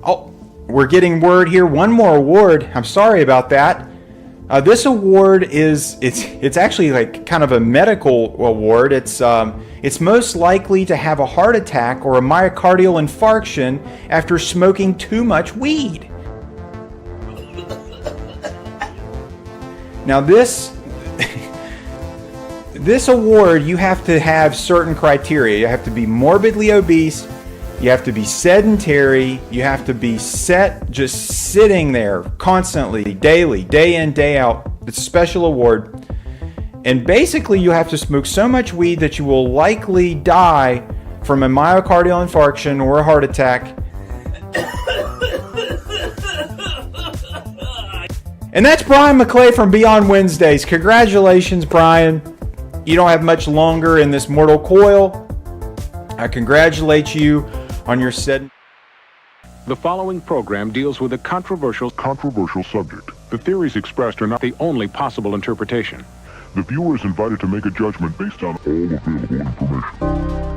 Oh, we're getting word here. One more award. I'm sorry about that. This award it's actually like kind of a medical award. It's most likely to have a heart attack or a myocardial infarction after smoking too much weed. Now this award, you have to have certain criteria. You have to be morbidly obese, you have to be sedentary, you have to be just sitting there constantly, daily, day in, day out. It's a special award. And basically you have to smoke so much weed that you will likely die from a myocardial infarction or a heart attack. And that's Brian McClay from Beyond Wednesdays. Congratulations, Brian. You don't have much longer in this mortal coil. I congratulate you on your set. The following program deals with a controversial subject. The theories expressed are not the only possible interpretation. The viewer is invited to make a judgment based on all available information.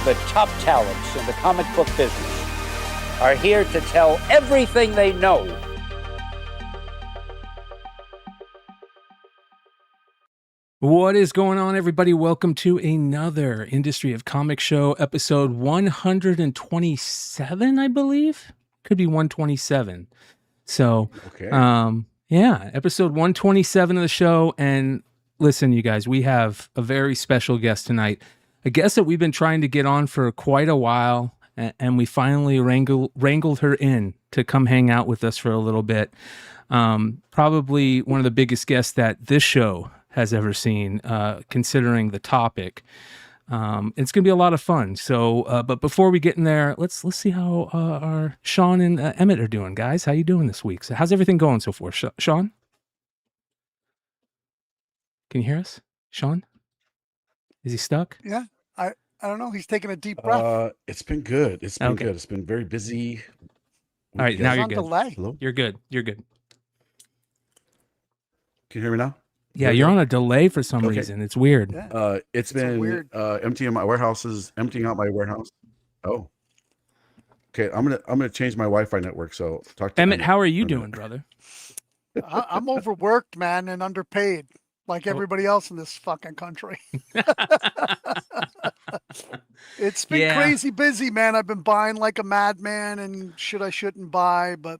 The top talents in the comic book business are here to tell everything they know. What is going on, everybody? Welcome to another Industry of Comics show, episode 127, I believe. Could be 127. So, Okay. yeah, episode 127 of the show. And listen, you guys, we have a very special guest tonight, a guest that we've been trying to get on for quite a while, and we finally wrangled her in to come hang out with us for a little bit. Probably one of the biggest guests that this show has ever seen, considering the topic. It's going to be a lot of fun. So, but before we get in there, let's see how our Sean and Emmett are doing, guys. How you doing this week? So how's everything going so far? Sean? Can you hear us? Sean? Is he stuck? Yeah, I don't know. He's taking a deep breath. It's been good. It's been Okay. good. It's been very busy. All right, now He's you're on good. delay. Hello? You're good. You're good. Can you hear me now? Yeah, you're on a delay for some Okay. reason. It's weird. Yeah. It's a been weird- emptying my warehouses, emptying out my warehouse. Oh. Okay, I'm gonna change my Wi-Fi network. So talk to Emmett, how are you in a doing, minute. brother? I'm overworked, man, and underpaid, like everybody else in this fucking country. It's been Yeah. crazy busy, man. I've been buying like a madman, and I shouldn't buy, but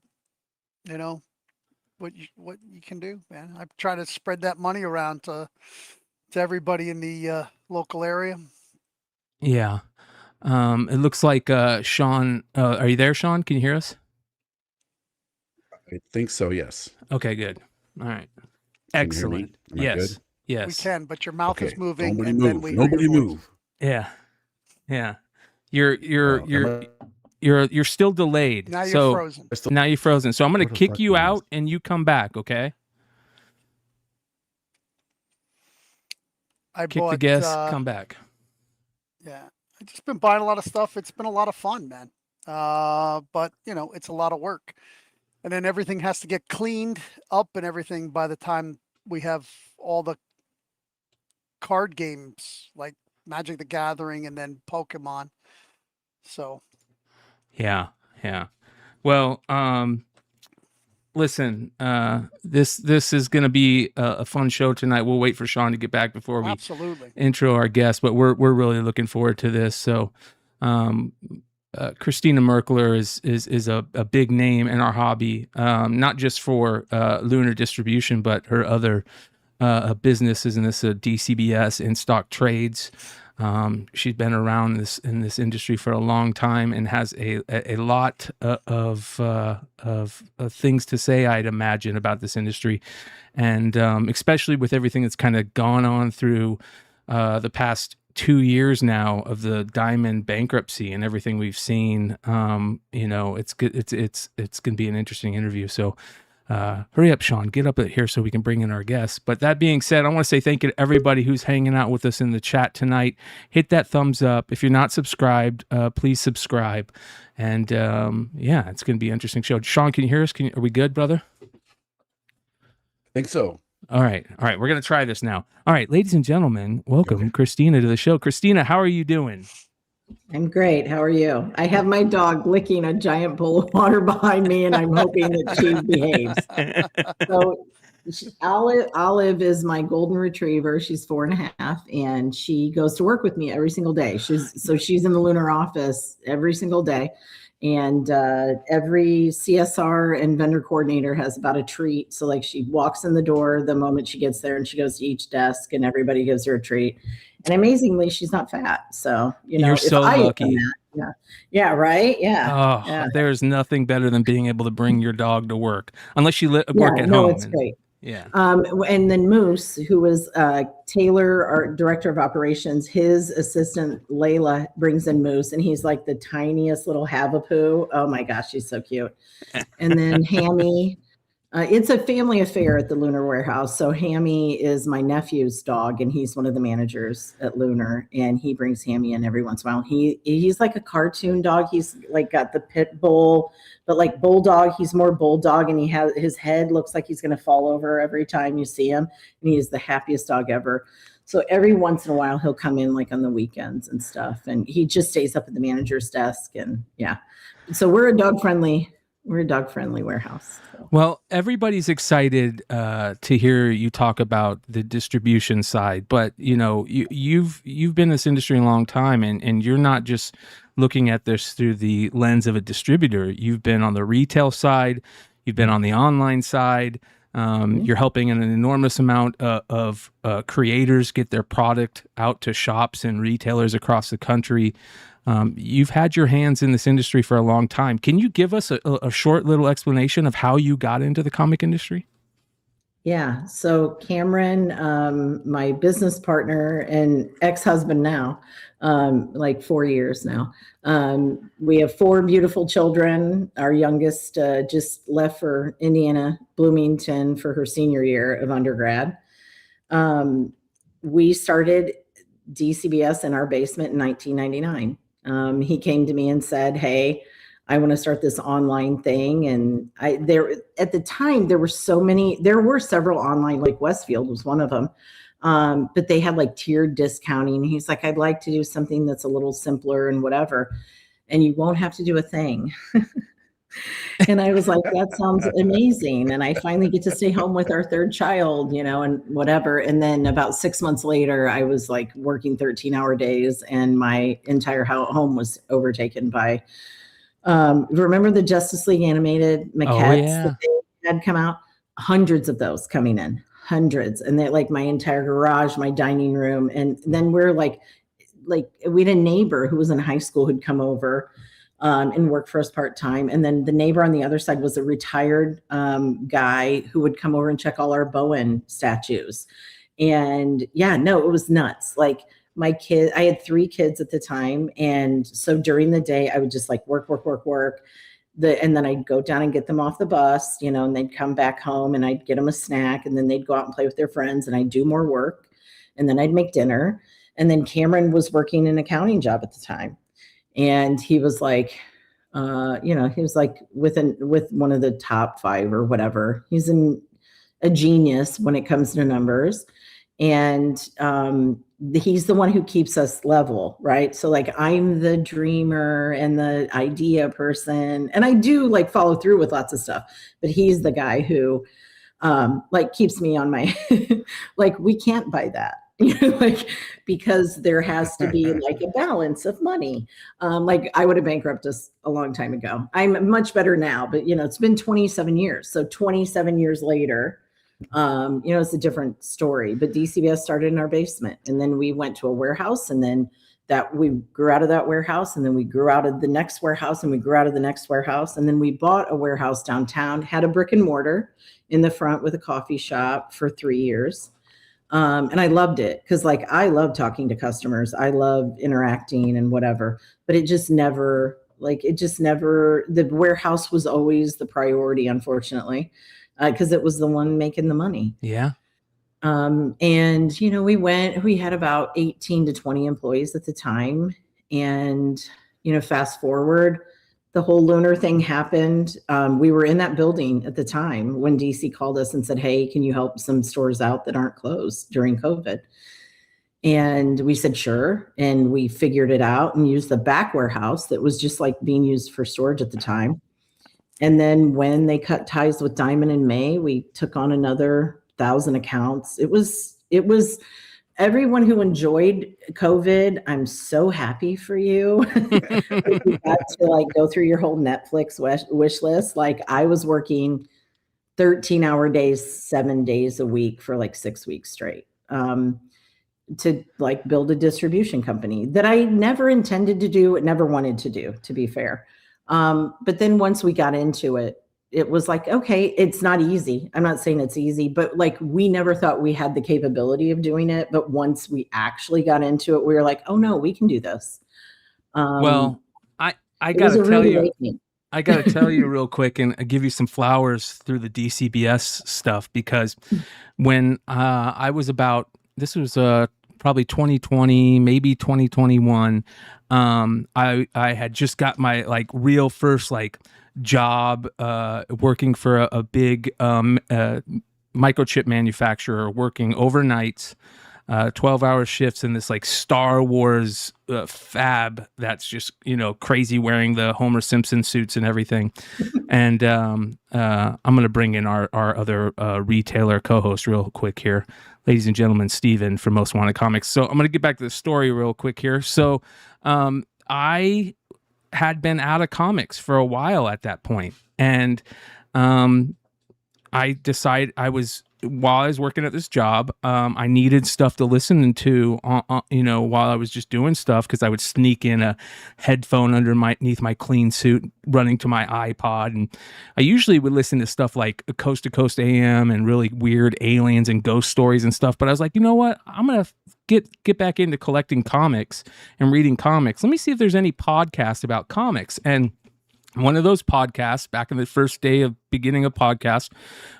you know what you can do, man. I'm trying to spread that money around to everybody in the local area. Yeah. It looks like Sean. Are you there, Sean? Can you hear us? I think so. Yes. Okay, good. All right. Can you hear me? Excellent. Am I Yes. good? Yes. We can, but your mouth is Okay. moving. Nobody and then move. we hear your Nobody voice. move. Yeah. Yeah. You're Am you're still delayed. Now you're so frozen. I still- now you're frozen. So I'm gonna What the kick fuck you is out this? and you come back, okay? I Kick bought the guest, come back. Yeah, I've just been buying a lot of stuff. It's been a lot of fun, man. But it's a lot of work, and then everything has to get cleaned up and everything by the time we have all the card games like Magic the Gathering and then Pokemon. So Yeah, yeah. Well, listen, this is gonna be a fun show tonight. We'll wait for Sean to get back before we absolutely, intro our guest, but we're really looking forward to this. So, Christina Merkler is a big name in our hobby, not just for Lunar Distribution, but her other businesses in this DCBS and InStockTrades. She's been around in this industry for a long time and has a lot of things to say, I'd imagine, about this industry, and especially with everything that's kind of gone on through the past 2 years now of the Diamond bankruptcy and everything we've seen. It's good. It's going to be an interesting interview. So. Hurry up, Sean. Get up here so we can bring in our guests. But that being said, I want to say thank you to everybody who's hanging out with us in the chat tonight. Hit that thumbs up. If you're not subscribed, please subscribe. And yeah, it's going to be an interesting show. Sean, can you hear us? Are we good, brother? I think so. All right. We're going to try this now. All right, ladies and gentlemen, welcome Christina to the show. Christina, how are you doing? I'm great. How are you? I have my dog licking a giant bowl of water behind me, and I'm hoping that she behaves. So Olive is my golden retriever. She's 4.5, and she goes to work with me every single day. She's in the Lunar office every single day. And every CSR and vendor coordinator has about a treat. So like she walks in the door the moment she gets there, and she goes to each desk and everybody gives her a treat. And amazingly, she's not fat. So, You're so lucky. Yeah, right? Yeah. Oh, yeah. there's nothing better than being able to bring your dog to work, unless you work at no, home. it's great. Yeah. And then Moose, who was Taylor, our director of operations, his assistant Layla brings in Moose, and he's like the tiniest little Havapoo. Oh my gosh, he's so cute. And then Hammy, it's a family affair at the Lunar warehouse. So Hammy is my nephew's dog, and he's one of the managers at Lunar, and he brings Hammy in every once in a while. He's like a cartoon dog. He's like got the pit bull, but like bulldog, he's more bulldog, and his head looks like he's going to fall over every time you see him. And he's the happiest dog ever. So every once in a while he'll come in like on the weekends and stuff, and he just stays up at the manager's desk. And yeah, so we're a dog friendly warehouse. So. Well, everybody's excited to hear you talk about the distribution side, but you've been in this industry a long time, and you're not just looking at this through the lens of a distributor. You've been on the retail side, you've been on the online side. You're helping an enormous amount of creators get their product out to shops and retailers across the country. You've had your hands in this industry for a long time. Can you give us a short little explanation of how you got into the comic industry? Yeah. So Cameron, my business partner and ex-husband now, like 4 years now. We have 4 beautiful children. Our youngest just left for Indiana, Bloomington for her senior year of undergrad. We started DCBS in our basement in 1999. He came to me and said, "Hey, I want to start this online thing." And at the time, there were several online, like Westfield was one of them. But they had like tiered discounting. He's like, "I'd like to do something that's a little simpler and whatever. And you won't have to do a thing." And I was like, "That sounds amazing." And I finally get to stay home with our 3rd child, and whatever. And then about 6 months later, I was like working 13-hour days, and my entire home was overtaken by, remember the Justice League animated maquettes that they had come out? Hundreds of those coming in, hundreds. And they're like my entire garage, my dining room. And then we're like we had a neighbor who was in high school who'd come over and work for us part-time. And then the neighbor on the other side was a retired guy who would come over and check all our Bowen statues. And yeah, no, it was nuts. Like I had 3 kids at the time. And so during the day, I would just like work. And then I'd go down and get them off the bus, and they'd come back home and I'd get them a snack, and then they'd go out and play with their friends, and I'd do more work, and then I'd make dinner. And then Cameron was working an accounting job at the time. And he was like, he was like with one of the top 5 or whatever. He's a genius when it comes to numbers. And he's the one who keeps us level, right? So like I'm the dreamer and the idea person, and I do like follow through with lots of stuff, but he's the guy who like keeps me on my, like, we can't buy that. Like, because there has to be like a balance of money. Like I would have bankrupted us a long time ago. I'm much better now, but it's been 27 years. So 27 years later, it's a different story. But DCBS started in our basement, and then we went to a warehouse, and then we grew out of that warehouse, and then we grew out of the next warehouse, and we grew out of the next warehouse, and then we bought a warehouse downtown, had a brick and mortar in the front with a coffee shop for 3 years. And I loved it because like, I love talking to customers. I love interacting and whatever, but the warehouse was always the priority, unfortunately, because it was the one making the money. Yeah. And, we had about 18 to 20 employees at the time. And, fast forward, the whole Lunar thing happened. We were in that building at the time when DC called us and said, "Hey, can you help some stores out that aren't closed during COVID?" And we said, "Sure." And we figured it out and used the back warehouse that was just like being used for storage at the time. And then when they cut ties with Diamond in May, we took on another 1,000 accounts. It was everyone who enjoyed COVID, I'm so happy for you. You got to like go through your whole Netflix wish list. Like I was working 13-hour days, 7 days a week for like 6 weeks straight to like build a distribution company that I never intended to do, never wanted to do, to be fair. But then once we got into it, it was like, okay, it's not easy. I'm not saying it's easy, but like we never thought we had the capability of doing it. But once we actually got into it, we were like, oh no, we can do this. Well, I gotta tell you, I gotta tell you real quick and give you some flowers through the DCBS stuff, because when I was this was probably 2020, maybe 2021. I had just got my like real first like job working for a big microchip manufacturer, working overnights. 12-hour shifts in this like Star Wars fab that's just, crazy, wearing the Homer Simpson suits and everything. And I'm going to bring in our other retailer co-host real quick here. Ladies and gentlemen, Steven from Most Wanted Comics. So I'm going to get back to the story real quick here. So I had been out of comics for a while at that point. And I decided while I was working at this job, I needed stuff to listen to, while I was just doing stuff, because I would sneak in a headphone underneath my clean suit, running to my iPod, and I usually would listen to stuff like Coast to Coast AM and really weird aliens and ghost stories and stuff. But I was like, you know what? I'm gonna get back into collecting comics and reading comics. Let me see if there's any podcasts about comics. And one of those podcasts back in the first day of beginning of podcast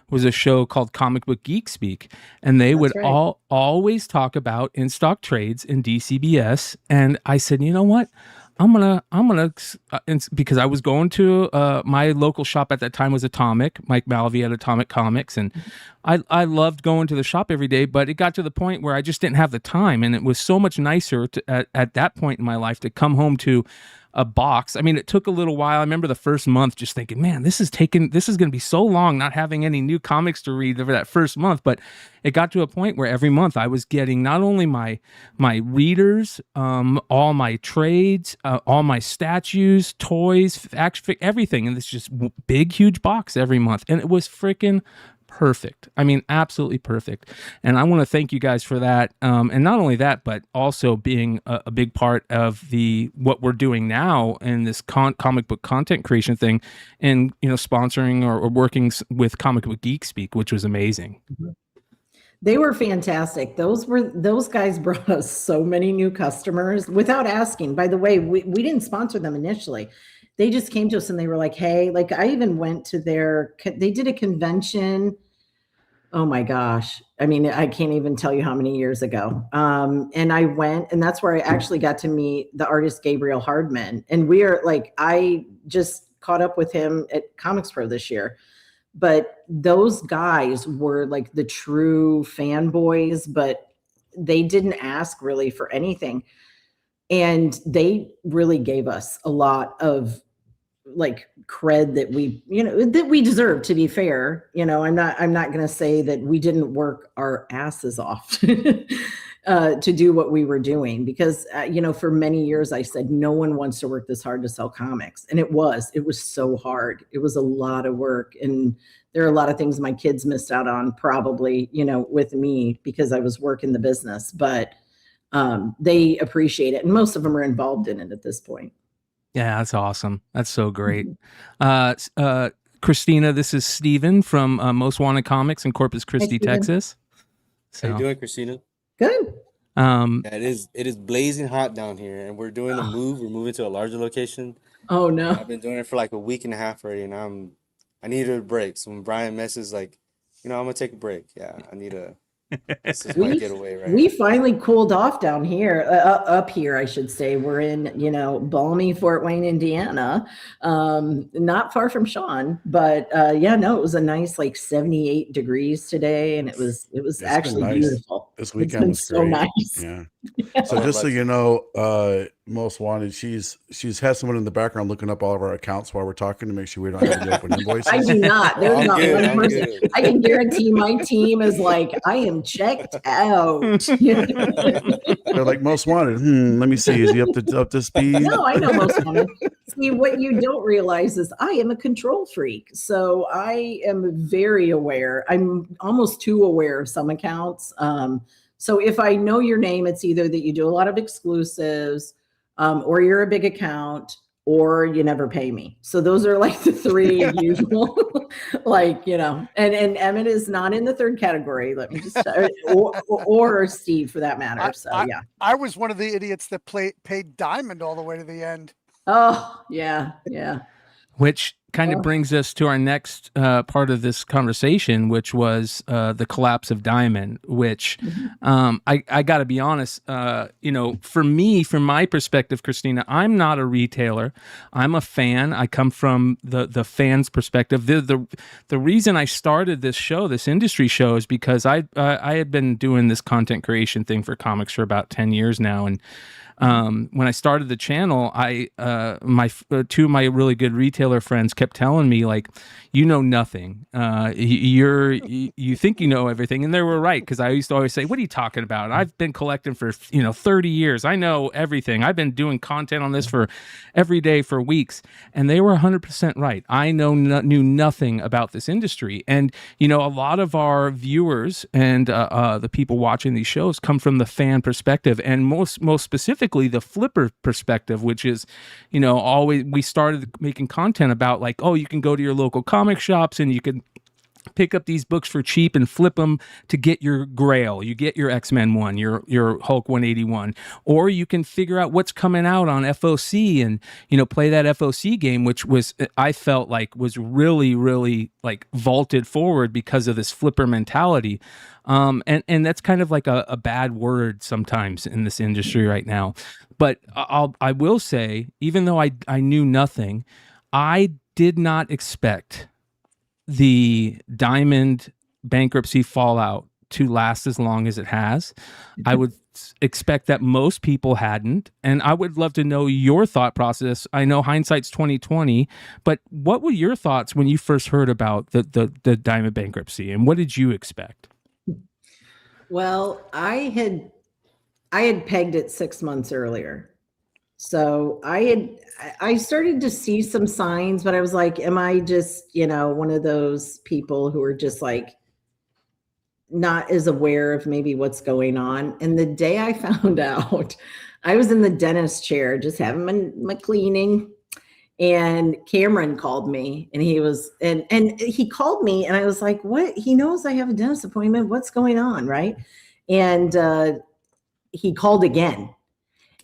was a show called Comic Book Geek Speak. And they would always talk about InStockTrades and DCBS. And I said, you know what? I'm gonna, because I was going to my local shop at that time was Atomic. Mike Malvey at Atomic Comics, and I loved going to the shop every day. But it got to the point where I just didn't have the time, and it was so much nicer at that point in my life to come home to a box. I mean, it took a little while. I remember the first month just thinking, man, this is going to be so long not having any new comics to read over that first month. But it got to a point where every month I was getting not only my readers, all my trades, all my statues, toys, everything in this just big, huge box every month. And it was freaking perfect. I mean, absolutely perfect. And I want to thank you guys for that. And not only that, but also being a big part of what we're doing now in this comic book content creation thing, and sponsoring or working with Comic Book Geek Speak, which was amazing. They were fantastic. Those guys brought us so many new customers without asking. By the way, we didn't sponsor them initially. They just came to us and they were like, hey, like I even went to they did a convention. Oh my gosh. I mean, I can't even tell you how many years ago. And I went, and that's where I actually got to meet the artist Gabriel Hardman. And I just caught up with him at Comics Pro this year. But those guys were like the true fanboys, but they didn't ask really for anything. And they really gave us a lot of like cred that we deserve, to be fair. I'm not going to say that we didn't work our asses off to do what we were doing, because for many years I said no one wants to work this hard to sell comics, and it was so hard. It was a lot of work, and there are a lot of things my kids missed out on probably with me because I was working the business, but they appreciate it, and most of them are involved in it at this point. Yeah, that's awesome. That's so great. Christina, this is Steven from Most Wanted Comics in Corpus Christi, Texas. How you doing, Christina? Good. It is blazing hot down here, and we're doing a move. We're moving to a larger location. Oh no! I've been doing it for like a week and a half already, and I needed a break. So when Brian messes like, I'm gonna take a break. Yeah, I need a. This is my getaway, right? We finally cooled off down here, up here, I should say. We're in, balmy Fort Wayne, Indiana, not far from Sean, but it was a nice 78 degrees today, and it was actually nice. Beautiful. This weekend was so great. Nice. Yeah. So just so you know, Most Wanted, she's has someone in the background looking up all of our accounts while we're talking to make sure we don't have any open invoices. I do not. There's not one person. I can guarantee my team is like, I am checked out. They're like, Most Wanted. Let me see. Is he up to speed? No, I know Most Wanted. See, what you don't realize is I am a control freak. So I am very aware. I'm almost too aware of some accounts. So if I know your name, it's either that you do a lot of exclusives, or you're a big account, or you never pay me. So those are like the three usual, and Emmett is not in the third category. Let me just, or Steve for that matter. Yeah. I was one of the idiots that paid Diamond all the way to the end. Oh yeah. Yeah. which kind of brings us to our next part of this conversation, which was the collapse of Diamond, which I got to be honest, for me, from my perspective, Christina, I'm not a retailer. I'm a fan. I come from the fan's perspective. The reason I started this show, this industry show, is because I had been doing this content creation thing for comics for about 10 years now. And when I started the channel, two of my really good retailer friends kept telling me, like, you know nothing. You think you know everything, and they were right, because I used to always say, "What are you talking about? I've been collecting for 30 years. I know everything. I've been doing content on this for every day for weeks," and they were 100% right. I knew nothing about this industry, and a lot of our viewers and the people watching these shows come from the fan perspective, and most specifically the flipper perspective, which is, always we started making content about, like, oh, you can go to your local comic shops and you can pick up these books for cheap and flip them to get your Grail. You get your X-Men one, your Hulk 181, or you can figure out what's coming out on FOC and, play that FOC game, which was, I felt like, was really, really like vaulted forward because of this flipper mentality. And that's kind of like a bad word sometimes in this industry right now. But I will say, even though I knew nothing, I did not expect the Diamond bankruptcy fallout to last as long as it has. I would expect that most people hadn't, and I would love to know your thought process. I know hindsight's 2020, but what were your thoughts when you first heard about the Diamond bankruptcy, and what did you expect? Well, I had pegged it 6 months earlier. So I started to see some signs, but I was like, am I just, one of those people who are just like not as aware of maybe what's going on? And the day I found out, I was in the dentist chair, just having my cleaning, and Cameron called me, and he was, and he called me, and I was like, what? He knows I have a dentist appointment. What's going on? Right. And he called again.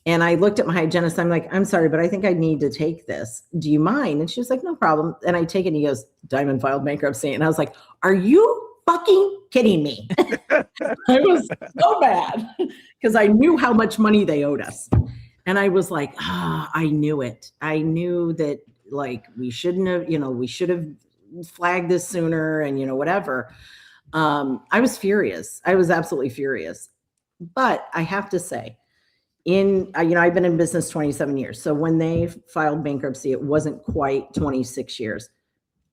And I looked at my hygienist. I'm like, I'm sorry, but I think I need to take this. Do you mind? And she was like, no problem. And I take it, and he goes, Diamond filed bankruptcy. And I was like, are you fucking kidding me? I was so bad because I knew how much money they owed us. And I was like, I knew it. I knew that, like, we shouldn't have, we should have flagged this sooner and, whatever. I was furious. I was absolutely furious. But I have to say, I've been in business 27 years. So when they filed bankruptcy, it wasn't quite 26 years.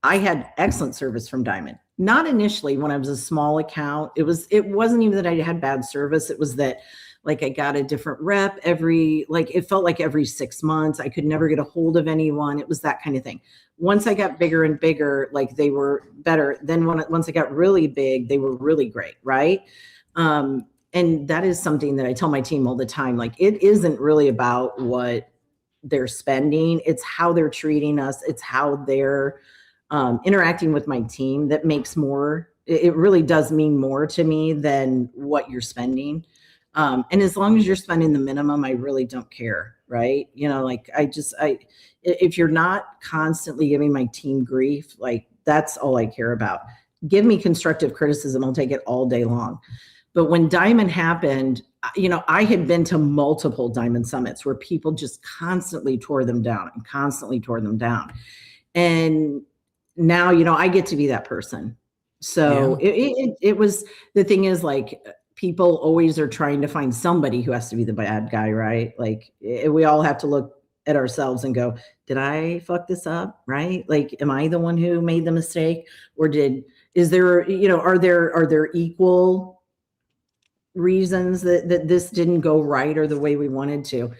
I had excellent service from Diamond. Not initially when I was a small account. It wasn't even that I had bad service. It was that, like, I got a different rep it felt like every 6 months. I could never get a hold of anyone. It was that kind of thing. Once I got bigger and bigger, like, they were better. Then once I got really big, they were really great. Right. And that is something that I tell my team all the time. Like, it isn't really about what they're spending. It's how they're treating us. It's how they're interacting with my team that makes more. It really does mean more to me than what you're spending. And as long as you're spending the minimum, I really don't care. Right. If you're not constantly giving my team grief, like, that's all I care about. Give me constructive criticism. I'll take it all day long. But when Diamond happened, I had been to multiple Diamond summits where people just constantly tore them down. And now, I get to be that person. So it was, the thing is, like, people always are trying to find somebody who has to be the bad guy, right? Like, we all have to look at ourselves and go, did I fuck this up? Right? Like, am I the one who made the mistake? Or are there equal reasons that this didn't go right or the way we wanted to?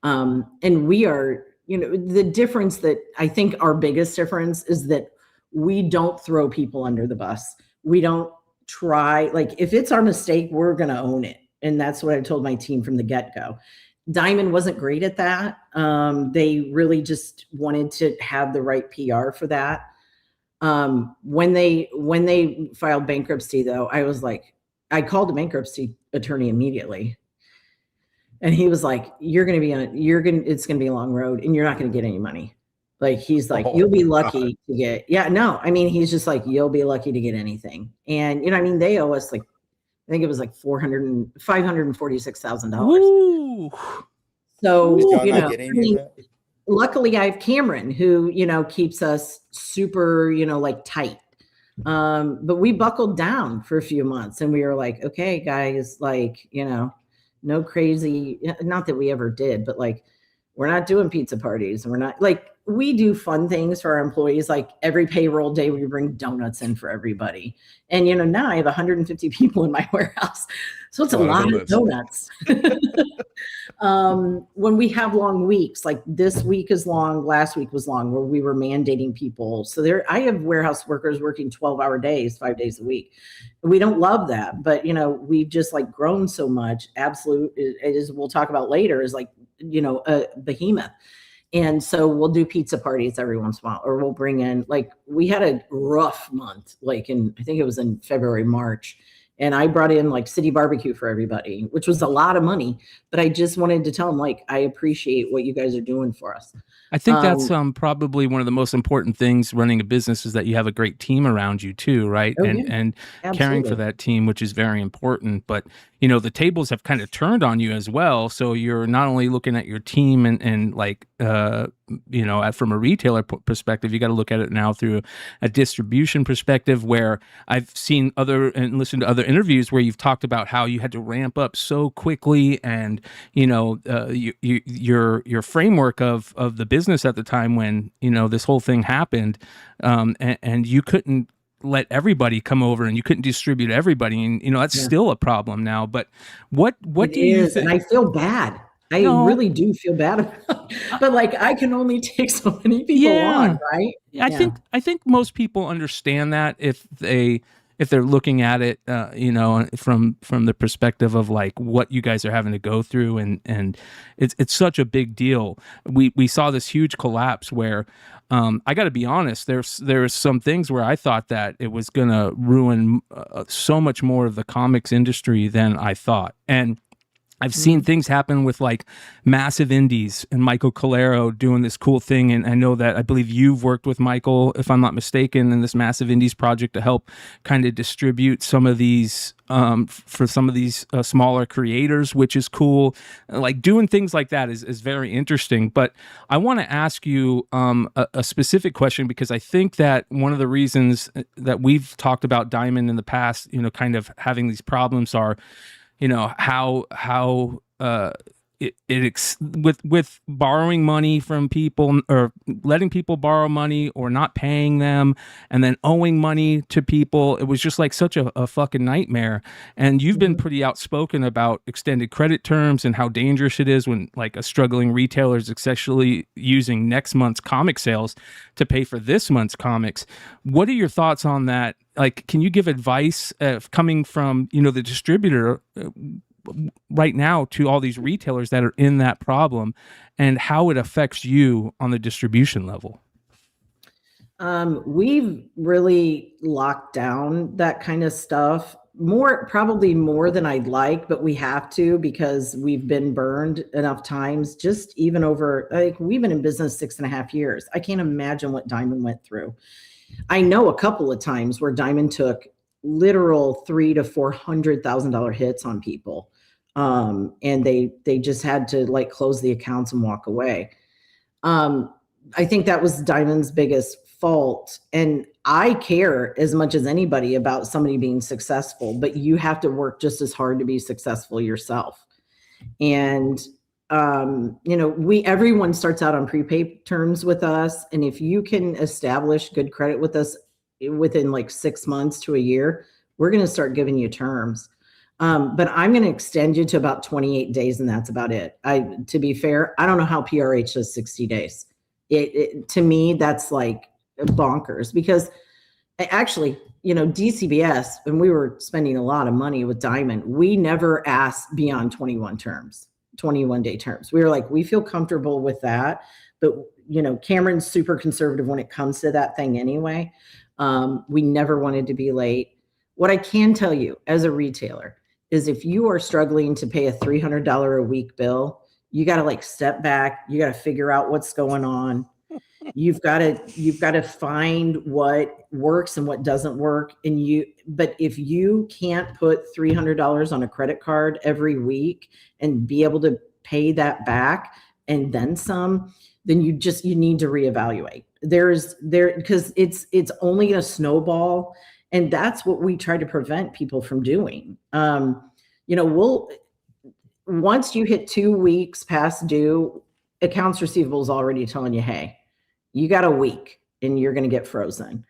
And we are, the difference that I think our biggest difference is that we don't throw people under the bus. We don't try, like, if it's our mistake, we're going to own it. And that's what I told my team from the get-go. Diamond wasn't great at that. They really just wanted to have the right PR for that. When they filed bankruptcy, though, I called the bankruptcy attorney immediately. And he was like, it's going to be a long road and you're not going to get any money. Like, he's like, Oh, you'll be God. lucky to get, yeah, no, I mean, he's just like, you'll be lucky to get anything. And, I mean, they owe us like, I think it was like $546,000. Ooh. So, Did y'all you not know, get I any of mean, that? luckily I have Cameron who, keeps us super, like tight. But we buckled down for a few months and we were like, okay, guys, like, no crazy, not that we ever did, but like, we're not doing pizza parties. We're not like, we do fun things for our employees. Like every payroll day, we bring donuts in for everybody. And, now I have 150 people in my warehouse. So it's a lot of donuts. When we have long weeks, like this week is long, last week was long, where we were mandating people. So I have warehouse workers working 12-hour days, 5 days a week. We don't love that, but we've just like grown so much. Absolute, as we'll talk about later, is like, a behemoth. And so we'll do pizza parties every once in a while, or we'll bring in, like, we had a rough month, like I think it was in February, March. And I brought in like city barbecue for everybody, which was a lot of money. But I just wanted to tell them, like, I appreciate what you guys are doing for us. I think that's probably one of the most important things running a business is that you have a great team around you too, right? Oh, and yeah. caring for Absolutely. that team, which is very important. But the tables have kind of turned on you as well. So you're not only looking at your team and like from a retailer perspective, you got to look at it now through a distribution perspective. Where I've seen and listened to other interviews where you've talked about how you had to ramp up so quickly, and your framework of the business at the time when this whole thing happened, and you couldn't let everybody come over and you couldn't distribute everybody, and that's still a problem now. But what It do you is, think? and I feel bad. I No. really do feel bad about it. But like, I can only take so many people on, right? I think most people understand that if they're looking at it, from the perspective of like what you guys are having to go through, and it's such a big deal. We saw this huge collapse where, I got to be honest, there's some things where I thought that it was gonna ruin so much more of the comics industry than I thought, and I've seen things happen with like massive indies and Michael Calero doing this cool thing. And I believe you've worked with Michael, if I'm not mistaken, in this massive indies project to help kind of distribute some of these, for some of these smaller creators, which is cool. Like doing things like that is very interesting. But I want to ask you a specific question, because I think that one of the reasons that we've talked about Diamond in the past, kind of having these problems are, how with borrowing money from people, or letting people borrow money, or not paying them, and then owing money to people. It was just like such a fucking nightmare. And you've been pretty outspoken about extended credit terms and how dangerous it is when like a struggling retailer is essentially using next month's comic sales to pay for this month's comics. What are your thoughts on that? Like, can you give advice coming from, the distributor right now to all these retailers that are in that problem, and how it affects you on the distribution level? We've really locked down that kind of stuff probably more than I'd like, but we have to, because we've been burned enough times, just even over, like, we've been in business 6.5 years. I can't imagine what Diamond went through. I know a couple of times where Diamond took literal $300,000 to $400,000 hits on people. And they just had to like close the accounts and walk away. I think that was Diamond's biggest fault. And I care as much as anybody about somebody being successful, but you have to work just as hard to be successful yourself. And everyone starts out on prepaid terms with us. And if you can establish good credit with us within like 6 months to a year, we're going to start giving you terms. But I'm going to extend you to about 28 days, and that's about it. To be fair, I don't know how PRH does 60 days. To me, that's like bonkers, because actually, DCBS, and we were spending a lot of money with Diamond, we never asked beyond 21-day terms. We were like, we feel comfortable with that. But, Cameron's super conservative when it comes to that thing anyway. We never wanted to be late. What I can tell you as a retailer is if you are struggling to pay a $300 a week bill, you got to like step back. You got to figure out what's going on. You've got to find what works and what doesn't work. But if you can't put $300 on a credit card every week and be able to pay that back and then some, then you need to reevaluate. Because it's only going to snowball. And that's what we try to prevent people from doing. Once you hit 2 weeks past due, accounts receivable is already telling you, hey, you got a week and you're going to get frozen,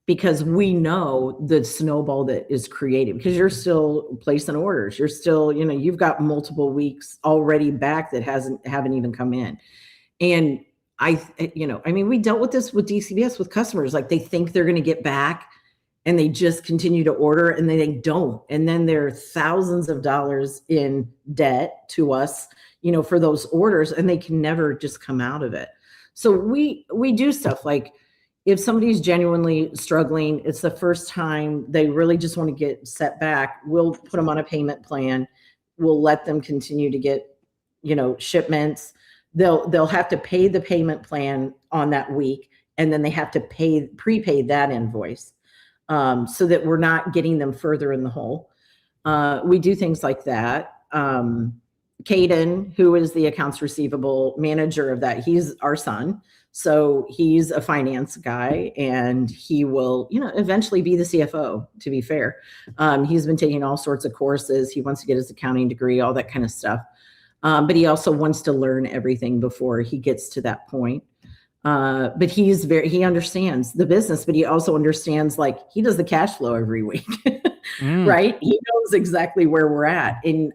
because we know the snowball that is created, because you're still placing orders. You're still, you've got multiple weeks already back that haven't even come in. And we dealt with this with DCBS with customers. Like, they think they're going to get back and they just continue to order, and then they don't. And then they're thousands of dollars in debt to us, for those orders, and they can never just come out of it. So we do stuff like, if somebody's genuinely struggling, it's the first time they really just want to get set back, we'll put them on a payment plan. We'll let them continue to get, shipments. They'll have to pay the payment plan on that week, and then they have to prepay that invoice, so that we're not getting them further in the hole. We do things like that. Caden, who is the accounts receivable manager of that, he's our son. So he's a finance guy, and he will, eventually be the CFO, to be fair. He's been taking all sorts of courses. He wants to get his accounting degree, all that kind of stuff. But he also wants to learn everything before he gets to that point. But he understands the business, but he also understands, like, he does the cash flow every week, right? He knows exactly where we're at. And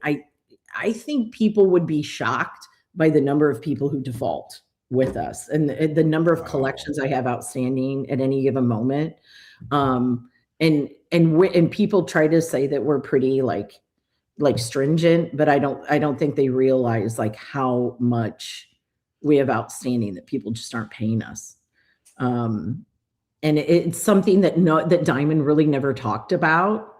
I think people would be shocked by the number of people who default with us, and the number of collections I have outstanding at any given moment. And people try to say that we're pretty like stringent, but I don't think they realize like how much we have outstanding that people just aren't paying us. And it's something that Diamond really never talked about.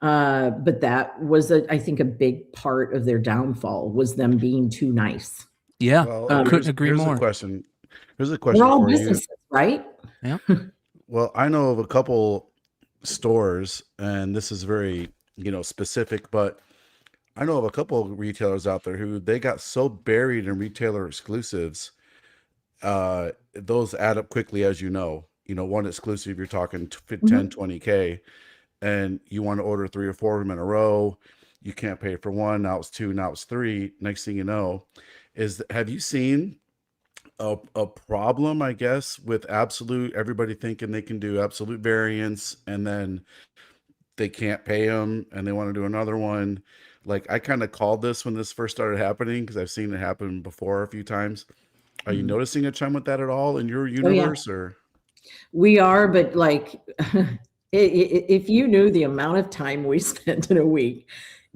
But that was I think a big part of their downfall, was them being too nice. Yeah. Well, couldn't agree more. Here's a question We're all for businesses, you. right? Yeah. Well, I know of a couple stores, and this is very, specific, but I know of a couple of retailers out there who they got so buried in retailer exclusives. Those add up quickly, as you know. One exclusive, you're talking 10, 20K, and you want to order 3 or 4 of them in a row. You can't pay for one. Now it's 2, now it's 3. Next thing you know, have you seen a problem, I guess, with everybody thinking they can do absolute variance, and then they can't pay them and they want to do another one? Like, I kind of called this when this first started happening, because I've seen it happen before a few times. Are you noticing a trend with that at all in your universe? Or we are, but like, if you knew the amount of time we spent in a week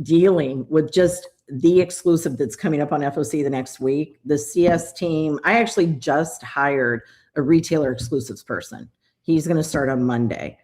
dealing with just the exclusive that's coming up on FOC the next week, the CS team, I actually just hired a retailer exclusives person. He's going to start on Monday,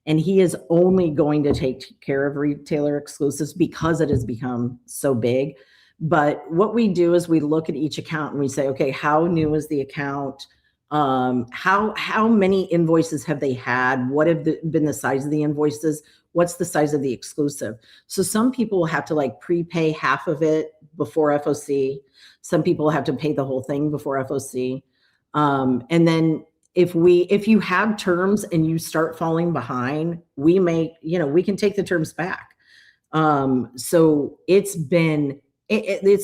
and he is only going to take care of retailer exclusives because it has become so big. But what we do is we look at each account and we say, okay, how new is the account? How many invoices have they had? What have been the size of the invoices? What's the size of the exclusive? So some people will have to like prepay half of it before FOC. Some people have to pay the whole thing before FOC. And then if you have terms and you start falling behind, we can take the terms back. So it's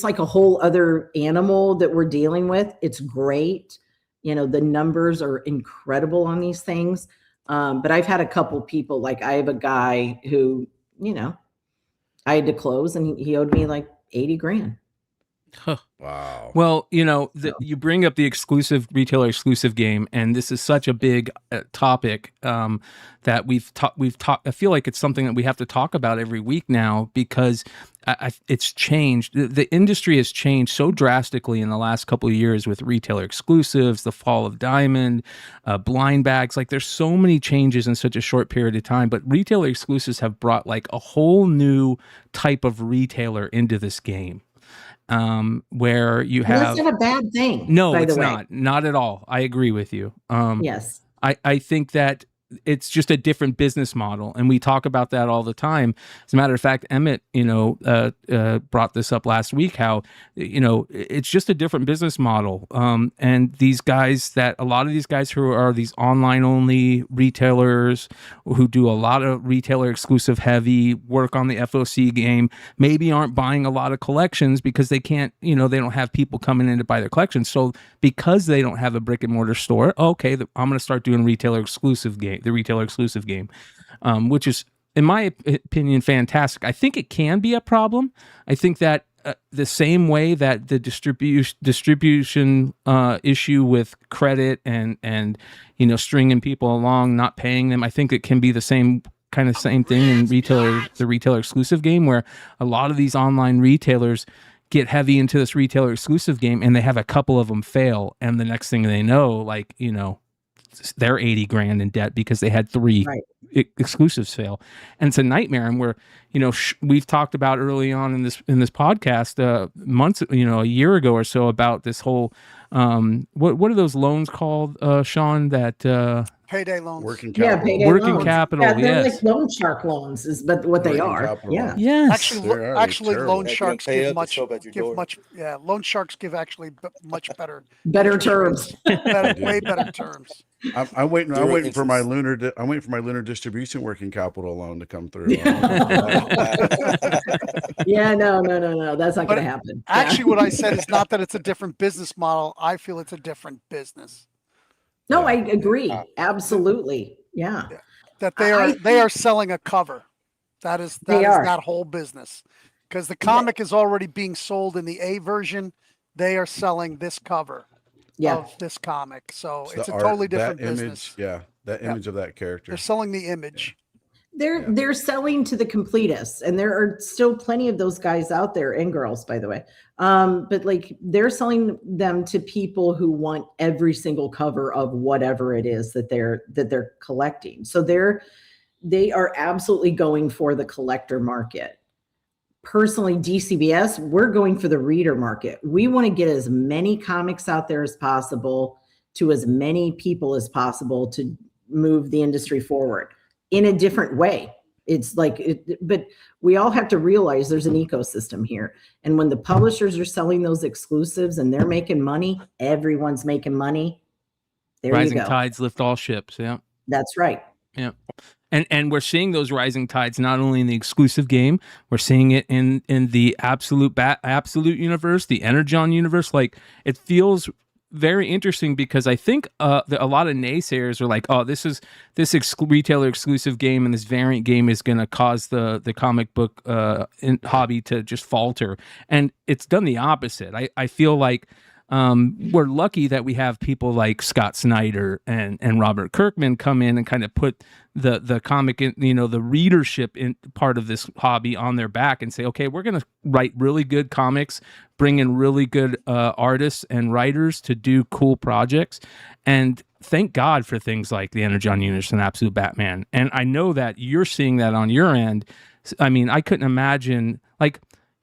like a whole other animal that we're dealing with. It's great. The numbers are incredible on these things. But I've had a couple people, like I have a guy who, I had to close and he owed me like 80 grand. Huh. Wow. Well, you bring up the retailer exclusive game, and this is such a big topic that we've talked. I feel like it's something that we have to talk about every week now, because it's changed. The industry has changed so drastically in the last couple of years with retailer exclusives, the fall of Diamond, blind bags. Like, there's so many changes in such a short period of time, but retailer exclusives have brought like a whole new type of retailer into this game. where you And that's have. not a bad thing. No, by it's the way. not at all. I agree with you. Yes. I think that it's just a different business model, and we talk about that all the time. As a matter of fact, Emmett, brought this up last week, how, it's just a different business model. And these guys, a lot of these guys who are these online only retailers who do a lot of retailer exclusive heavy work on the FOC game, maybe aren't buying a lot of collections because they can't, they don't have people coming in to buy their collections. So because they don't have a brick and mortar store, okay, I'm going to start doing the retailer exclusive game, which is, in my opinion, fantastic. I think it can be a problem. I think that the same way that the distribution issue with credit and stringing people along, not paying them, I think it can be the same thing in the retailer exclusive game, where a lot of these online retailers get heavy into this retailer exclusive game and they have a couple of them fail, and the next thing they know, they're 80 grand in debt because they had 3 exclusives fail. And it's a nightmare. And we're, we've talked about early on in this podcast, months, a year ago or so, about this whole, what are those loans called, Sean, that, Payday loans. Working capital. Payday working loans. capital. Yeah, they're Yes. like loan shark loans, is but what they Working are. capital Yeah. loans. Yes. Actually, terrible. loan Yeah, if you sharks don't pay give up, they show up at your door. loan sharks give actually much better terms. way better terms. I'm waiting Zero for my interest. I'm waiting for my Lunar Distribution working capital loan to come through. Yeah, no. That's not But going to happen. Actually, what I said is not that it's a different business model. I feel it's a different business. No, I agree. Absolutely. Yeah. That they are selling a cover. That is that whole business. Because the comic is already being sold in the A version. They are selling this cover of this comic. So it's a totally different business. That image of that character. They're selling the image. They're selling to the completists, and there are still plenty of those guys out there, and girls, by the way. But they're selling them to people who want every single cover of whatever it is that they're collecting. So they are absolutely going for the collector market. Personally, DCBS, we're going for the reader market. We want to get as many comics out there as possible to as many people as possible to move the industry forward in a different way. It's but we all have to realize there's an ecosystem here. And when the publishers are selling those exclusives and they're making money, everyone's making money. There Rising you go. tides lift all ships. Yeah. That's right. Yeah. And we're seeing those rising tides not only in the exclusive game, we're seeing it in the absolute universe, the Energon universe. It feels very interesting, because I think a lot of naysayers are like, oh, this retailer exclusive game and this variant game is going to cause the comic book hobby to just falter. And it's done the opposite. I feel like we're lucky that we have people like Scott Snyder and Robert Kirkman come in and kind of put the comic in, the readership in part of this hobby on their back and say, okay, we're going to write really good comics, bring in really good artists and writers to do cool projects. And thank God for things like the Energon Universe and Absolute Batman. And I know that you're seeing that on your end. I mean, I couldn't imagine,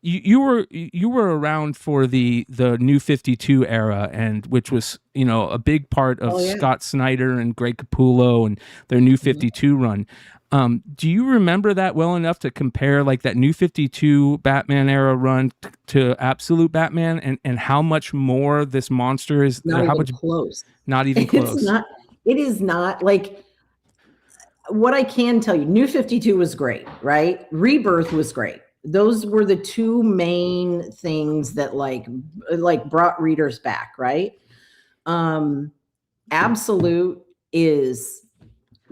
you were around for the New 52 era, and which was a big part of Scott Snyder and Greg Capullo and their New 52 run. Do you remember that well enough to compare that New 52 Batman era run to Absolute Batman, and how much more this monster is? Not how even much close. Not even close. It is not what I can tell you. New 52 was great, right? Rebirth was great. Those were the two main things that brought readers back, right? Absolute is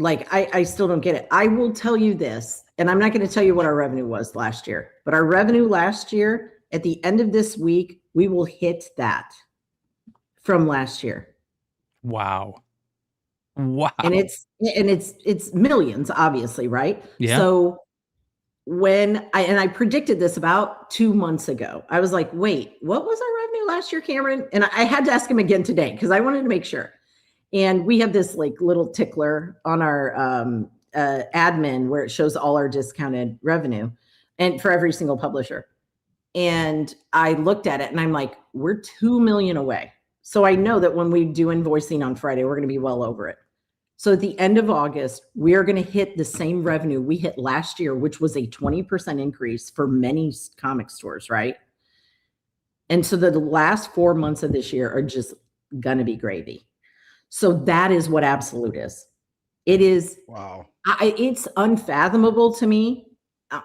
I still don't get it. I will tell you this, and I'm not going to tell you what our revenue was last year, but our revenue last year, at the end of this week, we will hit that from last year. Wow. And it's millions, obviously, right? Yeah. So when I predicted this about 2 months ago, I was like, wait, what was our revenue last year, Cameron? And I had to ask him again today because I wanted to make sure. And we have this little tickler on our admin where it shows all our discounted revenue and for every single publisher. And I looked at it and I'm like, we're 2 million away. So I know that when we do invoicing on Friday, we're going to be well over it. So at the end of August, we are going to hit the same revenue we hit last year, which was a 20% increase for many comic stores, right? And so the last 4 months of this year are just going to be gravy. So that is what Absolute is. It is. Wow. It's unfathomable to me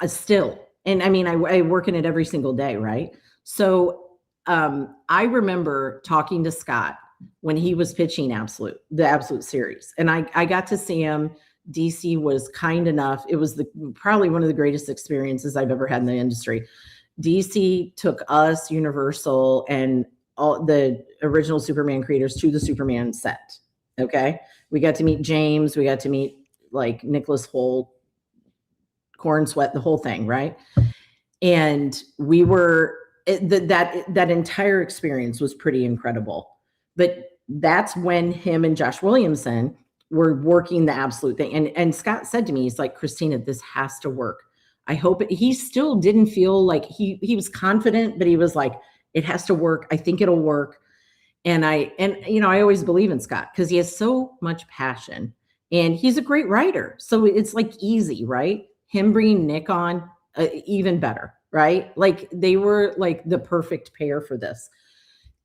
still. And I mean, I work in it every single day, right? So I remember talking to Scott when he was pitching the Absolute series. And I got to see him. DC was kind enough. It was probably one of the greatest experiences I've ever had in the industry. DC took us, Universal, and all the original Superman creators to the Superman set. Okay. We got to meet James. We got to meet like Nicholas Hoult, Corn Sweat, the whole thing. Right. And we were, that entire experience was pretty incredible. But that's when him and Josh Williamson were working the Absolute thing. And Scott said to me, he's like, Christina, this has to work. I hope he still didn't feel like he was confident, but he was like, it has to work. I think it'll work. And I always believe in Scott because he has so much passion and he's a great writer. So it's like easy, right? Him bringing Nick on, even better, right? Like they were like the perfect pair for this.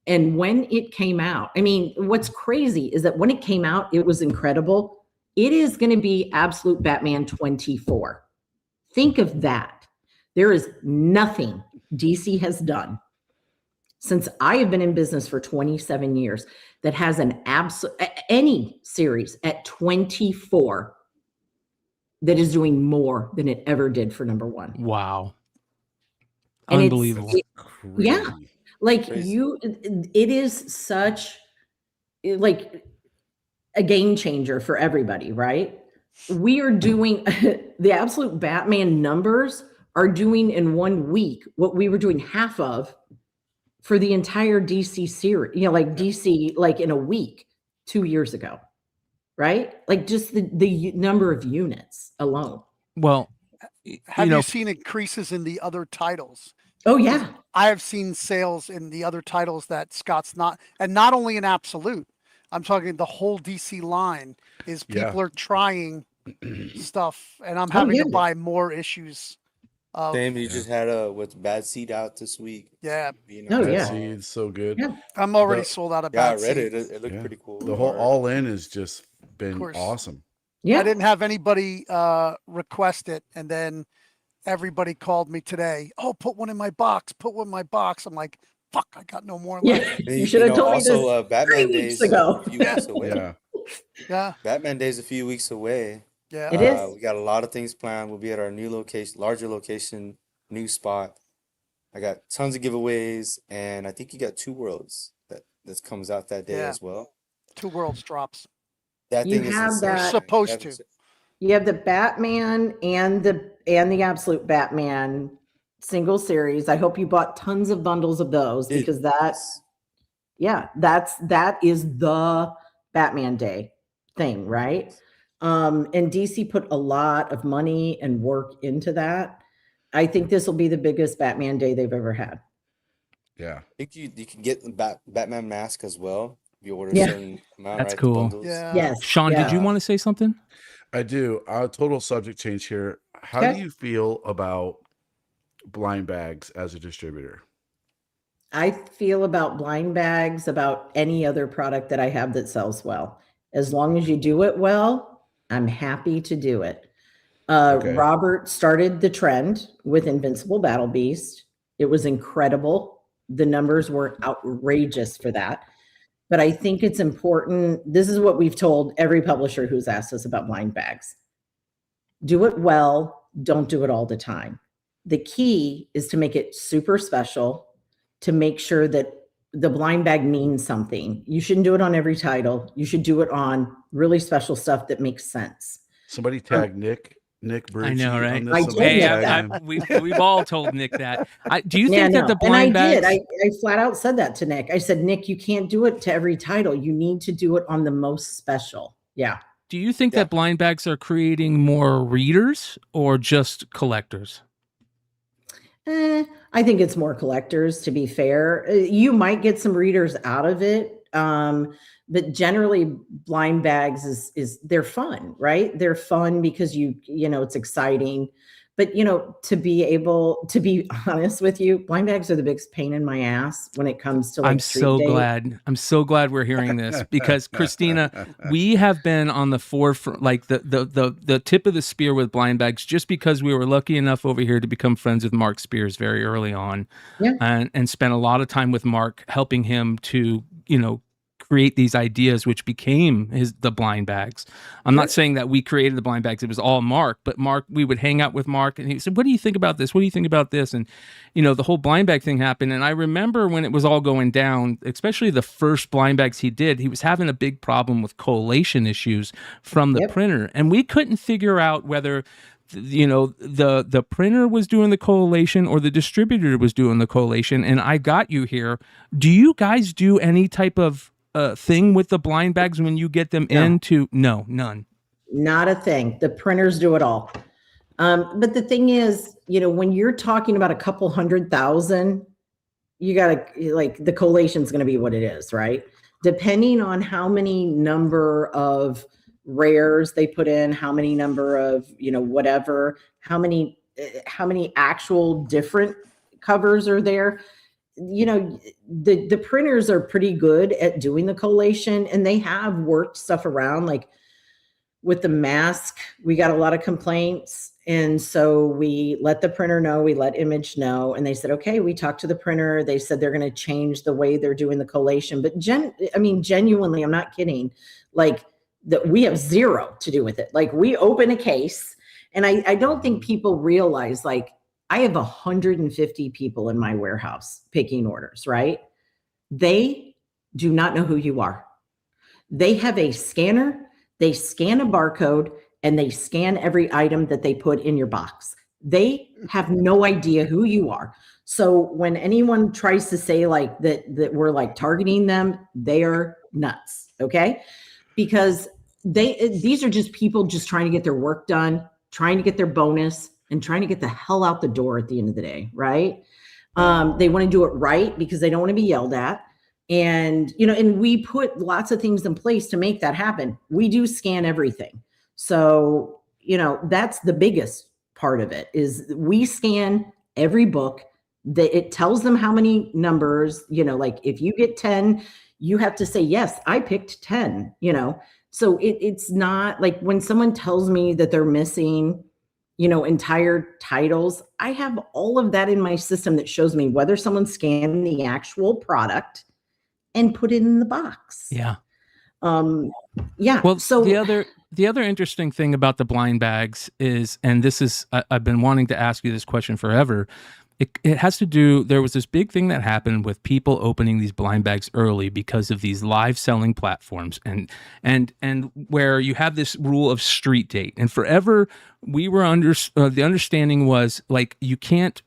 And when it came out, I mean, what's crazy is that when it came out, it was incredible. It is going to be Absolute Batman 24. Think of that. There is nothing DC has done since I have been in business for 27 years that has any series at 24 that is doing more than it ever did for number one. Wow. And unbelievable. Yeah. Like it is such like a game changer for everybody, right? We are doing the Absolute Batman numbers are doing in 1 week what we were doing half of for the entire DC series, like DC, like in a week 2 years ago, right? Like just the number of units alone. Well, have you seen increases in the other titles? Oh yeah. I have seen sales in the other titles that Scott's not, and not only in Absolute, I'm talking the whole DC line is people are trying stuff, and I'm having to buy more issues. Same, you just had with Bad Seed out this week. Yeah. Bad Seed's so good. Yeah. I'm already sold out of Bad Seed. I read it. It looked pretty cool. The whole All In has just been awesome. Yeah. I didn't have anybody request it, and then everybody called me today. Oh, put one in my box. Put one in my box. I'm like, fuck, I got no more left. You should have told me this Batman 3 Days weeks ago. A few weeks away. Yeah. Batman Days a few weeks away. Yeah. It is. We got a lot of things planned. We'll be at our new location, larger location, new spot. I got tons of giveaways, and I think you got 2 Worlds that comes out that day as well. 2 Worlds drops. That You thing is have insane. that- Supposed to. You have the Batman and the Absolute Batman single series. I hope you bought tons of bundles of those because that is the Batman Day thing, right? And DC put a lot of money and work into that. I think this will be the biggest Batman Day they've ever had. Yeah. I think you can get the Batman mask as well. If you order a certain amount. That's right, cool. bundles. Yeah. Yes. Sean, did you want to say something? I do. Total subject change here. How do you feel about blind bags as a distributor? I feel about blind bags about any other product that I have that sells well. As long as you do it well, I'm happy to do it. Robert started the trend with Invincible Battle Beast. It was incredible. The numbers were outrageous for that. But I think it's important. This is what we've told every publisher who's asked us about blind bags. Do it well. Don't do it all the time. The key is to make it super special, to make sure that the blind bag means something. You shouldn't do it on every title. You should do it on really special stuff that makes sense. Somebody tag Nick Burchie. I know, right? I did we've all told Nick that. Do you think that the blind bags? I flat out said that to Nick. I said, Nick, you can't do it to every title. You need to do it on the most special. Yeah. Do you think that blind bags are creating more readers or just collectors? I think it's more collectors, to be fair. You might get some readers out of it. But generally blind bags is they're fun, right? They're fun because it's exciting. But, to be honest with you, blind bags are the biggest pain in my ass when it comes to like I'm so street date. glad. I'm so glad we're hearing this because Christina, we have been on the forefront, like the tip of the spear with blind bags, just because we were lucky enough over here to become friends with Mark Spears very early on, and spent a lot of time with Mark helping him to, create these ideas, which became the blind bags. I'm not saying that we created the blind bags. It was all Mark, but we would hang out with Mark and he said, what do you think about this? What do you think about this? And, the whole blind bag thing happened. And I remember when it was all going down, especially the first blind bags he did, he was having a big problem with collation issues from the printer. And we couldn't figure out whether the printer was doing the collation or the distributor was doing the collation. And I got you here. Do you guys do any type of thing with the blind bags when you get them into? No, none. Not a thing. The printers do it all. But the thing is, when you're talking about a couple 100,000, you gotta the collation is going to be what it is, right? Depending on how many number of rares they put in, how many number of, whatever, how many actual different covers are there. The printers are pretty good at doing the collation, and they have worked stuff around. Like with the mask, we got a lot of complaints. And so we let the printer know, we let Image know, and they said, okay, we talked to the printer. They said they're going to change the way they're doing the collation. But genuinely, I'm not kidding. We have zero to do with it. Like we open a case, and I don't think people realize, I have 150 people in my warehouse picking orders, right? They do not know who you are. They have a scanner, they scan a barcode, and they scan every item that they put in your box. They have no idea who you are. So when anyone tries to say that we're targeting them, they are nuts, okay? Because these are just people just trying to get their work done, trying to get their bonus, and trying to get the hell out the door at the end of the day, right? They want to do it right because they don't want to be yelled at. And, and we put lots of things in place to make that happen. We do scan everything. So, that's the biggest part of it is we scan every book that it tells them how many numbers, if you get 10, you have to say, yes, I picked 10, So it's not like when someone tells me that they're missing entire titles, I have all of that in my system that shows me whether someone scanned the actual product and put it in the box. Yeah. Yeah. Well, so the other interesting thing about the blind bags is, and this is, I've been wanting to ask you this question forever. It has to do, there was this big thing that happened with people opening these blind bags early because of these live selling platforms and where you have this rule of street date. And forever we were the understanding was you can't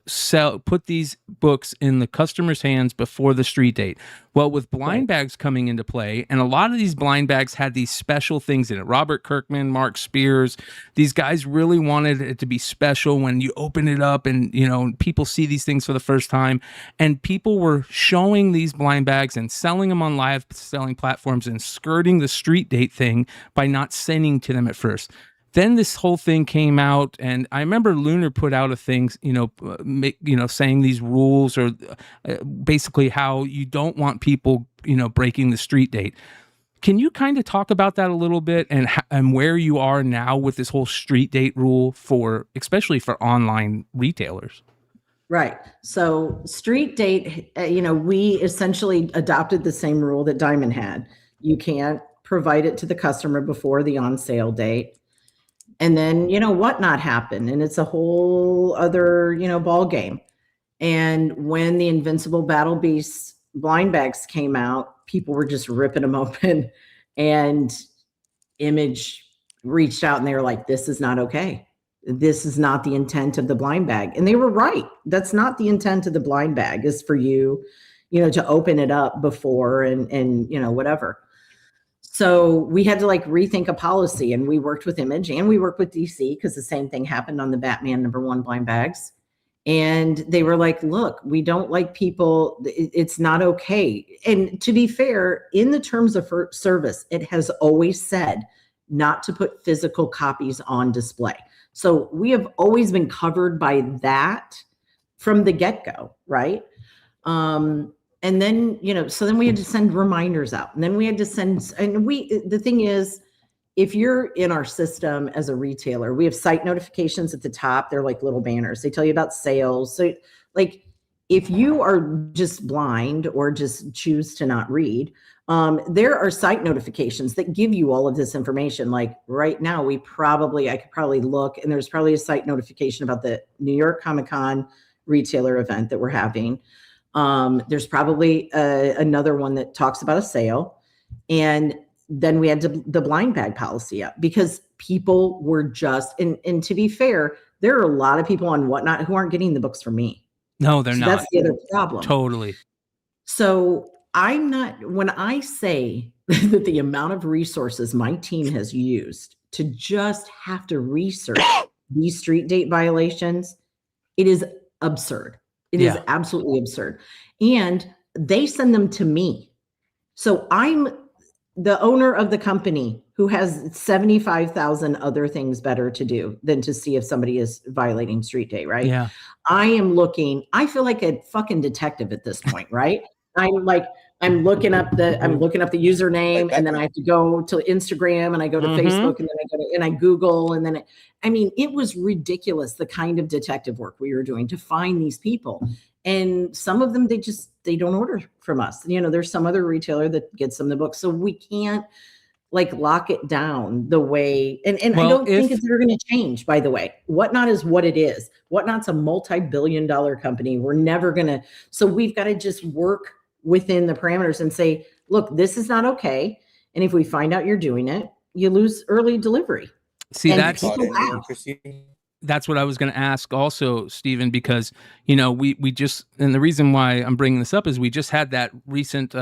put these books in the customer's hands before the street date. Well, with blind bags coming into play, and a lot of these blind bags had these special things in it. Robert Kirkman, Mark Spears, these guys really wanted it to be special when you open it up and, people see these things for the first time. And people were showing these blind bags and selling them on live selling platforms and skirting the street date thing by not sending to them at first. Then this whole thing came out, and I remember Lunar put out a thing, saying these rules or basically how you don't want people, breaking the street date. Can you kind of talk about that a little bit and where you are now with this whole street date rule especially for online retailers? Right. So street date, we essentially adopted the same rule that Diamond had. You can't provide it to the customer before the on sale date. And then, whatnot happened. And it's a whole other, ball game. And when the Invincible Battle Beasts blind bags came out, people were just ripping them open. And Image reached out and they were like, this is not okay. This is not the intent of the blind bag. And they were right. That's not the intent of the blind bag, is for you, to open it up before and whatever. So we had to rethink a policy, and we worked with Image and we worked with DC because the same thing happened on the Batman #1 blind bags. And they were like, look, we don't like people. It's not okay. And to be fair, in the terms of service, it has always said not to put physical copies on display. So we have always been covered by that from the get-go, right? And then, so then we had to send reminders out, and then we had to send, and the thing is, if you're in our system as a retailer, we have site notifications at the top. They're like little banners. They tell you about sales. So like, if you are just blind or just choose to not read, there are site notifications that give you all of this information. Like right now, I could probably look, and there's probably a site notification about the New York Comic-Con retailer event that we're having. There's probably another one that talks about a sale. And then we had the blind bag policy up because people were just, and to be fair, there are a lot of people on Whatnot who aren't getting the books from me. No, they're not. That's the other problem. Totally. So when I say that the amount of resources my team has used to just have to research these street date violations, it is absurd. It is absolutely absurd. And they send them to me. So I'm the owner of the company who has 75,000 other things better to do than to see if somebody is violating street date, right? Yeah. I feel like a fucking detective at this point, right? I'm looking up the username, and then I have to go to Instagram, and I go to Facebook, and then I Google, and then it was ridiculous, the kind of detective work we were doing to find these people. And some of them, they don't order from us. There's some other retailer that gets them the book. So we can't lock it down the way, and I don't think it's ever going to change, by the way. Whatnot is what it is. Whatnot's a multi-billion-dollar company. We're never going to, so we've got to just work within the parameters and say, look, this is not okay. And if we find out you're doing it, you lose early delivery. See, and that's what I was going to ask also, Stephen, because, we just, and the reason why I'm bringing this up is we just had that recent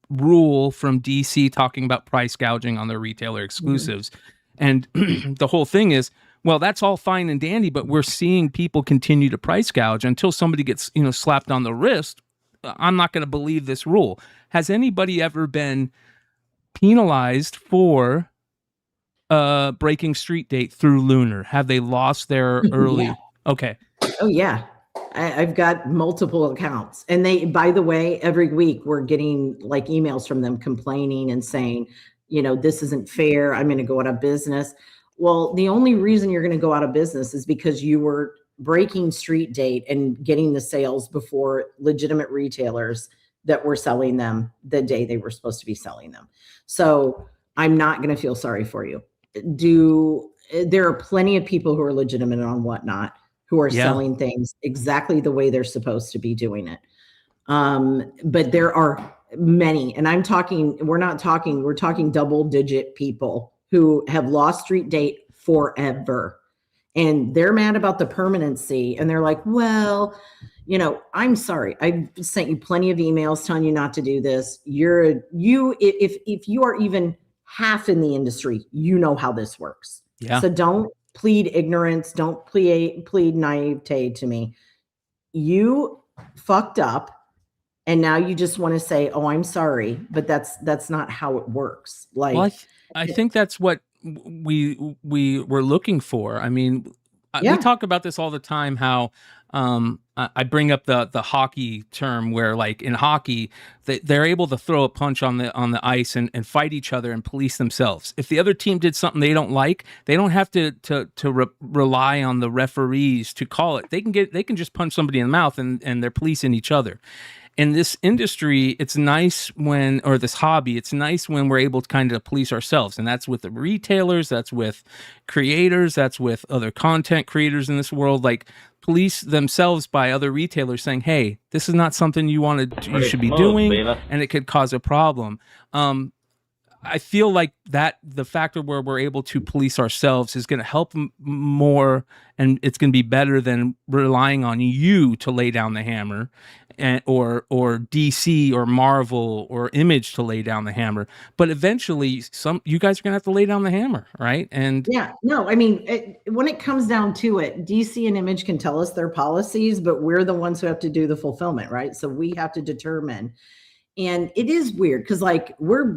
rule from DC talking about price gouging on their retailer exclusives. And the whole thing is, well, that's all fine and dandy, but we're seeing people continue to price gouge until somebody gets, slapped on the wrist. I'm not going to believe this rule. Has anybody ever been penalized for breaking street date through Lunar? Have they lost their early? Yeah. Okay. Oh yeah. I've got multiple accounts, and by the way, every week we're getting emails from them complaining and saying, this isn't fair. I'm going to go out of business. Well, the only reason you're going to go out of business is because you were breaking street date and getting the sales before legitimate retailers that were selling them the day they were supposed to be selling them. So I'm not going to feel sorry for you. There are plenty of people who are legitimate on Whatnot who are selling things exactly the way they're supposed to be doing it. But there are many, and we're talking double-digit people who have lost street date forever. And they're mad about the permanency. And they're like, well, I'm sorry. I've sent you plenty of emails telling you not to do this. If you are even half in the industry, you know how this works. Yeah. So don't plead ignorance. Don't plead naivete to me. You fucked up. And now you just want to say, oh, I'm sorry. But that's not how it works. I think that's what we were looking for. We talk about this all the time, how I bring up the hockey term where in hockey they're able to throw a punch on the ice and fight each other and police themselves. If the other team did something they don't like, they don't have to rely on the referees to call it. They can just punch somebody in the mouth and they're policing each other. In this industry, it's nice this hobby, it's nice when we're able to kind of police ourselves. And that's with the retailers, that's with creators, that's with other content creators in this world, police themselves by other retailers saying, hey, this is not something you should be doing, and it could cause a problem. I feel like that the factor where we're able to police ourselves is going to help more, and it's going to be better than relying on you to lay down the hammer, and or DC or Marvel or Image to lay down the hammer. But eventually, you guys are going to have to lay down the hammer, right? And yeah, no, I mean, when it comes down to it, DC and Image can tell us their policies, but we're the ones who have to do the fulfillment, right? So we have to determine. And it is weird because like we're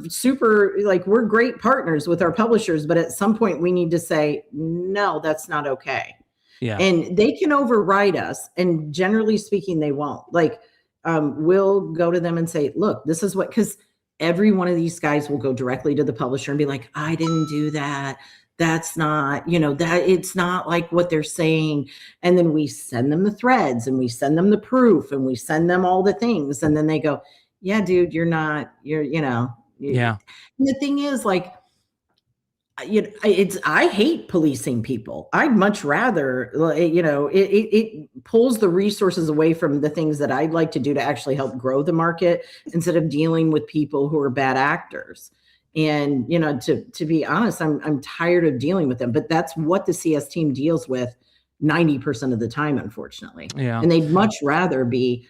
great partners with our publishers, but at some point we need to say, no, that's not okay. Yeah. And they can override us. And generally speaking, they won't. Like we'll go to them and say, look, this is what, because every one of these guys will go directly to the publisher and be like, I didn't do that. That's not, that it's not like what they're saying. And then we send them the threads and we send them the proof and we send them all the things. And then they go, yeah, dude, yeah. And the thing is, like, I hate policing people. I'd much rather, it pulls the resources away from the things that I'd like to do to actually help grow the market instead of dealing with people who are bad actors. And, to be honest, I'm tired of dealing with them, but that's what the CS team deals with 90% of the time, unfortunately. Yeah. And they'd much rather be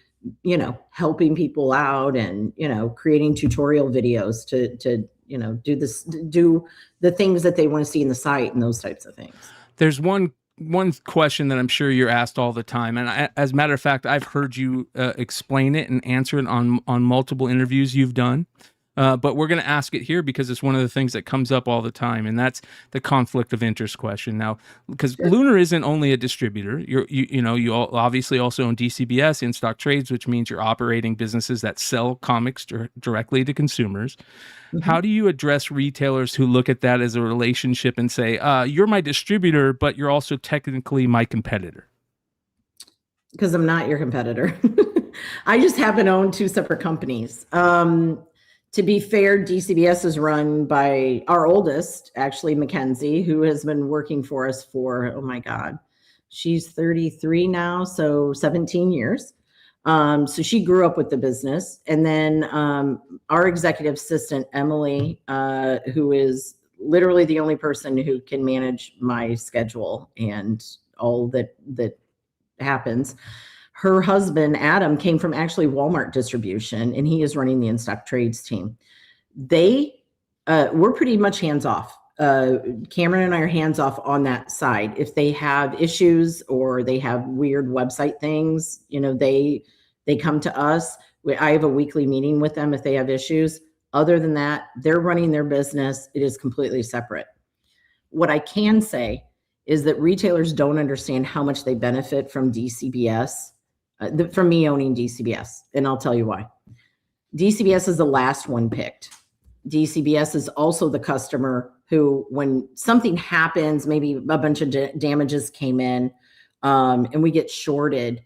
helping people out and, creating tutorial videos to do the things that they want to see in the site and those types of things. There's one question that I'm sure you're asked all the time. And as a matter of fact, I've heard you explain it and answer it on multiple interviews you've done. But we're going to ask it here because it's one of the things that comes up all the time, and that's the conflict of interest question. Now, because Lunar isn't only a distributor, you obviously also own DCBS, InStockTrades, which means you're operating businesses that sell comics directly to consumers. Mm-hmm. How do you address retailers who look at that as a relationship and say, you're my distributor, but you're also technically my competitor? Because I'm not your competitor. I just happen to own two separate companies. To be fair, DCBS is run by our oldest, actually, Mackenzie, who has been working for us for, oh my God, she's 33 now, so 17 years. So she grew up with the business. And then our executive assistant, Emily, who is literally the only person who can manage my schedule and all that happens. Her husband, Adam, came from actually Walmart Distribution, and he is running the InStockTrades team. We're pretty much hands-off. Cameron and I are hands-off on that side. If they have issues or they have weird website things, they come to us. I have a weekly meeting with them if they have issues. Other than that, they're running their business. It is completely separate. What I can say is that retailers don't understand how much they benefit from DCBS. From me owning DCBS, and I'll tell you why. DCBS is the last one picked. DCBS is also the customer who, when something happens, maybe a bunch of damages came in, and we get shorted,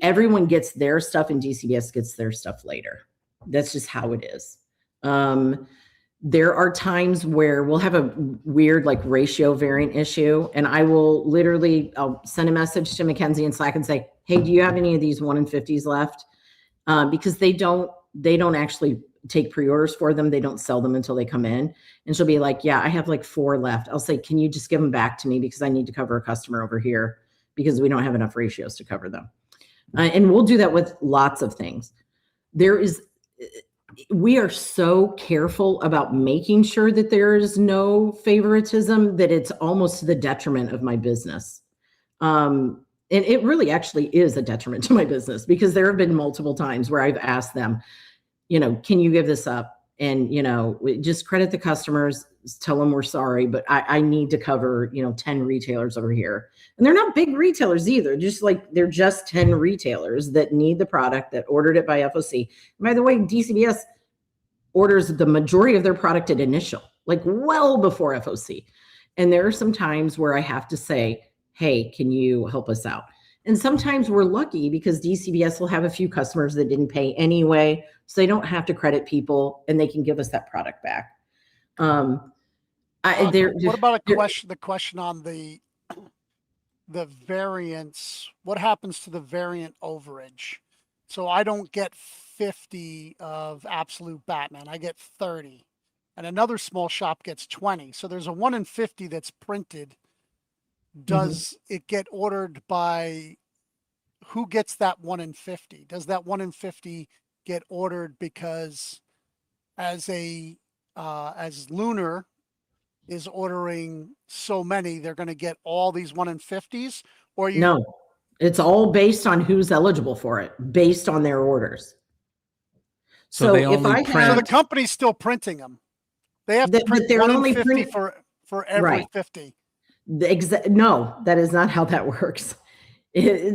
everyone gets their stuff and DCBS gets their stuff later. That's just how it is. There are times where we'll have a weird ratio variant issue, and I'll send a message to Mackenzie in Slack and say, hey, do you have any of these 1 in 50s left? Because they don't actually take pre-orders for them. They don't sell them until they come in. And she'll be like, yeah, I have 4 left. I'll say, can you just give them back to me because I need to cover a customer over here because we don't have enough ratios to cover them. And we'll do that with lots of things. We are so careful about making sure that there is no favoritism that it's almost to the detriment of my business. And it really actually is a detriment to my business because there have been multiple times where I've asked them, can you give this up? And, just credit the customers, tell them we're sorry, but I need to cover, 10 retailers over here. And they're not big retailers either. They're just 10 retailers that need the product, that ordered it by FOC. And by the way, DCBS orders the majority of their product at initial, well before FOC. And there are some times where I have to say, hey, can you help us out? And sometimes we're lucky because DCBS will have a few customers that didn't pay anyway, so they don't have to credit people and they can give us that product back. What about the question on the variance? What happens to the variant overage? So I don't get 50 of Absolute Batman. I get 30. and another small shop gets 20. So there's a 1 in 50 that's printed. Does it get ordered by who gets that 1 in 50? Does that 1 in 50 get ordered because as Lunar is ordering so many, they're going to get all these 1 in 50s? Or you? No, it's all based on who's eligible for it, based on their orders. So they if only I print- So have, the company's still printing them. They have to print they're 1 only in 50 print- for every Right. 50. No, that is not how that works.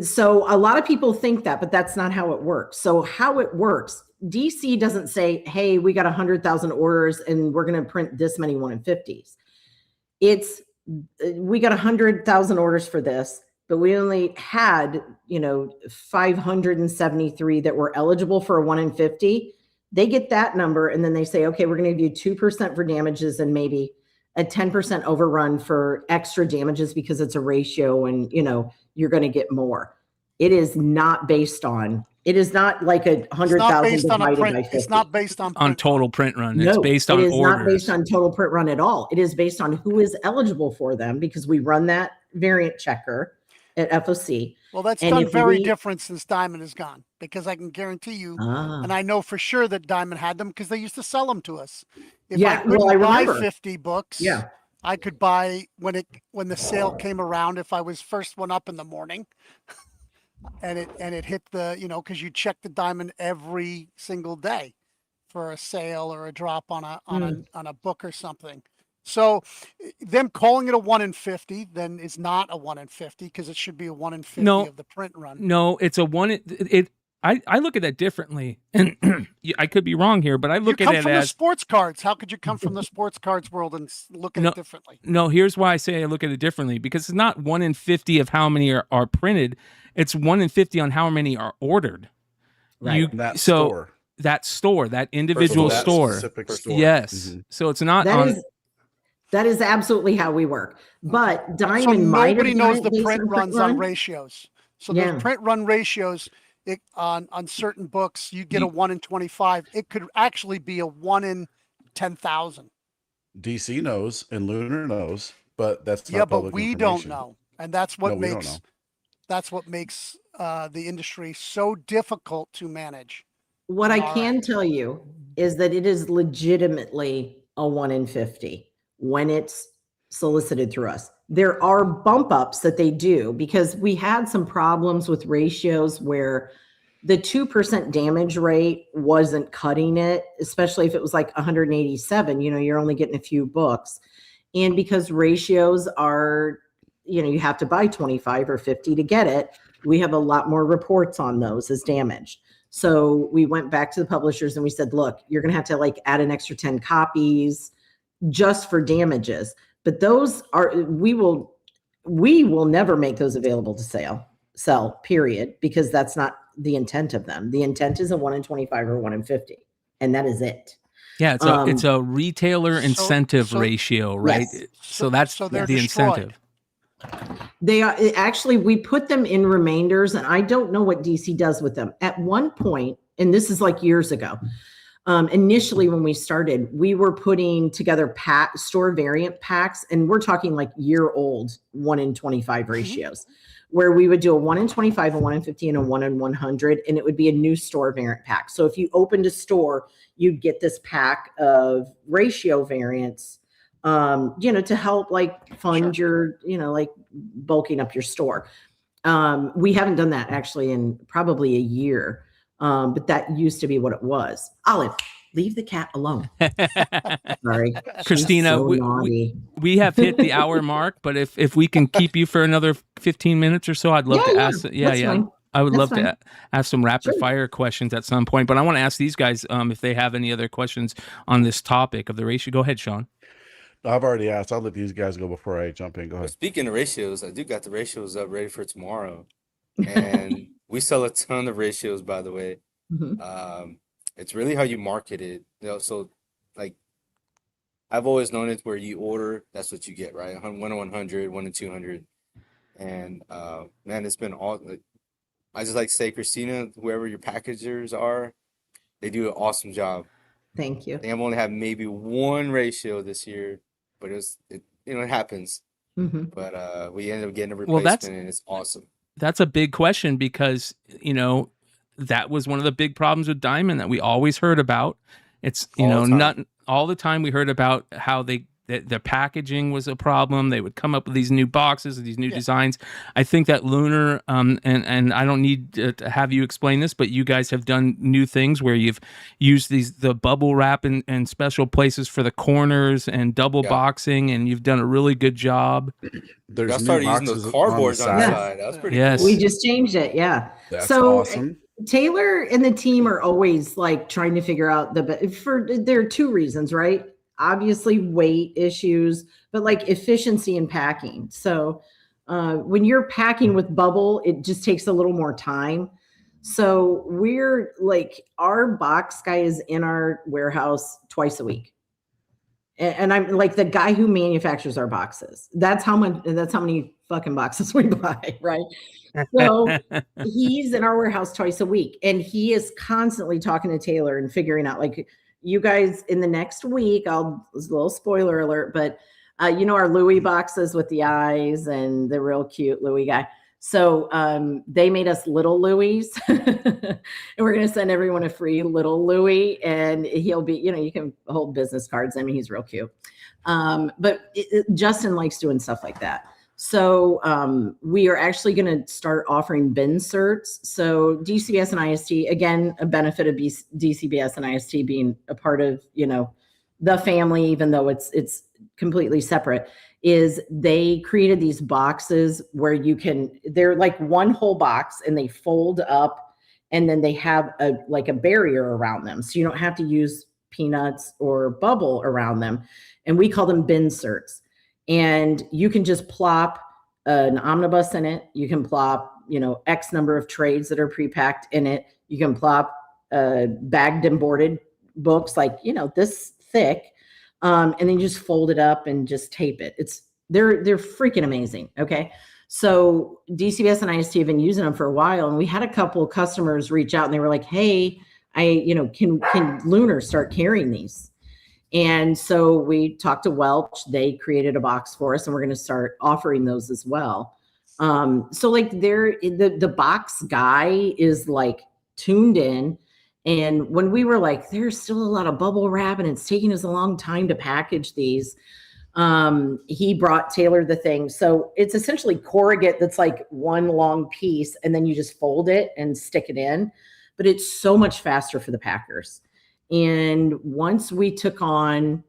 So a lot of people think that, but that's not how it works. So how it works, DC doesn't say, hey, we got 100,000 orders and we're going to print this many 1 in 50s. It's, we got 100,000 orders for this, but we only had, 573 that were eligible for a 1 in 50. They get that number and then they say, okay, we're going to give you 2% for damages and maybe a 10% overrun for extra damages because it's a ratio and, you're going to get more. It is not based on, it is not like 100,000 divided by 50. It's not based on total print run. No, It's based on it is orders. not based on total print run at all. It is based on who is eligible for them because we run that variant checker at FOC. Well, that's And done if very we- different since Diamond is gone, because I can guarantee you, Ah. and I know for sure that Diamond had them because they used to sell them to us. If Yeah, I couldn't well, I buy remember. 50 books, Yeah. I could buy when the sale came around, if I was first one up in the morning and it hit the, because you check the Diamond every single day for a sale or a drop on a book or something. So them calling it a 1 in 50 then is not a 1 in 50 because it should be a 1 in 50 of the print run. No, it's a one. I look at that differently, and I could be wrong here, but I look you at come it from as the sports cards. How could you come from the sports cards world and look at it differently? No, here's why I say I look at it differently, because it's not 1 in 50 of how many are printed. It's 1 in 50 on how many are ordered. Right. That store, that individual that store. specific store. Yes. So it's not That is absolutely how we work. But Diamond So might nobody have knows done it the based print on runs on run. ratios. So Yeah. those print run ratios on certain books, you get a 1 in 25. It could actually be a 1 in 10,000. DC knows and Lunar knows, but that's not Yeah, but public we don't information. know, and that's what No, we don't know. makes the industry so difficult to manage. What I All can right. tell you is that it is legitimately a 1 in 50 when it's solicited through us. There are bump ups that they do because we had some problems with ratios where the 2% damage rate wasn't cutting it, especially if it was like 187, you're only getting a few books. And because ratios are, you have to buy 25 or 50 to get it, we have a lot more reports on those as damaged. So we went back to the publishers and we said, look, you're going to have to add an extra 10 copies just for damages. But those are, we will never make those available to sell, period, because that's not the intent of them. The intent is a 1 in 25 or 1 in 50. And that is it. Yeah, it's a retailer incentive ratio, right? Yes. So that's they're the destroyed. incentive. They are actually, we put them in remainders, and I don't know what DC does with them. At one point, and this is like years ago, initially when we started, we were putting together store variant packs, and we're talking like year-old 1 in 25 ratios, where we would do a 1 in 25, a 1 in 50, and a 1 in 100, and it would be a new store variant pack. So if you opened a store, you'd get this pack of ratio variants, to help fund your, bulking up your store. We haven't done that actually in probably a year. But that used to be what it was. Olive, leave the cat alone. Sorry. Christina, She's so naughty. we have hit the hour mark, but if we can keep you for another 15 minutes or so, I'd love to ask. That's fine. I would That's love fine. to ask some rapid fire questions at some point, but I want to ask these guys if they have any other questions on this topic of the ratio. Go ahead, Sean. I've already asked. I'll let these guys go before I jump in. Go ahead. Speaking of ratios, I do got the ratios up ready for tomorrow. And we sell a ton of ratios, by the way. It's really how you market it. So I've always known it where you order, that's what you get, right? 1 in 100, 1 in 200. And man, it's been all. I just like to say, Christina, whoever your packagers are, they do an awesome job. Thank you. I think I've only had maybe one ratio this year, but it happens. Mhm. But we ended up getting a Well, replacement, and it's awesome. That's a big question because, that was one of the big problems with Diamond that we always heard about. It's, not all the time we heard about how the packaging was a problem. They would come up with these new boxes, these new designs. I think that Lunar, and I don't need to have you explain this, but you guys have done new things where you've used the bubble wrap in special places for the corners and double boxing, and you've done a really good job. There's new started using boxes those cardboards on the side. side. That was pretty Yes. cool. We just changed it. Yeah. That's so awesome. Taylor and the team are always like trying to figure out there are two reasons, right? Obviously weight issues, but like efficiency in packing. So when you're packing with bubble, it just takes a little more time. So we're like, our box guy is in our warehouse twice a week. And I'm like the guy who manufactures our boxes. That's how many fucking boxes we buy, right? So he's in our warehouse twice a week, and he is constantly talking to Taylor and figuring out, like, you guys in the next week, this is a little spoiler alert, but our Louis boxes with the eyes and the real cute Louis guy. So they made us little Louis, and we're going to send everyone a free little Louis, and he'll be, you can hold business cards. I mean, he's real cute. But Justin likes doing stuff like that. So we are actually going to start offering bin certs. So DCBS and IST, again, a benefit of DCBS and IST being a part of, the family, even though it's completely separate, is they created these boxes where they're like one whole box and they fold up, and then they have a barrier around them. So you don't have to use peanuts or bubble around them. And we call them bin certs. And you can just plop an omnibus in it. You can plop, X number of trades that are pre-packed in it. You can plop bagged and boarded books like, this thick. And then you just fold it up and just tape it. They're freaking amazing. Okay. So DCBS and IST have been using them for a while. And we had a couple of customers reach out and they were like, hey, can Lunar start carrying these? And so we talked to Welch. They created a box for us, and we're going to start offering those as well. So like the box guy is like tuned in. And when we were like, there's still a lot of bubble wrap and it's taking us a long time to package these, he brought Taylor the thing. So it's essentially corrugate that's like one long piece, and then you just fold it and stick it in. But it's so much faster for the packers. And once we took on,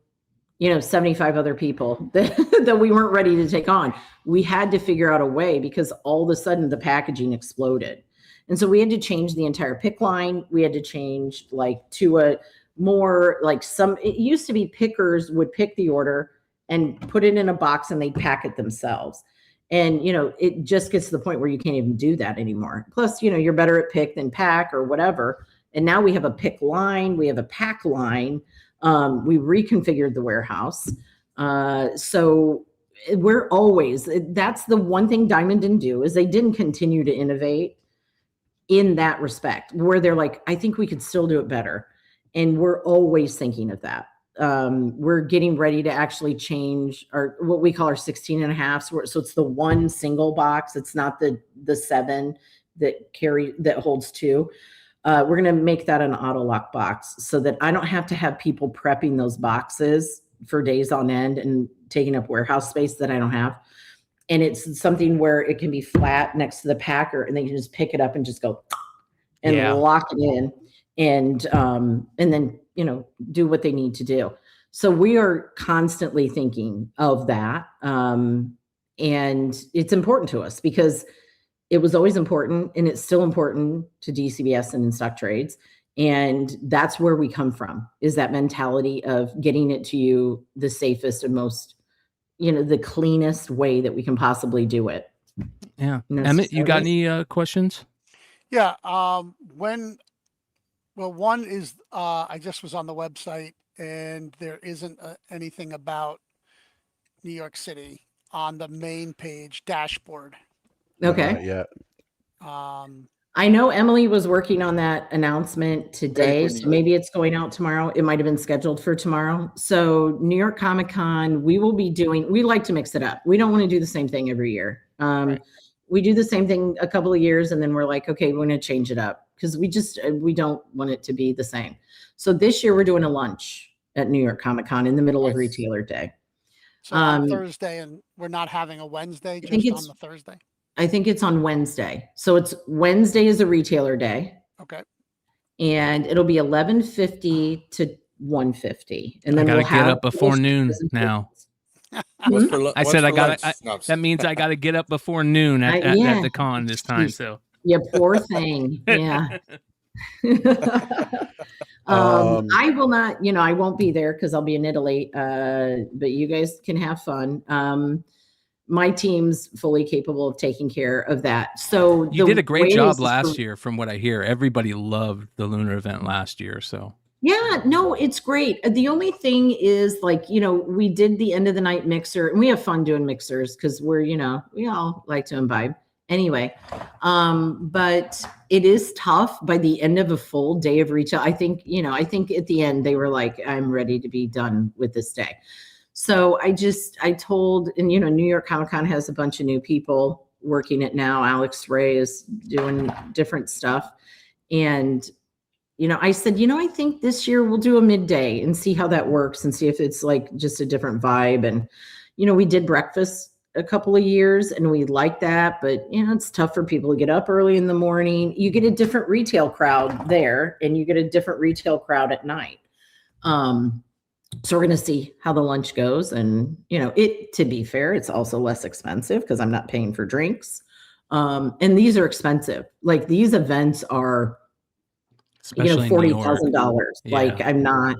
75 other people that we weren't ready to take on, we had to figure out a way, because all of a sudden the packaging exploded. And so we had to change the entire pick line. We had to change to a more it used to be pickers would pick the order and put it in a box and they'd pack it themselves. And, it just gets to the point where you can't even do that anymore. Plus, you're better at pick than pack or whatever. And now we have a pick line. We have a pack line. We reconfigured the warehouse. So we're always, that's the one thing Diamond didn't do, is they didn't continue to innovate in that respect, where they're like, I think we could still do it better. And we're always thinking of that. We're getting ready to actually change what we call our 16.5. So it's the one single box. It's not the 7 that holds 2. We're going to make that an auto lock box, so that I don't have to have people prepping those boxes for days on end and taking up warehouse space that I don't have. And it's something where it can be flat next to the packer, and they can just pick it up and just go and lock it in, and then, do what they need to do. So we are constantly thinking of that. And it's important to us, because it was always important, and it's still important to DCBS and InStockTrades. And that's where we come from, is that mentality of getting it to you the safest and most, the cleanest way that we can possibly do it. Yeah. Emmett, you got any questions? Yeah. One is I just was on the website, and there isn't anything about New York City on the main page dashboard. Okay. Not yet. I know Emily was working on that announcement today, so maybe it's going out tomorrow. It might have been scheduled for tomorrow. So New York Comic Con, we like to mix it up. We don't want to do the same thing every year. We do the same thing a couple of years and then we're like, okay, we're going to change it up because we don't want it to be the same. So this year we're doing a lunch at New York Comic Con in the middle of Retailer Day. So on Thursday, and we're not having a Wednesday, just on the Thursday? I think it's on Wednesday. So it's Wednesday is a Retailer Day. Okay. And it'll be 11:50 to 1:50. And then I gotta get up before noon now. That means I gotta get up before noon at the con this time. So you poor thing. Yeah. I will not, I won't be there because I'll be in Italy. But you guys can have fun. My team's fully capable of taking care of that. So you did a great job last year, from what I hear. Everybody loved the Lunar event last year. So yeah, no, it's great. The only thing is, like, we did the end of the night mixer, and we have fun doing mixers because we all like to imbibe anyway. But it is tough by the end of a full day of retail. I think at the end they were like, I'm ready to be done with this day. So I told, and New York Comic Con has a bunch of new people working it now. Alex Ray is doing different stuff. And, I said, I think this year we'll do a midday and see how that works and see if it's like just a different vibe. And, we did breakfast a couple of years and we like that, but it's tough for people to get up early in the morning. You get a different retail crowd there and you get a different retail crowd at night. So we're going to see how the lunch goes. And, to be fair, it's also less expensive because I'm not paying for drinks. And these are expensive. Like, these events are, $40,000. Yeah. Like, I'm not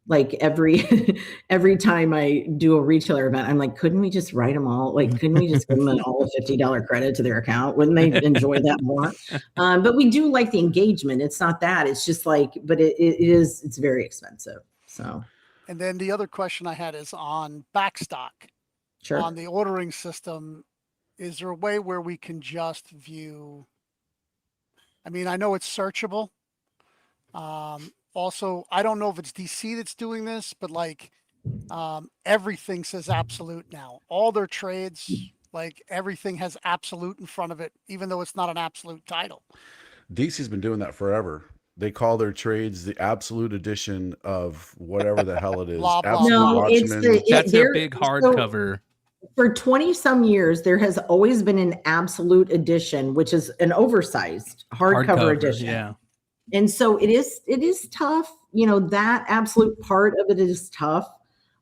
like every time I do a retailer event, I'm like, couldn't we just write them all? Like, couldn't we just give them all a $50 credit to their account? Wouldn't they enjoy that more? But we do like the engagement. It's not that. It's just like, but it's very expensive. So. And then the other question I had is on backstock. Sure. On the ordering system, is there a way where we can just view? I mean, I know it's searchable. Also, I don't know if it's DC that's doing this, but like everything says absolute now. All their trades, like everything has absolute in front of it, even though it's not an absolute title. DC's been doing that forever. They call their trades the absolute edition of whatever the hell it is. Blah, blah. No, that's their big hardcover. For 20 some years, there has always been an absolute edition, which is an oversized hardcover edition. Yeah. And so it is tough. That absolute part of it is tough.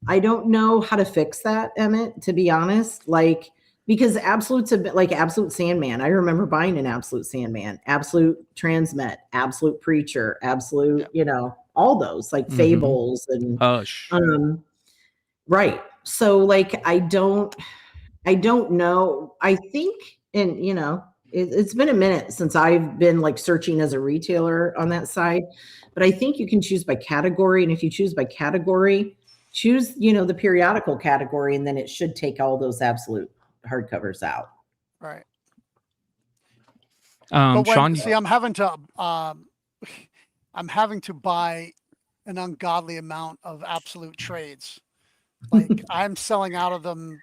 I don't know how to fix that, Emmett, to be honest. Like, because absolutes have been like Absolute Sandman. I remember buying an Absolute Sandman, Absolute Transmet, Absolute Preacher, Absolute, all those like Fables and Hush. Right. So like, I don't know. I think, and it's been a minute since I've been like searching as a retailer on that side, but I think you can choose by category. And if you choose by category, choose, the periodical category, and then it should take all those absolute hardcovers out. Right. Sean, see, I'm having to buy an ungodly amount of absolute trades. Like, I'm selling out of them.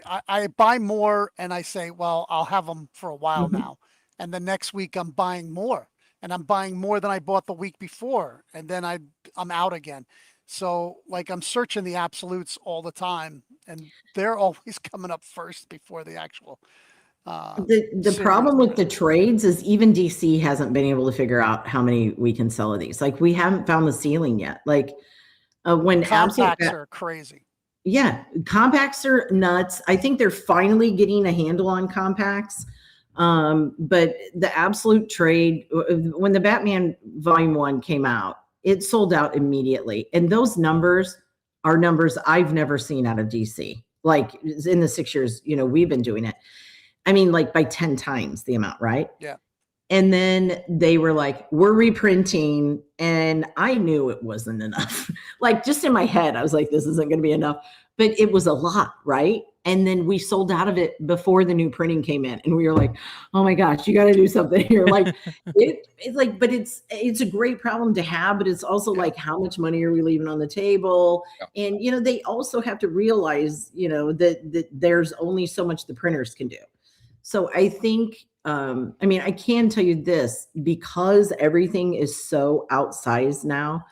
I buy more and I say, well, I'll have them for a while now. And the next week I'm buying more, and I'm buying more than I bought the week before. And then I'm out again. So like, I'm searching the absolutes all the time, and they're always coming up first before the actual. The problem with the trades is even DC hasn't been able to figure out how many we can sell of these. Like, we haven't found the ceiling yet. Like when compacts are crazy. Yeah, compacts are nuts. I think they're finally getting a handle on compacts. But the absolute trade, when the Batman Volume 1 came out, it sold out immediately. And those numbers are numbers I've never seen out of DC. Like, in the 6 years, we've been doing it. I mean, like by 10 times the amount, right? Yeah. And then they were like, we're reprinting. And I knew it wasn't enough. Like, just in my head, I was like, this isn't going to be enough. But it was a lot, right? And then we sold out of it before the new printing came in. And we were like, oh my gosh, you got to do something here. Like, it's like, but it's a great problem to have, but it's also like, how much money are we leaving on the table? And, you know, they also have to realize, you know, that there's only so much the printers can do. So I think, I mean, I can tell you this, because everything is so outsized now.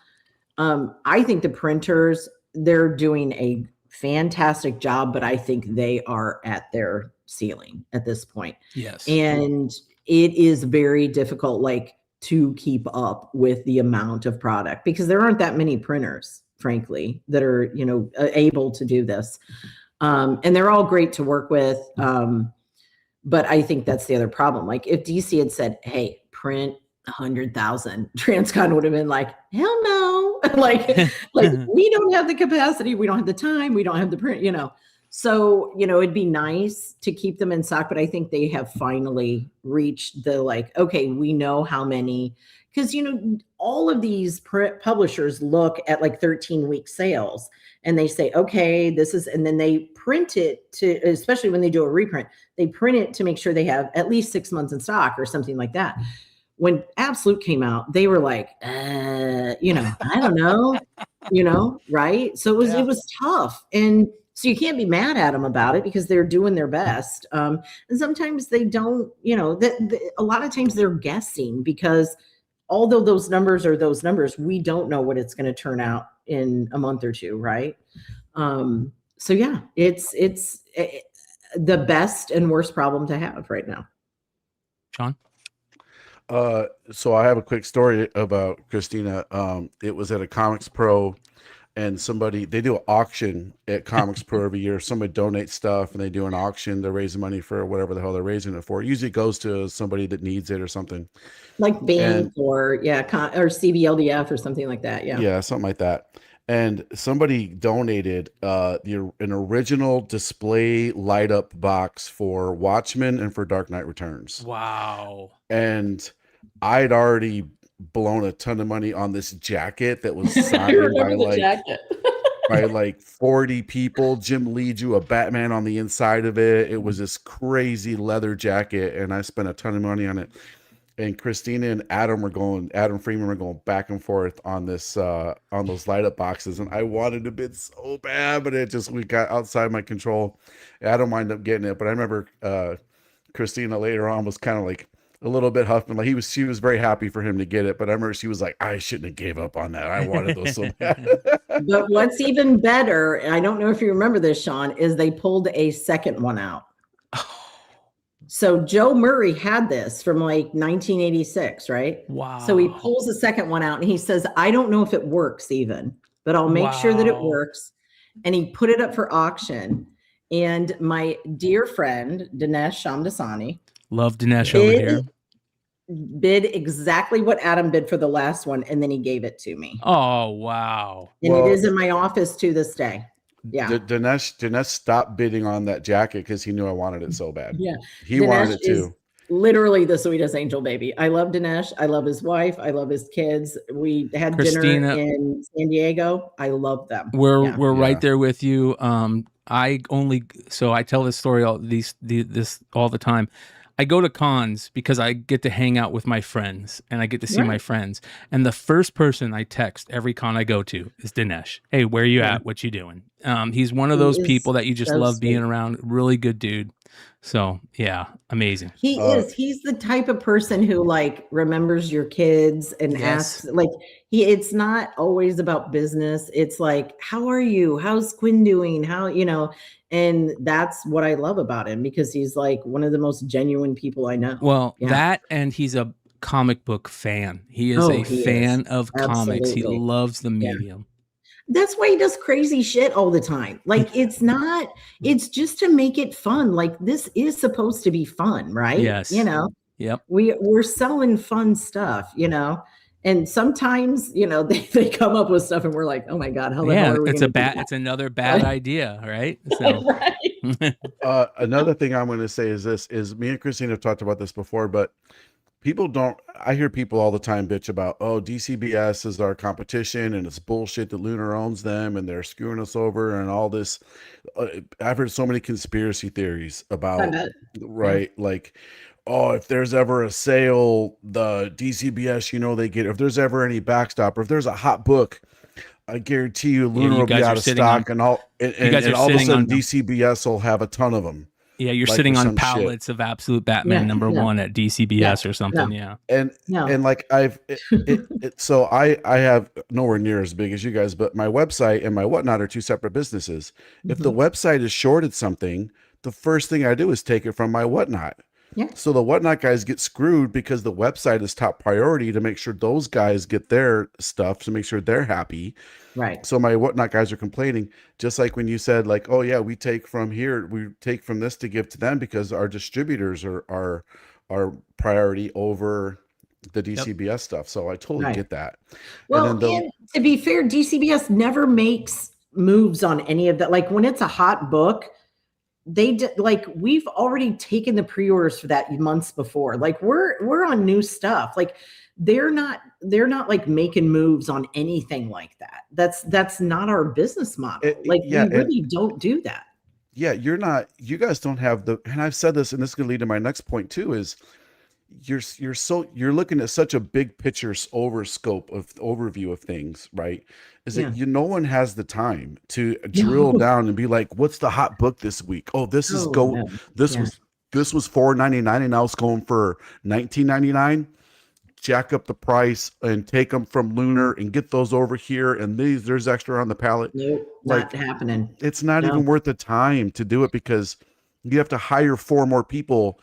I think the printers, they're doing a fantastic job, but I think they are at their ceiling at this point. Yes. And it is very difficult, like, to keep up with the amount of product, because there aren't that many printers, frankly, that are, you know, able to do this. And they're all great to work with. But I think that's the other problem. Like, if DC had said, hey, print 100,000, Transcon would have been like, hell no. like we don't have the capacity. We don't have the time. We don't have the print, you know. So, you know, it'd be nice to keep them in stock, but I think they have finally reached the, like, okay, we know how many, because, you know, all of these publishers look at like 13-week sales and they say, okay, this is, and then they print it to, especially when they do a reprint, they print it to make sure they have at least 6 months in stock or something like that. When Absolute came out, they were like, you know, I don't know, you know, right? So it was tough. And so you can't be mad at them about it, because they're doing their best. And sometimes they don't, you know, a lot of times they're guessing, because although those numbers are those numbers, we don't know what it's going to turn out in a month or two, right? So yeah, it's the best and worst problem to have right now. Sean? So I have a quick story about Christina. It was at a Comics Pro, and they do an auction at Comics Pro every year. Somebody donates stuff and they do an auction. They're raising money for whatever the hell they're raising it for. It usually goes to somebody that needs it or something. Like Bank or CBLDF or something like that. Yeah. Yeah, something like that. And somebody donated an original display light up box for Watchmen and for Dark Knight Returns. Wow. And I'd already blown a ton of money on this jacket that was signed by like 40 people. Jim Lee drew a Batman on the inside of it. It was this crazy leather jacket, and I spent a ton of money on it. And Christina and Adam Freeman were going back and forth on this, on those light up boxes. And I wanted to bid so bad, but we got outside my control. Adam wound up getting it. But I remember Christina later on was kind of like a little bit huffing. Like she was very happy for him to get it. But I remember she was like, I shouldn't have gave up on that. I wanted those so bad. But what's even better, and I don't know if you remember this, Sean, is they pulled a second one out. So Joe Murray had this from like 1986, right? Wow. So he pulls the second one out and he says, I don't know if it works even, but I'll make sure that it works. And he put it up for auction. And my dear friend, Dinesh Shamdasani. Love Dinesh over here. Bid exactly what Adam bid for the last one. And then he gave it to me. Oh, wow. And it is in my office to this day. Yeah. Dinesh stopped bidding on that jacket because he knew I wanted it so bad. Yeah. He wanted it too. Literally the sweetest angel baby. I love Dinesh. I love his wife. I love his kids. We had dinner in San Diego. I love them. We're right there with you. I tell this story all the time. I go to cons because I get to hang out with my friends and I get to see my friends. And the first person I text every con I go to is Dinesh. Hey, where are you at? What you doing? He's one of those people that you just love being around. Really good dude. So yeah, amazing. He is. He's the type of person who like remembers your kids and asks, like it's not always about business. It's like, how are you? How's Quinn doing? How, and that's what I love about him, because he's like one of the most genuine people I know. Well, that, and he's a comic book fan. He is a fan of comics. He loves the medium. That's why he does crazy shit all the time. Like it's just to make it fun. Like this is supposed to be fun, right? Yes. Yep. We're selling fun stuff, and sometimes, they come up with stuff and we're like, oh my God, how the hell are we it's another bad idea, right? So. Another thing I'm going to say is me and Christine have talked about this before, but people don't, I hear people all the time bitch about, oh, DCBS is our competition and it's bullshit that Lunar owns them and they're screwing us over and all this. I've heard so many conspiracy theories about, right? Like, oh, if there's ever a sale, the DCBS, you know, they get, if there's ever any backstop, or if there's a hot book, I guarantee you Lunar will be out of stock and all of a sudden DCBS will have a ton of them. Yeah, you're sitting on pallets of Absolute Batman #1 at DCBS or something. And like so I have nowhere near as big as you guys, but my website and my Whatnot are two separate businesses. If the website is shorted something, the first thing I do is take it from my Whatnot. Yeah. So the Whatnot guys get screwed because the website is top priority to make sure those guys get their stuff, to make sure they're happy. Right. So my Whatnot guys are complaining, just like when you said, like, oh yeah, we take from here, we take from this to give to them because our distributors are priority over the DCBS stuff. So I totally get that. Well, and to be fair, DCBS never makes moves on any of that. Like when it's a hot book, like we've already taken the pre-orders for that months before. Like we're on new stuff. Like they're not like making moves on anything like that. That's not our business model. We really don't do that. Yeah, you guys don't have and I've said this, and this is going to lead to my next point too, is you're looking at such a big picture overview of things, right? Is that no one has the time to drill down and be like, what's the hot book this week? Oh, this was $4.99 and now it's going for $19.99. Jack up the price and take them from Lunar and get those over here. And there's extra on the pallet. Nope, not happening. It's not even worth the time to do it because you have to hire 4 more people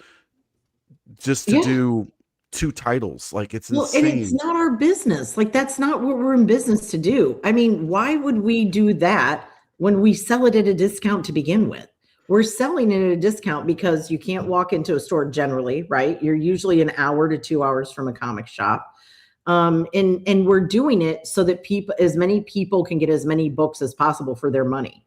just to do 2 titles. Like it's insane. And it's not our business. Like that's not what we're in business to do. I mean, why would we do that when we sell it at a discount to begin with? We're selling it at a discount because you can't walk into a store generally, right? You're usually an hour to 2 hours from a comic shop. And we're doing it so that as many people can get as many books as possible for their money.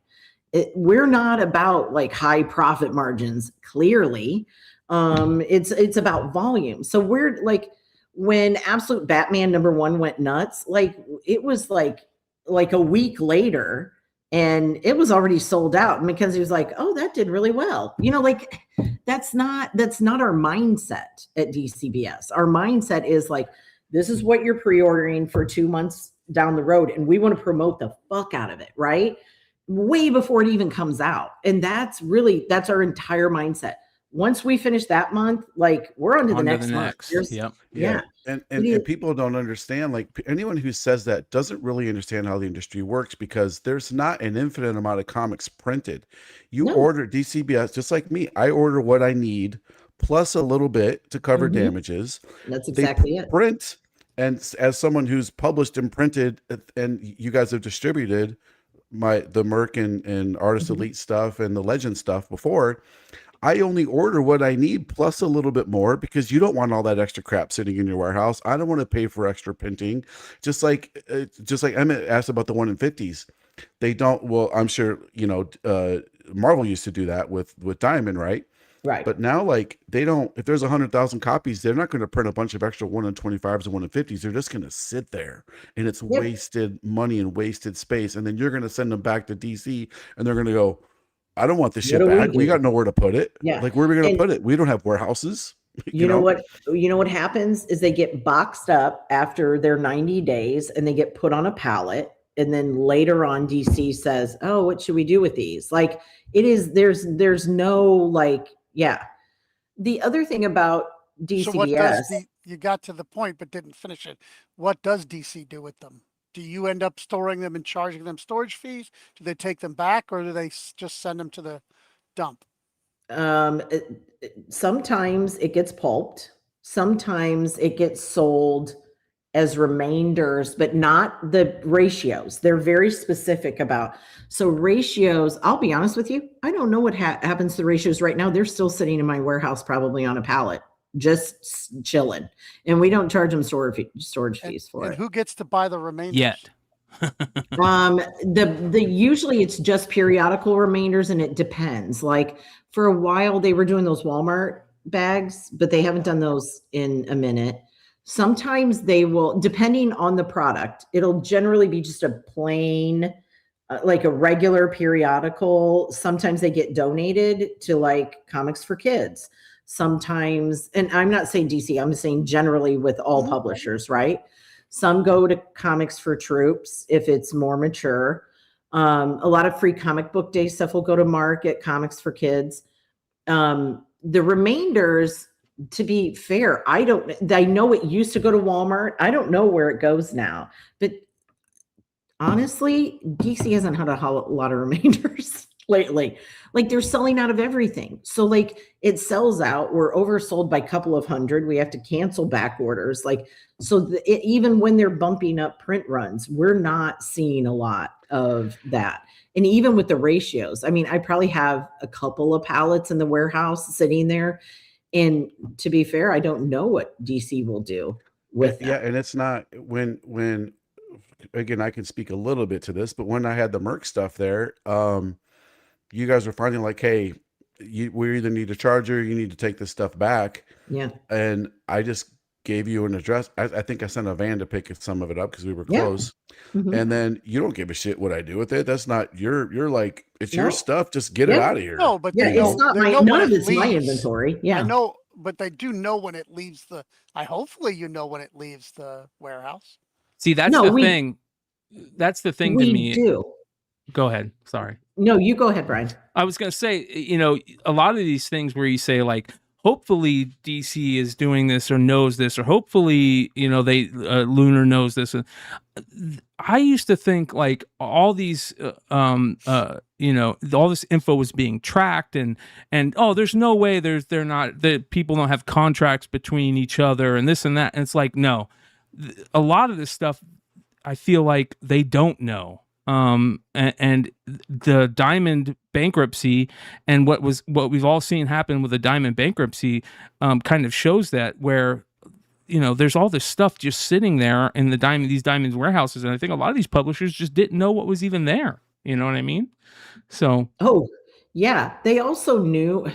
We're not about like high profit margins, clearly. It's about volume. So we're like, when Absolute Batman #1 went nuts, like it was like a week later and it was already sold out. And Mackenzie was like, oh, that did really well. You know, like that's not our mindset at DCBS. Our mindset is like, this is what you're pre-ordering for 2 months down the road. And we want to promote the fuck out of it, right? Way before it even comes out. And that's our entire mindset. Once we finish that month, like we're on to the next month. Yeah. And people don't understand, like anyone who says that doesn't really understand how the industry works, because there's not an infinite amount of comics printed. You order DCBS, just like me. I order what I need plus a little bit to cover damages. That's exactly it. Print, and as someone who's published and printed, and you guys have distributed the Merc and Artist Elite stuff and the Legend stuff before, I only order what I need plus a little bit more because you don't want all that extra crap sitting in your warehouse. I don't want to pay for extra printing. Just like Emmett asked about the 1 in 50s. They don't, well, I'm sure, Marvel used to do that with Diamond, right? Right. But now, like, they don't, if there's 100,000 copies, they're not going to print a bunch of extra 1 in 25s and 1 in 50s. They're just going to sit there, and it's wasted money and wasted space. And then you're going to send them back to DC and they're going to go, I don't want this shit back. We got nowhere to put it. Yeah. Like, where are we going to put it? We don't have warehouses. You know what happens is they get boxed up after their 90 days and they get put on a pallet. And then later on, DC says, oh, what should we do with these? Like there's no like, The other thing about DCBS. You got to the point, but didn't finish it. What does DC do with them? Do you end up storing them and charging them storage fees? Do they take them back, or do they just send them to the dump? Sometimes it gets pulped. Sometimes it gets sold as remainders, but not the ratios. They're very specific about. So ratios, I'll be honest with you, I don't know what happens to the ratios right now. They're still sitting in my warehouse, probably on a pallet, just chilling, and we don't charge them storage fees for it. Who gets to buy the remainders? Yet. Usually it's just periodical remainders, and it depends. Like for a while they were doing those Walmart bags, but they haven't done those in a minute. Sometimes they will, depending on the product, it'll generally be just a plain, like a regular periodical. Sometimes they get donated to like Comics for Kids. Sometimes, and I'm not saying DC, I'm saying generally with all publishers, right? Some go to Comics for Troops if it's more mature. A lot of free comic book day stuff will go to Market, Comics for Kids. The remainders, to be fair, I know it used to go to Walmart. I don't know where it goes now, but honestly, DC hasn't had a lot of remainders lately. Like they're selling out of everything. So like it sells out. We're oversold by a couple of hundred. We have to cancel back orders. Like, so even when they're bumping up print runs, we're not seeing a lot of that. And even with the ratios, I mean, I probably have a couple of pallets in the warehouse sitting there. And to be fair, I don't know what DC will do with that. Yeah, and it's not when again, I can speak a little bit to this, but when I had the Merc stuff there, you guys were finding like, hey, we either need a charger, you need to take this stuff back. Yeah. And I just gave you an address. I think I sent a van to pick some of it up because we were close. Mm-hmm. And then you don't give a shit what I do with it. That's not you're like, it's your stuff. Just get it out of here. No, but it's not none of it's my inventory. Yeah. I know, but they do know when it leaves hopefully you know when it leaves the warehouse. See, that's the thing. That's the thing to me. We do. Go ahead. Sorry. No, you go ahead, Brian. I was going to say, you know, a lot of these things where you say like, hopefully DC is doing this or knows this, or hopefully, you know, Lunar knows this. I used to think like all these, you know, all this info was being tracked and oh, there's no way that people don't have contracts between each other and this and that. And it's like, no, a lot of this stuff, I feel like they don't know. And the Diamond bankruptcy and what we've all seen happen with the Diamond bankruptcy kind of shows that, where, you know, there's all this stuff just sitting there in these Diamond warehouses, and I think a lot of these publishers just didn't know what was even there. You know what I mean? So yeah, they also knew.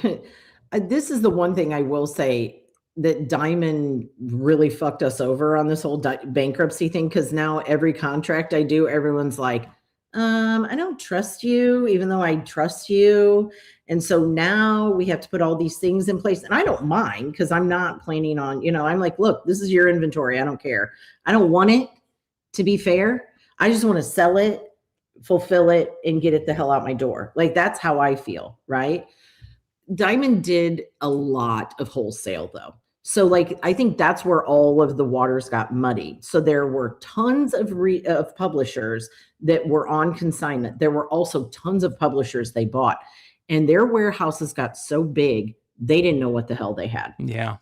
This is the one thing I will say, that Diamond really fucked us over on this whole bankruptcy thing, because now every contract I do, everyone's like, I don't trust you, even though I trust you. And so now we have to put all these things in place. And I don't mind, because I'm not planning on, you know, I'm like, look, this is your inventory. I don't care. I don't want it, to be fair. I just want to sell it, fulfill it, and get it the hell out my door. Like, that's how I feel, right? Diamond did a lot of wholesale though. So like, I think that's where all of the waters got muddy. So there were tons of publishers that were on consignment. There were also tons of publishers they bought, and their warehouses got so big, they didn't know what the hell they had. Yeah.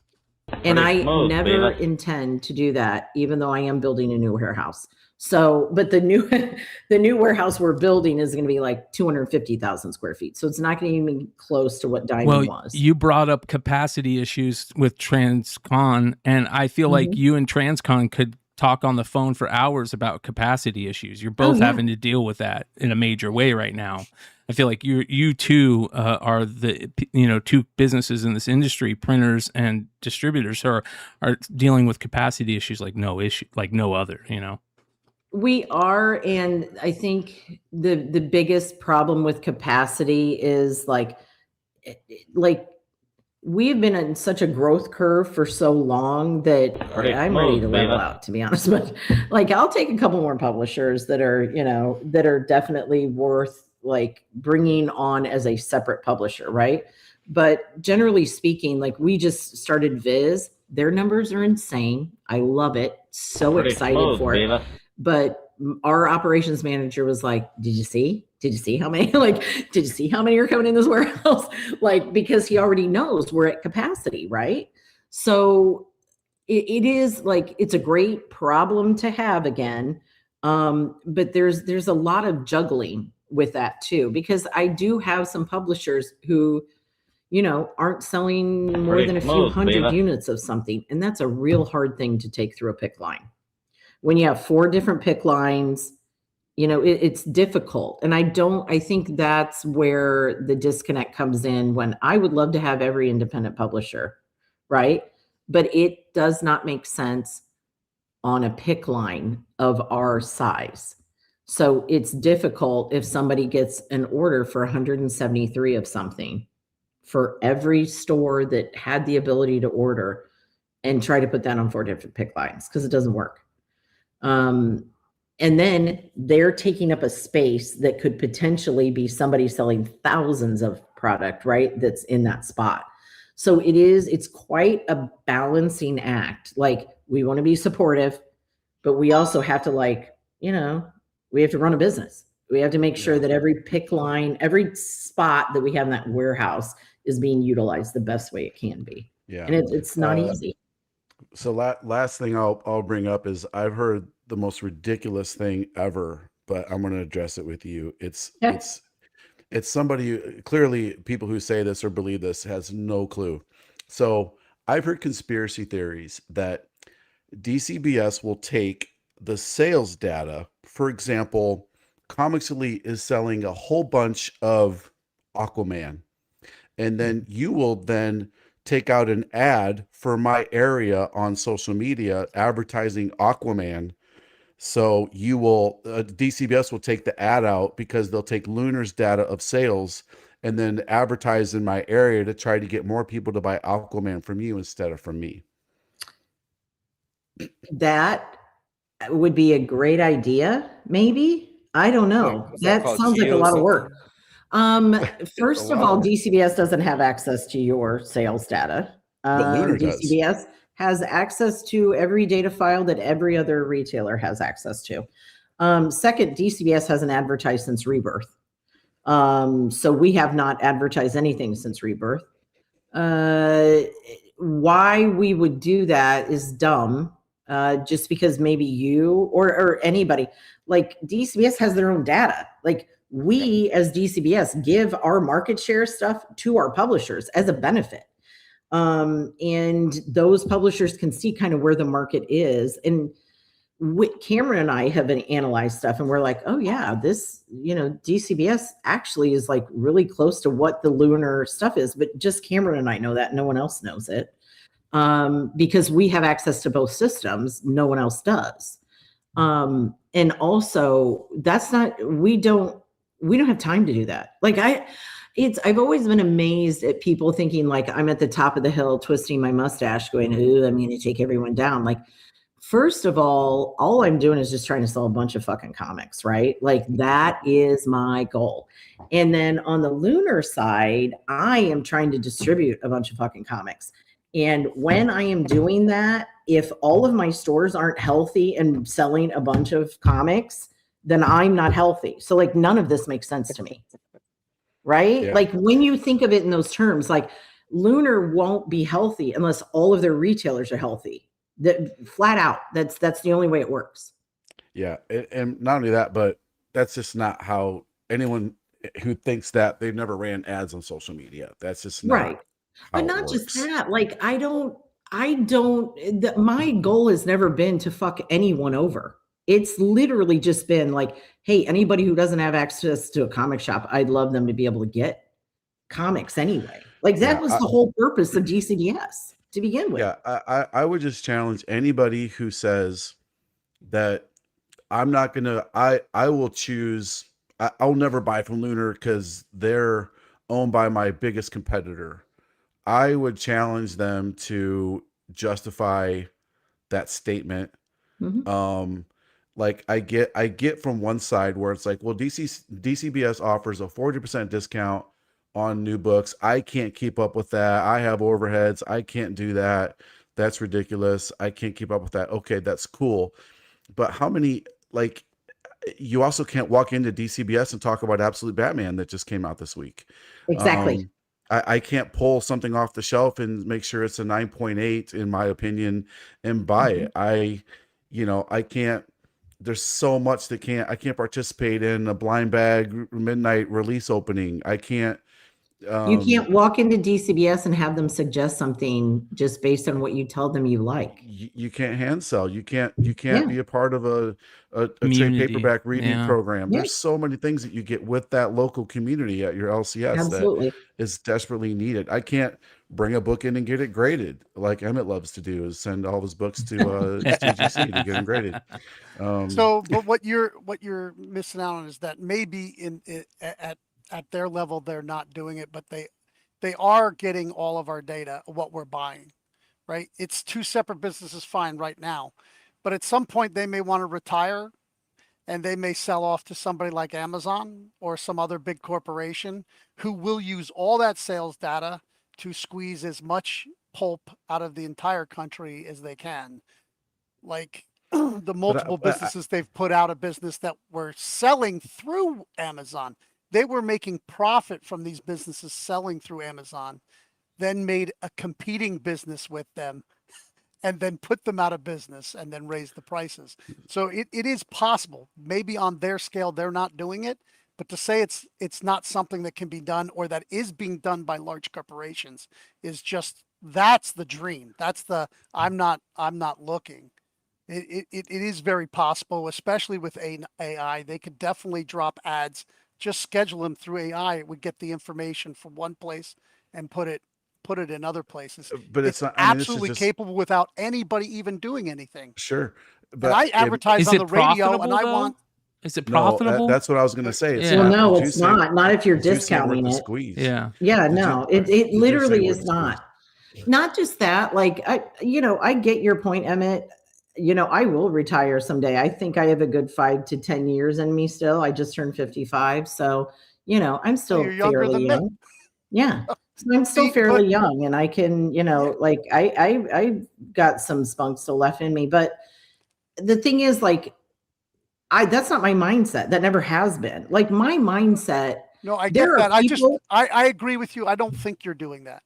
And I never intend to do that, even though I am building a new warehouse. So, but the new warehouse we're building is going to be like 250,000 square feet. So it's not going to even be close to what Diamond was. You brought up capacity issues with Transcon, and I feel like you and Transcon could talk on the phone for hours about capacity issues. You're both having to deal with that in a major way right now. I feel like you two are the, you know, two businesses in this industry, printers and distributors, are dealing with capacity issues like no other, you know. We are, and I think the biggest problem with capacity is like we've been in such a growth curve for so long that I'm ready to level out, to be honest. But like, I'll take a couple more publishers that are, you know, that are definitely worth like bringing on as a separate publisher, right? But generally speaking, like, we just started Viz. Their numbers are insane. I love it. So excited for it. But our operations manager was like, did you see how many, did you see how many are coming in this warehouse? Like, because he already knows we're at capacity, right? So it is like, it's a great problem to have again. But there's a lot of juggling with that too, because I do have some publishers who, you know, aren't selling more than a few hundred units of something. And that's a real hard thing to take through a pick line. When you have 4 different pick lines, it's difficult. And I think that's where the disconnect comes in, when I would love to have every independent publisher, right? But it does not make sense on a pick line of our size. So it's difficult if somebody gets an order for 173 of something for every store that had the ability to order, and try to put that on 4 different pick lines, because it doesn't work. And then they're taking up a space that could potentially be somebody selling thousands of product, right? That's in that spot. So it's quite a balancing act. Like, we want to be supportive, but we also have to, like, we have to run a business. We have to make sure that every pick line, every spot that we have in that warehouse is being utilized the best way it can be. Yeah. And it's not easy. So last thing I'll bring up is, I've heard the most ridiculous thing ever, but I'm going to address it with you. It's somebody, clearly people who say this or believe this has no clue. So I've heard conspiracy theories that DCBS will take the sales data. For example, Comics Elite is selling a whole bunch of Aquaman, and then you will then take out an ad for my area on social media advertising Aquaman. So DCBS will take the ad out, because they'll take Lunar's data of sales and then advertise in my area to try to get more people to buy Aquaman from you instead of from me. That would be a great idea. Maybe. I don't know. That sounds like a lot of work. First of all, DCBS doesn't have access to your sales data. But Lunar does. DCBS has access to every data file that every other retailer has access to. Second, DCBS hasn't advertised since Rebirth. So we have not advertised anything since Rebirth. Why we would do that is dumb. Just because maybe you or anybody, like, DCBS has their own data. Like, we as DCBS give our market share stuff to our publishers as a benefit. And those publishers can see kind of where the market is. And Cameron and I have analyzed stuff, and we're like, oh yeah, this, DCBS actually is like really close to what the Lunar stuff is, but just Cameron and I know that. No one else knows it. Because we have access to both systems. No one else does. And also we don't have time to do that. Like, I've always been amazed at people thinking like I'm at the top of the hill twisting my mustache going, ooh, I'm going to take everyone down. Like, first of all I'm doing is just trying to sell a bunch of fucking comics, right? Like, that is my goal. And then on the Lunar side, I am trying to distribute a bunch of fucking comics. And when I am doing that, if all of my stores aren't healthy and selling a bunch of comics, then I'm not healthy. So, like, none of this makes sense to me. Right? Yeah. Like, when you think of it in those terms, like, Lunar won't be healthy unless all of their retailers are healthy. That flat out. That's the only way it works. Yeah. And not only that, but that's just not how anyone who thinks that, they've never ran ads on social media. That's just not right. But not just that, like, my goal has never been to fuck anyone over. It's literally just been like, hey, anybody who doesn't have access to a comic shop, I'd love them to be able to get comics anyway. Like, that was the whole purpose of DCBS to begin with. Yeah, I would just challenge anybody who says that I'm not going to, I will choose, I'll never buy from Lunar because they're owned by my biggest competitor. I would challenge them to justify that statement. Mm-hmm. Like, I get from one side where it's like, well, DCBS offers a 40% discount on new books. I can't keep up with that. I have overheads. I can't do that. That's ridiculous. I can't keep up with that. Okay, that's cool. But how many, like, you also can't walk into DCBS and talk about Absolute Batman that just came out this week. Exactly. I can't pull something off the shelf and make sure it's a 9.8 in my opinion and buy it. I can't, there's so much that I can't participate in a blind bag midnight release opening. I can't, You can't walk into DCBS and have them suggest something just based on what you tell them you like. You can't hand sell. You can't Yeah. be a part of a trade Community. paperback reading Yeah. program. Yeah. There's so many things that you get with that local community at your LCS Absolutely. that is desperately needed. I can't bring a book in and get it graded like Emmett loves to do, is send all of his books to TGC to get them graded. So, but what you're missing out on is that maybe at their level they're not doing it, but they are getting all of our data, what we're buying, right? It's two separate businesses, fine, right now, but at some point they may want to retire, and they may sell off to somebody like Amazon or some other big corporation who will use all that sales data to squeeze as much pulp out of the entire country as they can. Like the multiple businesses they've put out of business that were selling through Amazon. They were making profit from these businesses selling through Amazon, then made a competing business with them, and then put them out of business and then raise the prices. So it is possible. Maybe on their scale, they're not doing it, but to say it's not something that can be done or that is being done by large corporations is just, that's the dream. That's the, I'm not looking. It is very possible, especially with AI. They could definitely drop ads, just schedule them through AI. It would get the information from one place and put it in other places. But it's not absolutely capable without anybody even doing anything. Sure. But and I advertise on the radio, and I want. Is it profitable? That's what I was going to say. Well, no, it's not. Not if you're discounting it. Yeah. Yeah, no, it literally is not. Not just that. Like I get your point, Emmett. I will retire someday. I think I have a good 5 to 10 years in me still. I just turned 55. So, I'm still fairly young. Yeah. So I'm still fairly young, and I can, like I got some spunk still left in me. But the thing is, like, that's not my mindset. That never has been. Like, my mindset. No, I get that. I agree with you. I don't think you're doing that.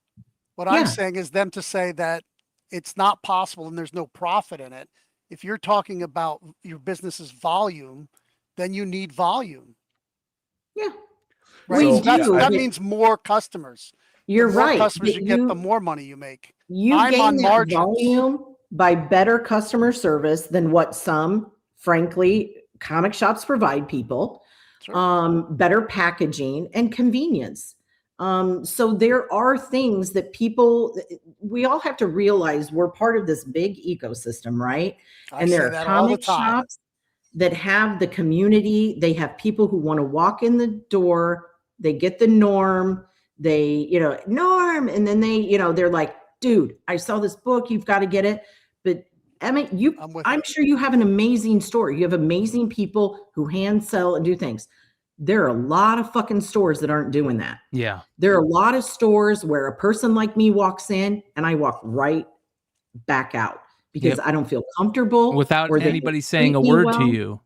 What I'm saying is them to say that it's not possible and there's no profit in it. If you're talking about your business's volume, then you need volume. Yeah. Right. So that means more customers. You're right. Customers you get, the more money you make. You gain that volume by better customer service than what some, frankly, comic shops provide people. Sure. Better packaging and convenience. So there are things that we all have to realize we're part of this big ecosystem, right? And there are comic shops that have the community. They have people who want to walk in the door. They get the norm. They, norm. And then they, they're like, dude, I saw this book. You've got to get it. But Emmett, I'm sure you have an amazing store. You have amazing people who hand sell and do things. There are a lot of fucking stores that aren't doing that. Yeah. There are a lot of stores where a person like me walks in and I walk right back out because I don't feel comfortable. Without anybody saying a word to you.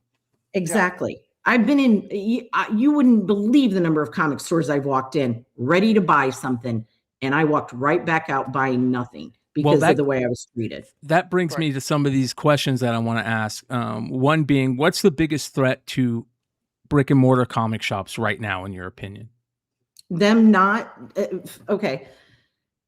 Exactly. Yeah. I've been in, you wouldn't believe the number of comic stores I've walked in ready to buy something, and I walked right back out buying nothing because of the way I was treated. That brings me to some of these questions that I want to ask. One being, what's the biggest threat to brick and mortar comic shops right now, in your opinion? Them not, okay.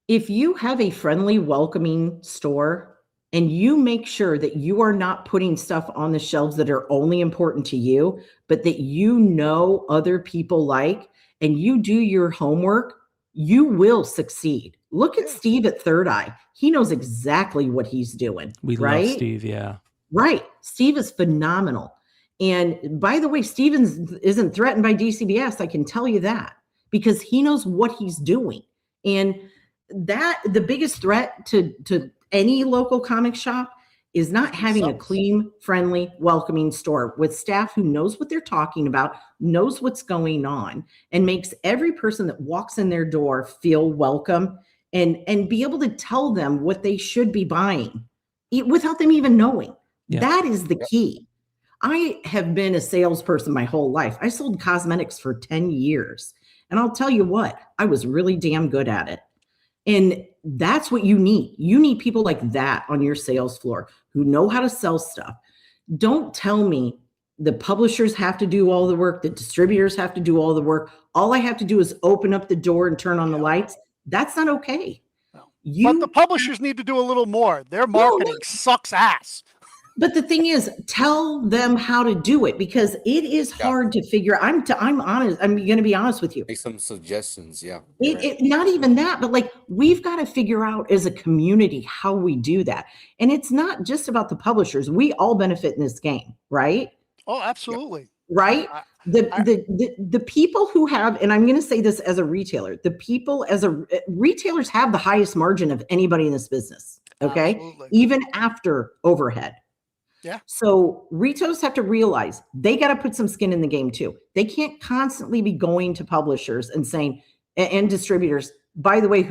If you have a friendly, welcoming store and you make sure that you are not putting stuff on the shelves that are only important to you, but that other people like, and you do your homework, you will succeed. Look at Steve at Third Eye. He knows exactly what he's doing. We love Steve, yeah. Right. Steve is phenomenal. And by the way, Stevens isn't threatened by DCBS. I can tell you that because he knows what he's doing. And the biggest threat to any local comic shop is not having a clean, friendly, welcoming store with staff who knows what they're talking about, knows what's going on, and makes every person that walks in their door feel welcome and be able to tell them what they should be buying without them even knowing. Yeah. That is the key. I have been a salesperson my whole life. I sold cosmetics for 10 years. And I'll tell you what, I was really damn good at it. And that's what you need. You need people like that on your sales floor who know how to sell stuff. Don't tell me The publishers have to do all the work. The distributors have to do all the work. All I have to do is open up the door and turn on the lights. That's not okay. No. But the publishers need to do a little more. Their marketing sucks ass. But the thing is, tell them how to do it, because it is hard to figure. I'm honest. I'm going to be honest with you. Make some suggestions. Yeah. Not even that, but like, we've got to figure out as a community how we do that. And it's not just about the publishers. We all benefit in this game, right? Oh, absolutely. Right. The people who have, and I'm going to say this as a retailer, the people retailers have the highest margin of anybody in this business. Okay. Absolutely. Even after overhead. Yeah. So retailers have to realize they got to put some skin in the game too. They can't constantly be going to publishers and saying, and distributors, by the way,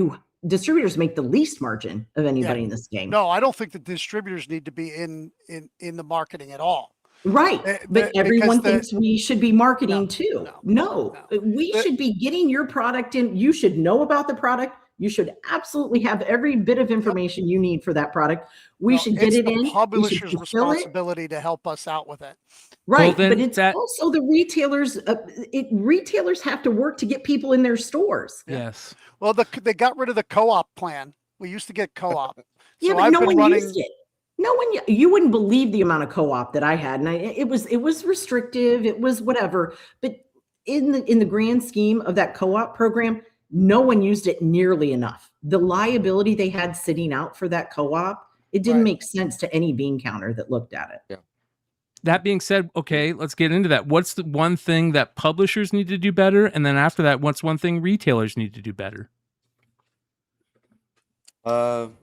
distributors make the least margin of anybody in this game. No, I don't think the distributors need to be in the marketing at all. Right. But everyone thinks we should be marketing too. No, we should be getting your product in. You should know about the product. You should absolutely have every bit of information you need for that product. We should get it in. It's the publisher's responsibility to help us out with it. Right. Well, but it's also the retailers. Retailers have to work to get people in their stores. Yes. Well, they got rid of the co-op plan. We used to get co-op. Yeah, but no one used it. No one, you wouldn't believe the amount of co-op that I had. And it was restrictive. It was whatever. But in the grand scheme of that co-op program, no one used it nearly enough. The liability they had sitting out for that co-op, it didn't make sense to any bean counter that looked at it. Yeah. That being said, okay, let's get into that. What's the one thing that publishers need to do better? And then after that, what's one thing retailers need to do better? When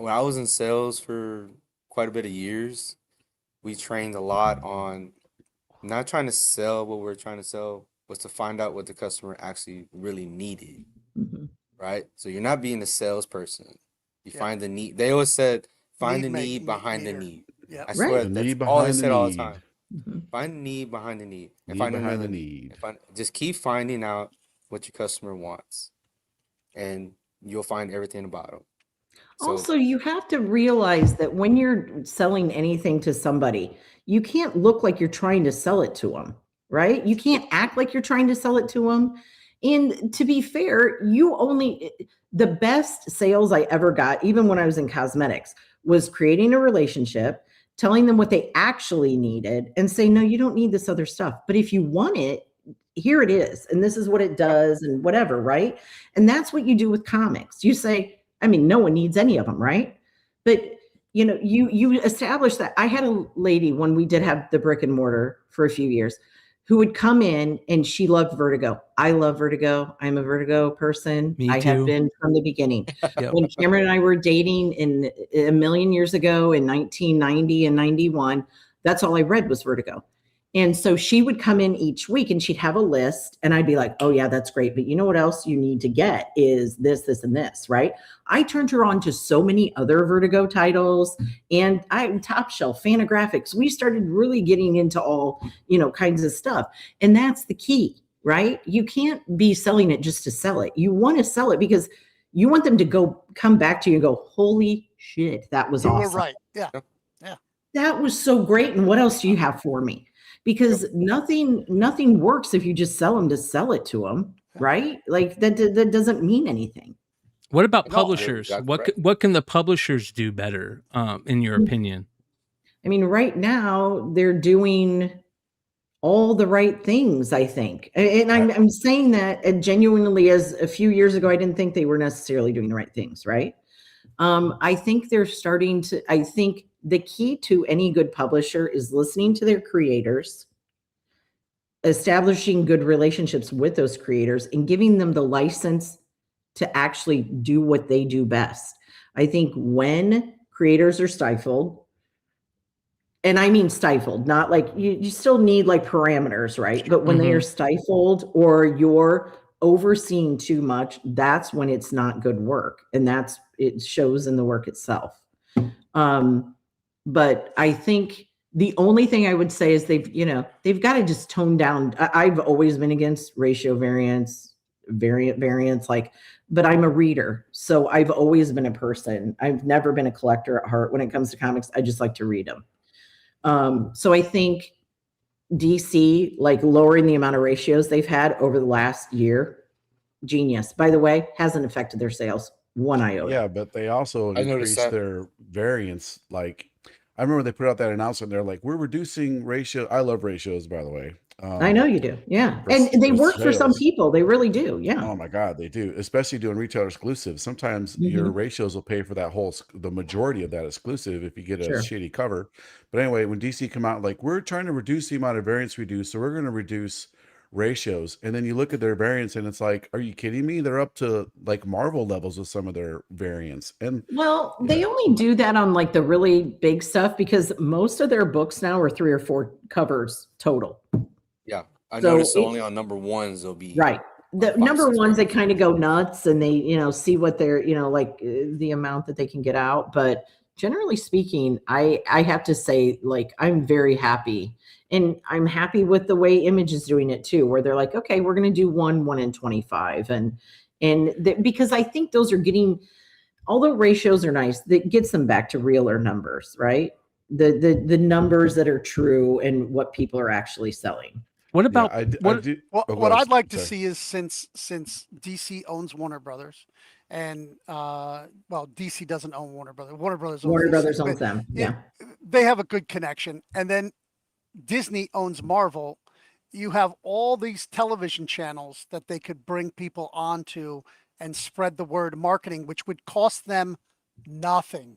I was in sales for quite a bit of years, we trained a lot on not trying to sell what we're trying to sell, was to find out what the customer actually really needed, right? So you're not being a salesperson. You find the need. They always said, find the need behind the need. Yeah. I swear, that's all they said all the time. Find the need behind the need. And find behind the need. Just keep finding out what your customer wants, and you'll find everything about them. Also, you have to realize that when you're selling anything to somebody, you can't look like you're trying to sell it to them. Right? You can't act like you're trying to sell it to them. And to be fair, the best sales I ever got, even when I was in cosmetics, was creating a relationship, telling them what they actually needed, and saying, no, you don't need this other stuff. But if you want it, here it is. And this is what it does and whatever. Right? And that's what you do with comics. You say, no one needs any of them. Right? But you establish that. I had a lady when we did have the brick and mortar for a few years, who would come in and she loved Vertigo. I love Vertigo. I'm a Vertigo person. Me I too. have been from the beginning. Yep. When Cameron and I were dating in a million years ago in 1990 and 91, that's all I read was Vertigo. And so she would come in each week and she'd have a list and I'd be like, oh yeah, that's great. But you know what else you need to get is this, this, and this, right? I turned her on to so many other Vertigo titles and Top Shelf, Fantagraphics. We started really getting into all, kinds of stuff. And that's the key, right? You can't be selling it just to sell it. You want to sell it because you want them to come back to you and go, holy shit, that was awesome. You were right. Yeah. Yeah. That was so great. And what else do you have for me? Because nothing works if you just sell them to sell it to them, right? Like that doesn't mean anything. What about publishers? What can the publishers do better, in your opinion? Right now they're doing all the right things, I think. And I'm saying that genuinely, as a few years ago, I didn't think they were necessarily doing the right things, right? I think they're starting to, I think the key to any good publisher is listening to their creators, establishing good relationships with those creators, and giving them the license to actually do what they do best. I think when creators are stifled, and I mean stifled, not like you still need like parameters, right? But when they are stifled or you're overseeing too much, that's when it's not good work. And it shows in the work itself. But I think the only thing I would say is they've got to just tone down. I've always been against ratio variance, variance, but I'm a reader. So I've always been a person. I've never been a collector at heart. When it comes to comics, I just like to read them. So I think DC, like lowering the amount of ratios they've had over the last year, genius. By the way, hasn't affected their sales one iota. Yeah, but they also I noticed increased that. their variance. Like, I remember they put out that announcement. They're like, we're reducing ratio. I love ratios, by the way. I know you do. Yeah. for And they for work for some sales. people. They really do. Yeah. Oh my God, they do. Especially doing retail exclusives. Sometimes your Mhm. ratios will pay for that whole, the majority of that exclusive if you get a Sure. shitty cover. But anyway, when DC come out, like, we're trying to reduce the amount of variance we do, so we're going to reduce ratios. And then you look at their variance and it's like, are you kidding me? They're up to like Marvel levels with some of their variance. And Well, they only do that on like the really big stuff because most of their books now are 3 or 4 covers total. Yeah, I So noticed it- only on number ones they'll be Right. The five, number six ones, they pages. kind of go nuts and they, see what they're, like the amount that they can get out. But generally speaking, I have to say, like, I'm very happy. And I'm happy with the way Image is doing it too, where they're like, okay, we're going to do 1 in 25. Because I think those are getting, although ratios are nice, that gets them back to realer numbers, right? The numbers that are true and what people are actually selling. What yeah, about I what? do. What, Oh, go what ahead. I'd like to Sorry. see is since DC owns Warner Brothers, and well, DC doesn't own Warner Brothers. Warner Brothers owns Warner DC, Brothers but owns them. Yeah. they have a good connection. And then Disney owns Marvel. You have all these television channels that they could bring people onto and spread the word marketing, which would cost them nothing.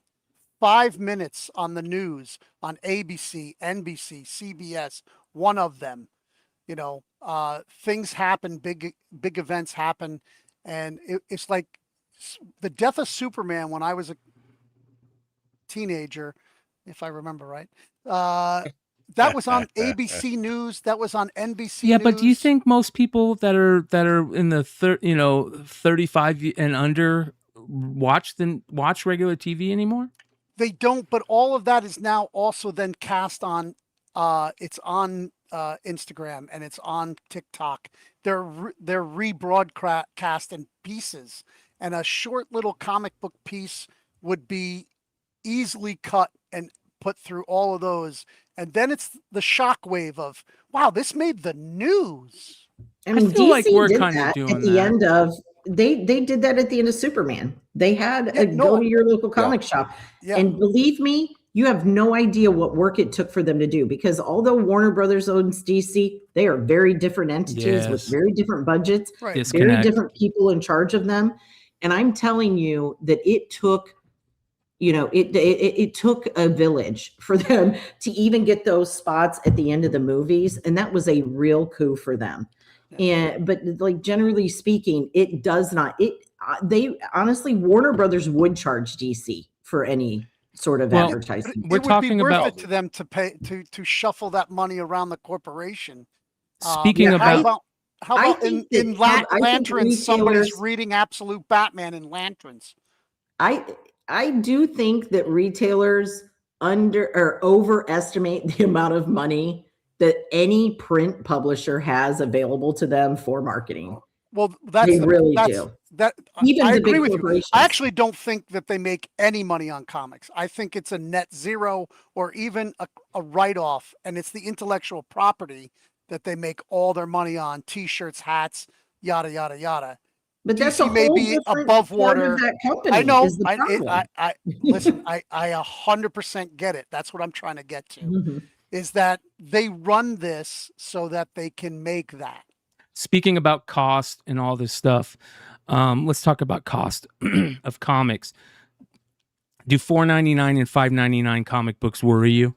5 minutes on the news on ABC, NBC, CBS, one of them. Things happen, big events happen, and it's like the death of Superman when I was a teenager, if I remember right. That was on ABC News. That was on NBC. Yeah, News. but do you think most people that are in the 35 and under watch regular TV anymore? They don't? But all of that is now also then cast on. It's on Instagram and it's on TikTok. They're rebroadcast in pieces, and a short little comic book piece would be easily cut and put through all of those. And then it's the shockwave of, wow, this made the news. I mean, feel DC like we're did kinda that doing at the that. end of they did that at the end of Superman. They had Yeah, go no, to your local comic shop, Yeah. and believe me, you have no idea what work it took for them to do. Because although Warner Brothers owns DC, they are very different entities with Yes. very different budgets, Right. very Disconnect. different people in charge of them. And I'm telling you that it took. It took a village for them to even get those spots at the end of the movies, and that was a real coup for them. But like generally speaking, it does not. They honestly, Warner Brothers would charge DC for any sort of Well, advertising. We're it would talking be worth about- it to them to pay to shuffle that money around the corporation. Speaking Yeah, about how I about think in that- I think Lanterns, somebody's retailers- reading Absolute Batman in Lanterns. I do think that retailers overestimate the amount of money that any print publisher has available to them for marketing. Well, that's They really that's, do. That Even I the agree big with you. corporations. I actually don't think that they make any money on comics. I think it's a net zero or even a write-off, and it's the intellectual property that they make all their money on: T-shirts, hats, yada yada yada. But that's a DC may whole be different above part water. of that company. I know. Is the problem. I listen. I 100% get it. That's what I'm trying to get to. Mhm. Is that they run this so that they can make that. speaking about cost and all this stuff, let's talk about cost of comics. Do $4.99 and $5.99 comic books worry you?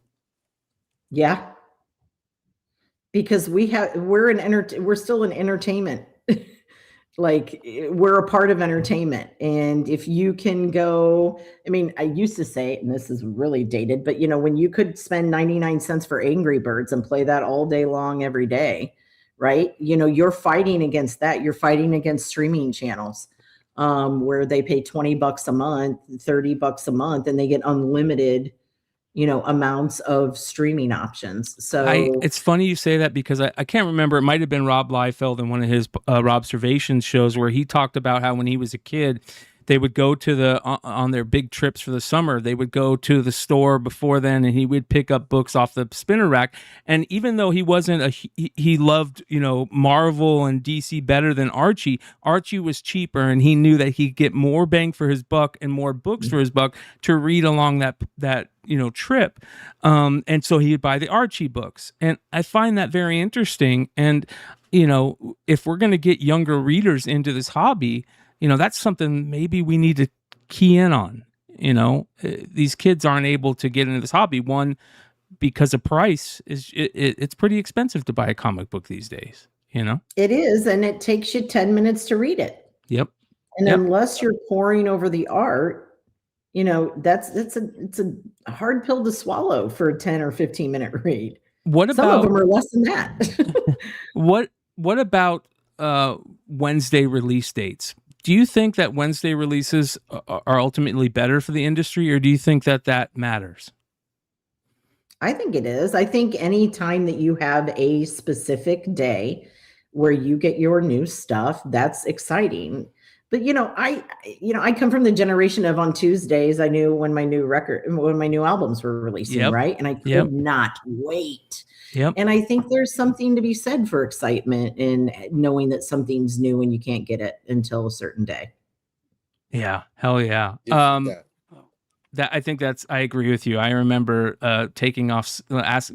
Yeah. Because we're still in entertainment. Like we're a part of entertainment. And if you can go, I mean, I used to say, and this is really dated, but when you could spend 99 cents for Angry Birds and play that all day long every day, right? You're fighting against that. You're fighting against streaming channels where they pay $20 a month, $30 a month, and they get unlimited amounts of streaming options. So it's funny you say that because I can't remember. It might have been Rob Liefeld in one of his Robservations shows where he talked about how when he was a kid, they would go to on their big trips for the summer, they would go to the store before then, and he would pick up books off the spinner rack. And even though he wasn't he loved, Marvel and DC better than Archie was cheaper, and he knew that he'd get more bang for his buck and more books for his buck to read along that trip. And so he'd buy the Archie books. And I find that very interesting. And, if we're going to get younger readers into this hobby, that's something maybe we need to key in on. These kids aren't able to get into this hobby. One, because of price, it's pretty expensive to buy a comic book these days. It is, and it takes you 10 minutes to read it. Yep. And unless you're poring over the art, it's a hard pill to swallow for a 10 or 15-minute read. Some of them are less than that. What about Wednesday release dates? Do you think that Wednesday releases are ultimately better for the industry, or do you think that matters? I think it is. I think any time that you have a specific day where you get your new stuff, that's exciting. But I come from the generation of on Tuesdays, I knew when my new albums were releasing, right? And I could not wait. Yep. And I think there's something to be said for excitement in knowing that something's new and you can't get it until a certain day. Yeah. Hell yeah. I agree with you. I remember taking off,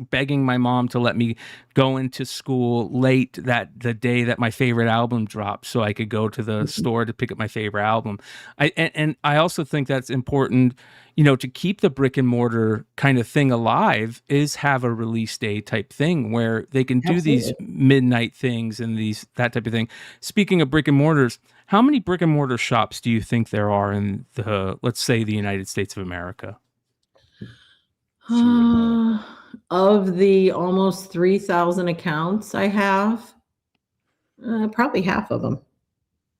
begging my mom to let me go into school late the day that my favorite album dropped, so I could go to the store to pick up my favorite album. I also think that's important, to keep the brick and mortar kind of thing alive, is have a release day type thing where they can do these midnight things and that type of thing. Speaking of brick and mortars, how many brick and mortar shops do you think there are in let's say, the United States of America? Of the almost 3,000 accounts I have, probably half of them.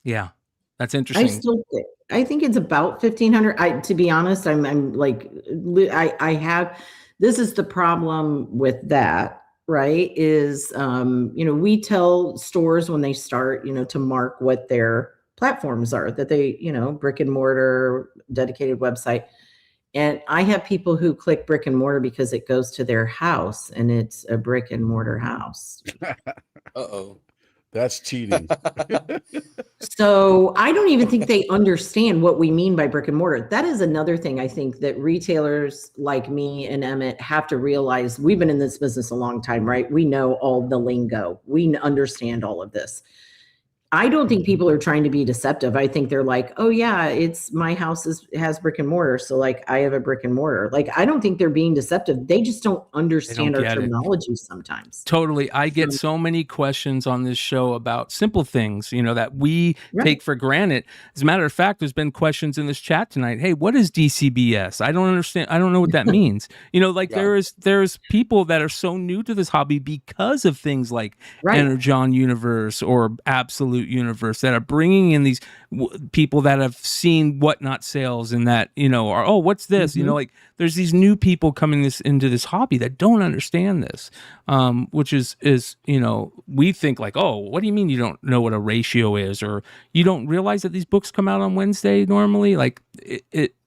Yeah, that's interesting. I think it's about 1,500. To be honest, I'm like, this is the problem with that, right? Is, we tell stores when they start, to mark what their platforms are, that they, brick and mortar, dedicated website. And I have people who click brick and mortar because it goes to their house and it's a brick and mortar house. Uh-oh. That's cheating. So I don't even think they understand what we mean by brick and mortar. That is another thing I think that retailers like me and Emmett have to realize. We've been in this business a long time, right? We know all the lingo. We understand all of this. I don't think people are trying to be deceptive. I think they're like, oh yeah, it's my house has brick and mortar. So like I have a brick and mortar. Like, I don't think they're being deceptive. They just don't understand our terminology sometimes. Totally. I get so many questions on this show about simple things, that we take for granted. As a matter of fact, there's been questions in this chat tonight. Hey, what is DCBS? I don't understand. I don't know what that means. There's people that are so new to this hobby because of things like Energon Universe or Absolute Universe that are bringing in these people that have seen Whatnot sales and that are, oh, what's this? There's these new people coming into this hobby that don't understand this, which is we think like, oh, what do you mean you don't know what a ratio is, or you don't realize that these books come out on Wednesday normally? Like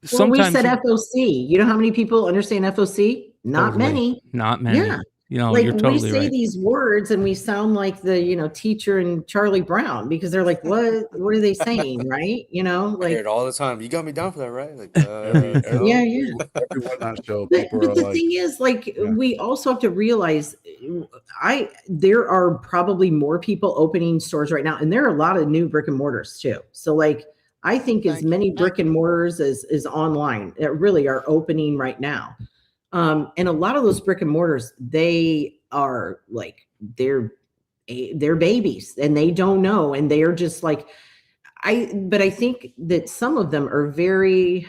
sometimes we said FOC. You know how many people understand FOC? Not many. Yeah. You're totally we say right. these words and we sound like the teacher in Charlie Brown, because they're like, what are they saying, right? I hear it all the time. You got me down for that, right? Like, Everyone on show, people but are the like, thing is, we also have to realize, there are probably more people opening stores right now, and there are a lot of new brick and mortars too. So I think as many brick and mortars as online that really are opening right now. And a lot of those brick and mortars, they are like, they're babies and they don't know. And they are just like, but I think that some of them are they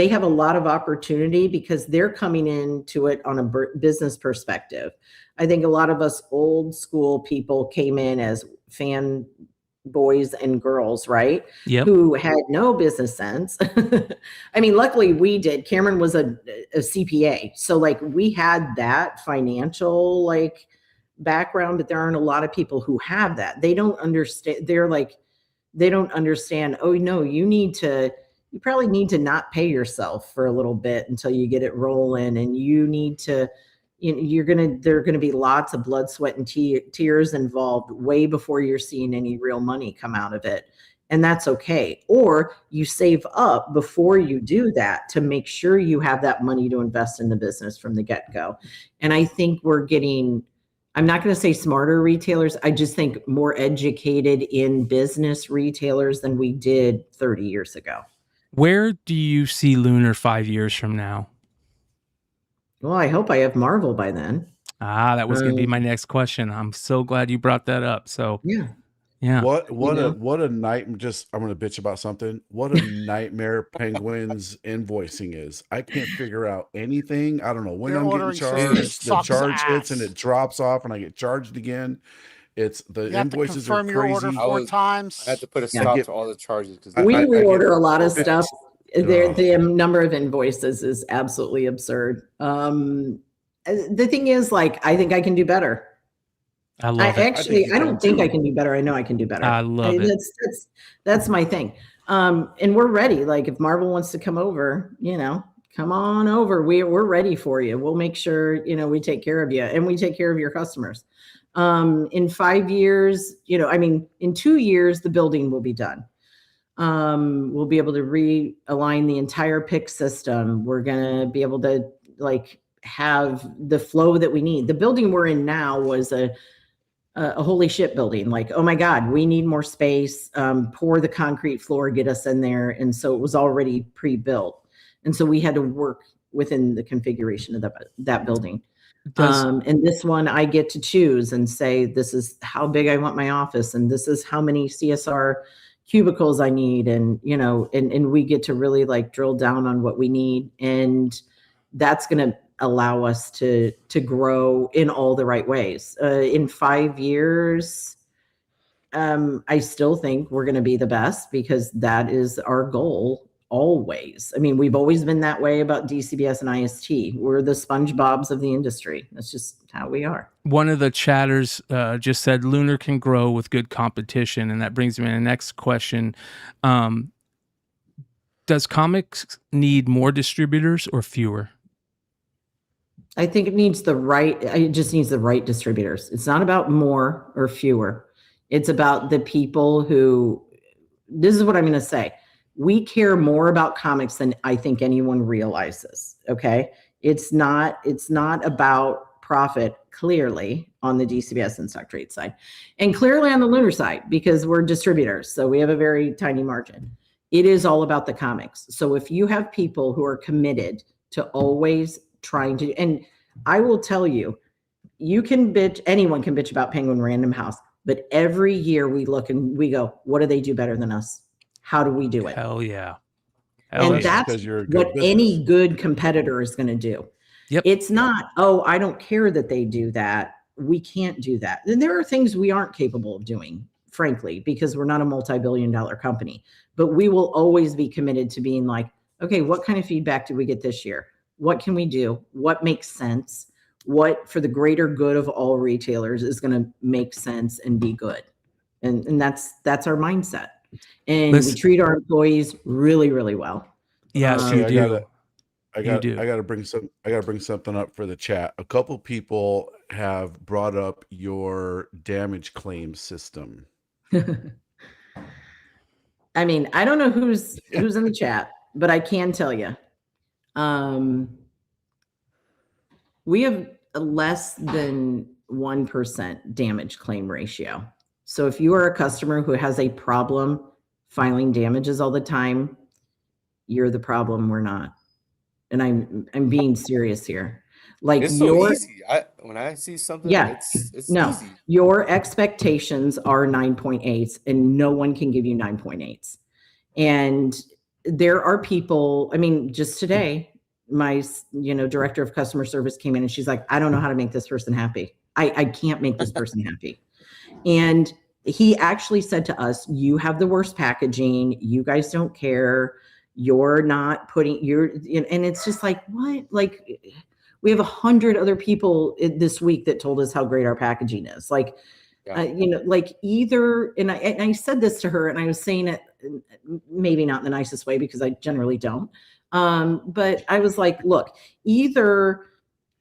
have a lot of opportunity because they're coming into it on a business perspective. I think a lot of us old school people came in as fan boys and girls, right? Yep. Who had no business sense. I mean, luckily we did. Cameron was a CPA. So we had that financial background, but there aren't a lot of people who have that. They don't understand. They're like, They don't understand, oh no, you probably need to not pay yourself for a little bit until you get it rolling, and you need to, there are going to be lots of blood, sweat, and tears involved way before you're seeing any real money come out of it. And that's okay. Or you save up before you do that to make sure you have that money to invest in the business from the get-go. And I think we're getting, I'm not going to say smarter retailers, I just think more educated in business retailers than we did 30 years ago. Where do you see Lunar 5 years from now? Well, I hope I have Marvel by then. That was going to be my next question. I'm so glad you brought that up. So yeah. What a night! Just I'm gonna bitch about something. What a nightmare Penguin's invoicing is. I can't figure out anything. I don't know when I'm getting charged. The charge hits and it drops off, and I get charged again. It's the invoices are crazy. Your order 4 times. I had to put a stop to all the charges because we reorder a lot of stuff. The number of invoices is absolutely absurd. The thing is, like, I think I can do better. I love it. I don't think I can do better. I know I can do better. I love it. That's my thing. And we're ready. Like, if Marvel wants to come over, come on over. We're ready for you. We'll make sure, we take care of you and we take care of your customers. In 5 years, in 2 years, the building will be done. We'll be able to realign the entire pick system. We're going to be able to have the flow that we need. The building we're in now was a holy shit building. Like, oh my God, we need more space, pour the concrete floor, get us in there. And so it was already pre-built. And so we had to work within the configuration of that building. And this one I get to choose and say, this is how big I want my office. And this is how many CSR cubicles I need. And, and we get to really drill down on what we need. And that's going to allow us to grow in all the right ways. In 5 years, I still think we're going to be the best because that is our goal always. I mean, we've always been that way about DCBS and IST. We're the SpongeBobs of the industry. That's just how we are. One of the chatters just said Lunar can grow with good competition. And that brings me to the next question. Does comics need more distributors or fewer? I think it just needs the right distributors. It's not about more or fewer. It's about the people who, this is what I'm going to say. We care more about comics than I think anyone realizes. Okay. It's not about profit clearly on the DCBS and InStockTrades side, and clearly on the Lunar side, because we're distributors. So we have a very tiny margin. It is all about the comics. So if you have people who are committed to always trying to, and I will tell you, anyone can bitch about Penguin Random House, but every year we look and we go, what do they do better than us? How do we do it? Hell yeah. That's what any good competitor is going to do. Yep. It's not, I don't care that they do that. We can't do that. And there are things we aren't capable of doing, frankly, because we're not a multi-billion-dollar company, but we will always be committed to being like, okay, what kind of feedback did we get this year? What can we do? What makes sense? What for the greater good of all retailers is going to make sense and be good? And that's our mindset. And we treat our employees really, really well. Yes, you do. I got to bring something up for the chat. A couple people have brought up your damage claim system. I mean, I don't know who's in the chat, but I can tell you. We have a less than 1% damage claim ratio. So if you are a customer who has a problem filing damages all the time, you're the problem. We're not. And I'm being serious here. Like, it's so easy. When I see something, it's easy. Your expectations are 9.8s and no one can give you 9.8s. And there are people, I mean, just today, my director of customer service came in and she's like, I don't know how to make this person happy. I can't make this person happy. And he actually said to us, you have the worst packaging. You guys don't care. You're not putting and it's just like, what? Like, we have 100 other people this week that told us how great our packaging is. Like, Yeah. Like either, and I said this to her, and I was saying it maybe not in the nicest way because I generally don't. But I was like, look, either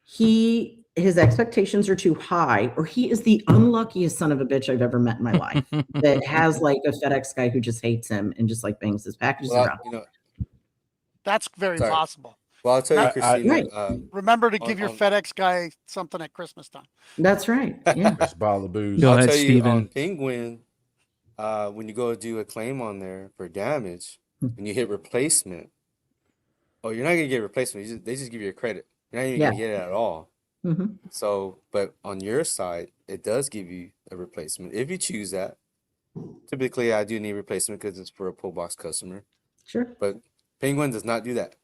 his expectations are too high, or he is the unluckiest son of a bitch I've ever met in my life that has like a FedEx guy who just hates him and just like bangs his packages Well, around. That's very Sorry. possible. Well, I'll tell you, Not- Christina. Right. Remember to give your FedEx guy something at Christmas time. That's right. Yeah. Just bottle of booze. Go I'll ahead, tell you on Steven. Penguin, when you go do a claim on there for damage, and you hit replacement, you're not gonna get replacement. They just give you a credit. You're not even gonna get it at all. Mhm. So, but on your side, it does give you a replacement if you choose that. Typically, I do need replacement because it's for a pull box customer. Sure. But Penguin does not do that.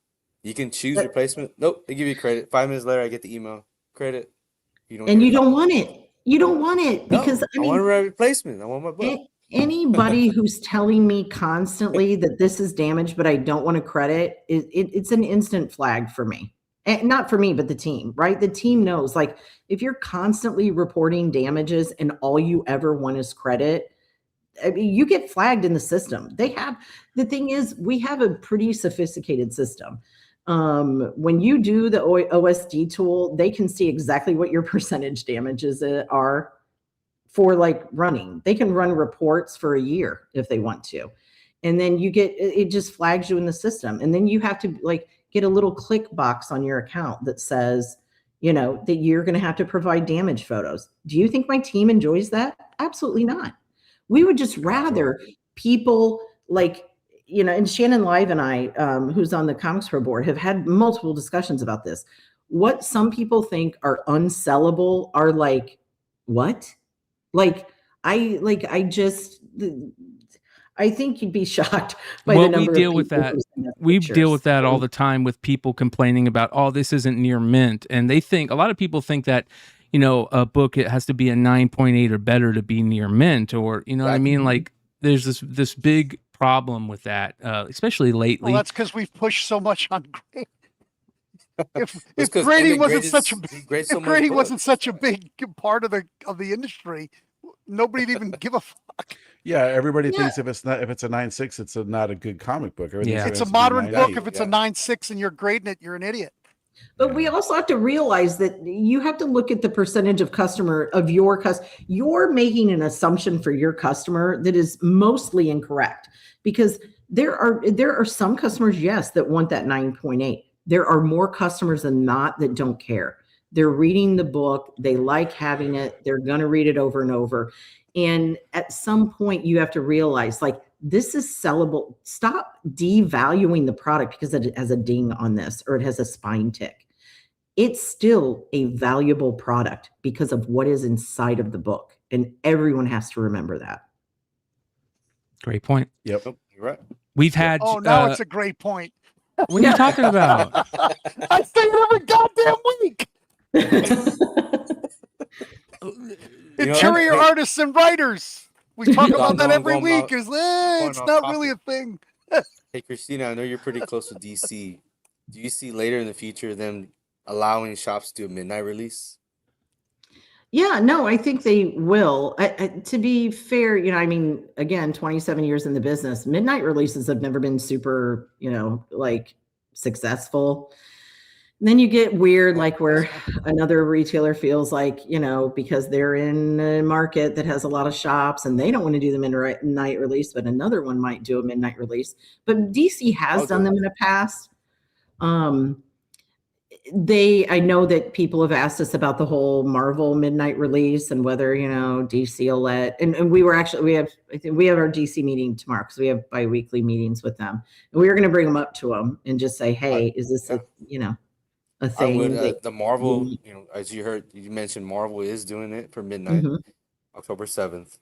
You can choose replacement. Nope, they give you credit. 5 minutes later, I get the email credit. You don't. And you don't want it. You don't want it because I want a replacement. I want my book. Anybody who's telling me constantly that this is damaged, but I don't want to credit, it's an instant flag for me. And not for me, but the team, right? The team knows, like, if you're constantly reporting damages and all you ever want is credit, I mean, you get flagged in the system. The thing is, we have a pretty sophisticated system. When you do the OSD tool, they can see exactly what your percentage damages are for like running. They can run reports for a year if they want to. And then it just flags you in the system. And then you have to like get a little click box on your account that says, that you're going to have to provide damage photos. Do you think my team enjoys that? Absolutely not. We would just rather people like, and Shannon Live and I, who's on the Comics Pro board, have had multiple discussions about this. What some people think are unsellable are like, what? I think you'd be shocked by the number of people. We deal with that all the time with people complaining about, this isn't near mint. And a lot of people think that, a book, it has to be a 9.8 or better to be near mint, or, what I mean? Like there's this big problem with that, especially lately. Well, that's because we've pushed so much on grade. If grading wasn't such a big part of the industry, nobody'd even give a fuck. Yeah, everybody thinks if it's a 9.6, it's not a good comic book. It's a modern book. If it's a 9.6 and you're grading it, you're an idiot. But we also have to realize that you have to look at the percentage of your customer. You're making an assumption for your customer that is mostly incorrect, because there are some customers, yes, that want that 9.8. There are more customers than not that don't care. They're reading the book. They like having it. They're going to read it over and over. And at some point you have to realize, like, this is sellable. Stop devaluing the product because it has a ding on this or it has a spine tick. It's still a valuable product because of what is inside of the book. And everyone has to remember that. Great point. Yep. You're right. We've had. Now it's a great point. What are you talking about? I say it every goddamn week. Interior artists and writers. We talk about that every week. It's not really a thing. Hey, Christina, I know you're pretty close to DC. Do you see later in the future them allowing shops to do a midnight release? Yeah, no, I think they will. To be fair, again, 27 years in the business, midnight releases have never been super, successful. And then you get weird, like where another retailer feels like, because they're in a market that has a lot of shops and they don't want to do the midnight release, but another one might do a midnight release. But DC has done them in the past. I know that people have asked us about the whole Marvel midnight release and whether, DC will let, and we have our DC meeting tomorrow because we have bi-weekly meetings with them. And we were going to bring them up to them and just say, hey, is this a thing? The Marvel, as you mentioned, Marvel is doing it for midnight, October 7th.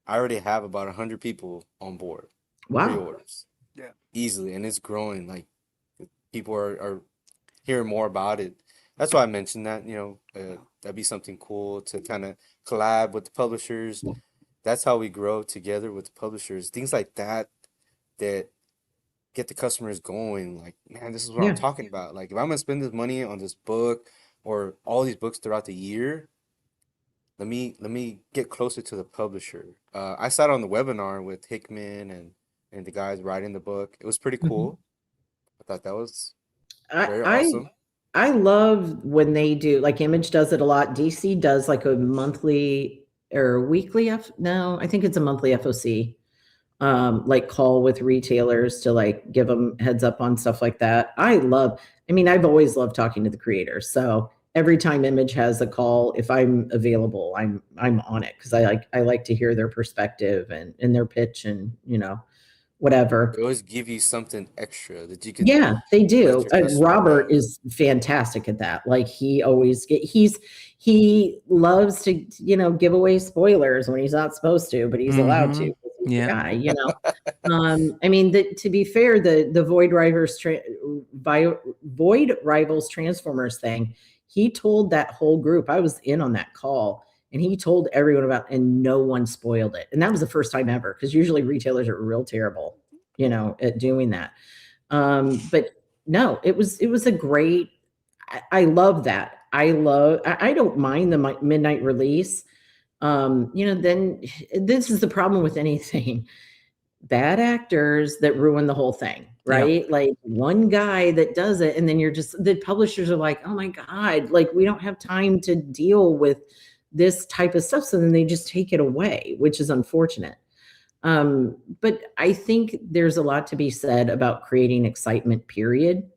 I already have about 100 people on board. Wow. Pre-orders. Yeah. Easily. And it's growing. Like, people are hearing more about it. That's why I mentioned that, that'd be something cool to kind of collab with the publishers. That's how we grow together with the publishers. Things like that get the customers going. Like, man, this is what I'm talking about. Like, if I'm going to spend this money on this book or all these books throughout the year, let me get closer to the publisher. I sat on the webinar with Hickman and the guys writing the book. It was pretty cool. I thought that was very awesome. I love when they do, like Image does it a lot. DC does like a monthly or weekly I think it's a monthly FOC, like call with retailers to like give them heads up on stuff like that. I've always loved talking to the creators. So every time Image has a call, if I'm available, I'm on it, because I like to hear their perspective and their pitch and, whatever. They always give you something extra that you can. Yeah, they do. Robert is fantastic at that. Like he loves to, give away spoilers when he's not supposed to, but he's allowed to. He's the guy, to be fair, the Void Rivals Transformers thing, he told that whole group, I was in on that call, and he told everyone about, and no one spoiled it. And that was the first time ever, because usually retailers are real terrible, at doing that. But no, it was a great, I love that. I don't mind the midnight release. Then this is the problem with anything. Bad actors that ruin the whole thing, right? Yeah. Like one guy that does it, and then the publishers are like, oh my God, like we don't have time to deal with this type of stuff. So then they just take it away, which is unfortunate. But I think there's a lot to be said about creating excitement, period,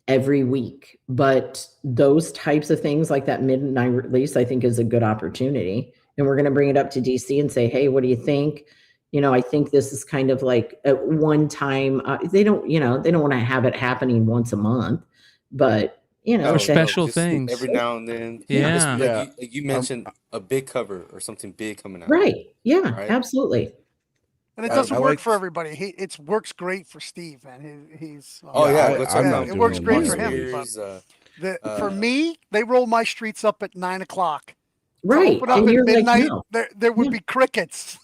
every week. But those types of things like that midnight release, I think is a good opportunity. And we're going to bring it up to DC and say, hey, what do you think? I think this is kind of like at one time, they don't want to have it happening once a month, but or special things every now and then. Yeah. Like you mentioned a big cover or something big coming out. Right. Yeah, right? Absolutely. And it doesn't work for everybody. It works great for Steve, man. He's it works great for him. For me, they roll my streets up at 9:00. Right. Open up at midnight. Like, there would be crickets.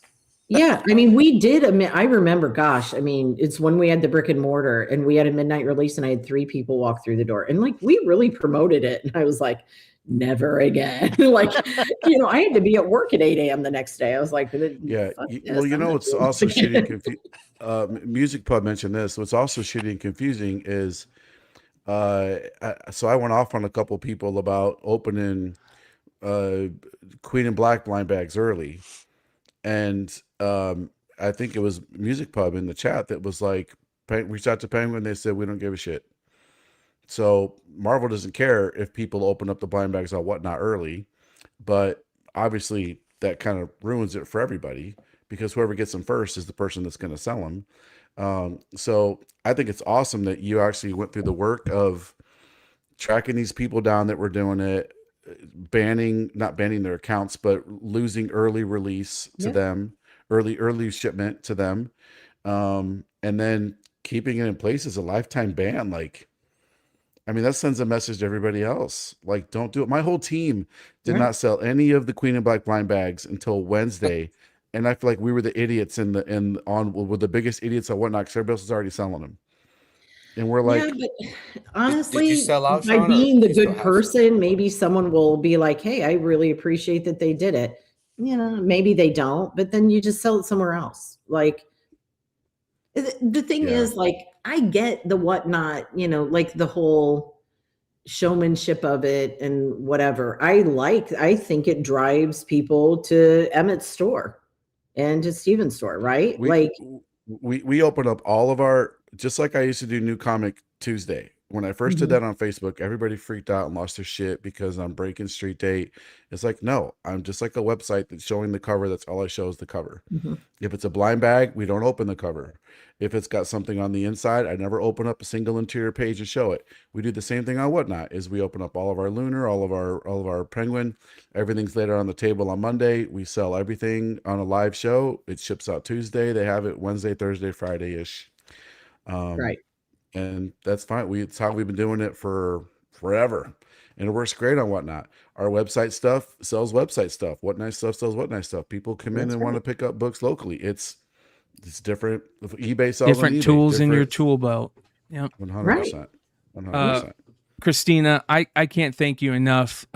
Yeah, we did. I remember, it's when we had the brick and mortar and we had a midnight release and I had 3 people walk through the door and like, we really promoted it. And I was like, never again. Like, I had to be at work at 8 a.m. the next day. I was like, it's also shitty and confusing. Music Pub mentioned this. What's also shitty and confusing is, so I went off on a couple people about opening Queen and Black blind bags early. And I think it was Music Pub in the chat that was like, reached out to Penguin. They said, we don't give a shit. So Marvel doesn't care if people open up the blind bags on Whatnot early, but obviously that kind of ruins it for everybody, because whoever gets them first is the person that's going to sell them. So I think it's awesome that you actually went through the work of tracking these people down that were doing it, not banning their accounts, but losing early release to them, early shipment to them, and then keeping it in place as a lifetime ban. Like, that sends a message to everybody else. Like, don't do it. My whole team did not sell any of the Queen and Black blind bags until Wednesday, and I feel like we were the idiots we're the biggest idiots on Whatnot, because everybody else was already selling them. And we're like, but honestly, did you sell out, by being the good person, maybe someone will be like, hey, I really appreciate that they did it. Maybe they don't, but then you just sell it somewhere else. Like, the thing is, like, I get the Whatnot, like the whole showmanship of it and whatever. I think it drives people to Emmett's store and to Steven's store, right? We open up all of our, just like I used to do New Comic Tuesday. When I first did that on Facebook, everybody freaked out and lost their shit because I'm breaking street date. It's like, no, I'm just like a website that's showing the cover. That's all I show is the cover. If it's a blind bag, we don't open the cover. If it's got something on the inside, I never open up a single interior page and show it. We do the same thing on Whatnot, is we open up all of our Lunar, all of our Penguin. Everything's later on the table on Monday. We sell everything on a live show. It ships out Tuesday. They have it Wednesday, Thursday, Friday-ish. Right. And that's fine. It's how we've been doing it for forever. And it works great on Whatnot. Our website stuff sells website stuff. Whatnot stuff sells Whatnot stuff. People come in and want to pick up books locally. It's different. If eBay sells different tools in your tool belt. Yep. 100%. 100%. Christina, I can't thank you enough.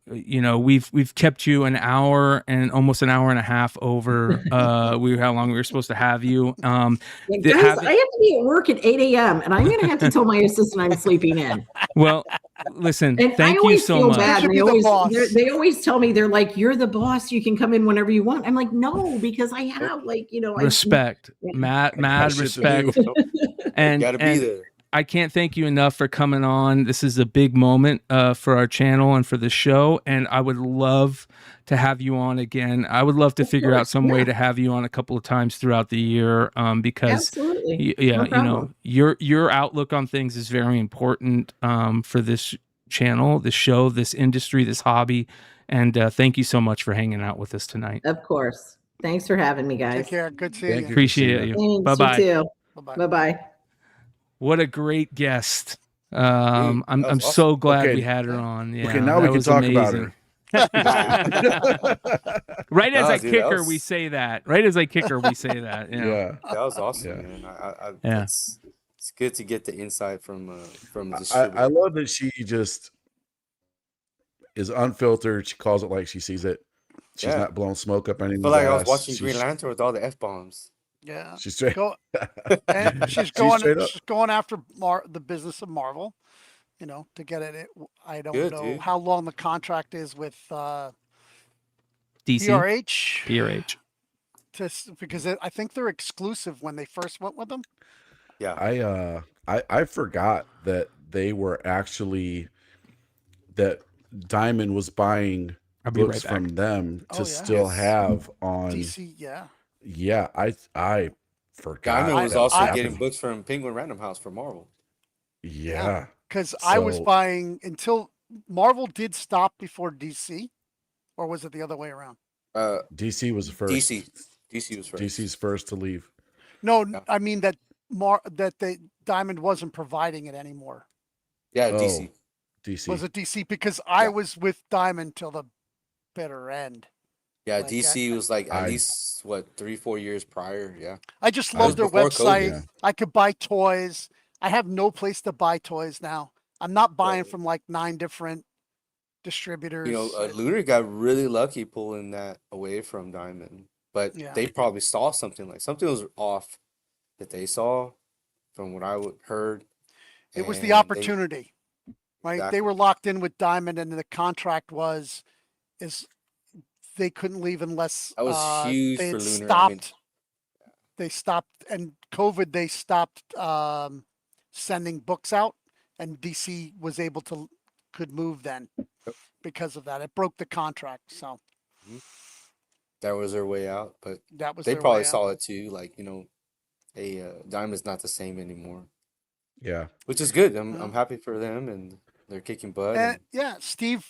We've kept you an hour and almost an hour and a half over how long we were supposed to have you. Guys, I have to be at work at 8 a.m. and I'm going to have to tell my assistant I'm sleeping in. Well, listen, and thank you so much. Bad. They always tell me, they're like, you're the boss. You can come in whenever you want. I'm like, no, because I have respect, mad respect. And gotta be there. I can't thank you enough for coming on. This is a big moment for our channel and for the show, and I would love to have you on again. I would love to figure out some way to have you on a couple of times throughout the year, because your outlook on things is very important for this channel, this show, this industry, this hobby, and thank you so much for hanging out with us tonight. Of course. Thanks for having me, guys. Take care. Good seeing you. Appreciate you. Bye-bye. You too. Bye-bye. What a great guest. I'm awesome. So glad we had her on. Yeah, okay, now we can talk amazing. about her. Right as I kick her, we say that. Right as I kick her, we say that. Yeah. That was awesome, man. It's good to get the insight from the distributor. I love that she just is unfiltered. She calls it like she sees it. She's not blowing smoke up anyone's I feel like ass. I was watching Green Lantern with all the F-bombs. Yeah, she's straight. She's going after the business of Marvel, to get it. I don't know how long the contract is with DC PRH. Because I think they're exclusive when they first went with them. Yeah, I forgot that they were actually that Diamond was buying books from them to still have on DC. Yeah, I forgot. Diamond was also getting books from Penguin Random House for Marvel. Yeah, because I was buying until Marvel did stop before DC, or was it the other way around? DC was the first. DC was first. DC's first to leave. No, I mean that Diamond wasn't providing it anymore. Yeah, DC. Was it DC? Because I was with Diamond till the bitter end. Yeah, DC was like at least 3-4 years prior. Yeah, I just love their website. COVID. I could buy toys. I have no place to buy toys now. I'm not buying from like 9 different distributors. Lunar got really lucky pulling that away from Diamond, but they probably saw something was off that they saw from what I heard. It was the opportunity, right? Exactly. They were locked in with Diamond, and the contract is they couldn't leave unless that was huge they for had Lunar. stopped. They stopped, and COVID. They stopped sending books out, and DC was able to could move then because of that. It broke the contract, so that was their way out. But they probably saw it too. Like Diamond's not the same anymore. Yeah, which is good. I'm happy for them, and they're kicking butt. And Steve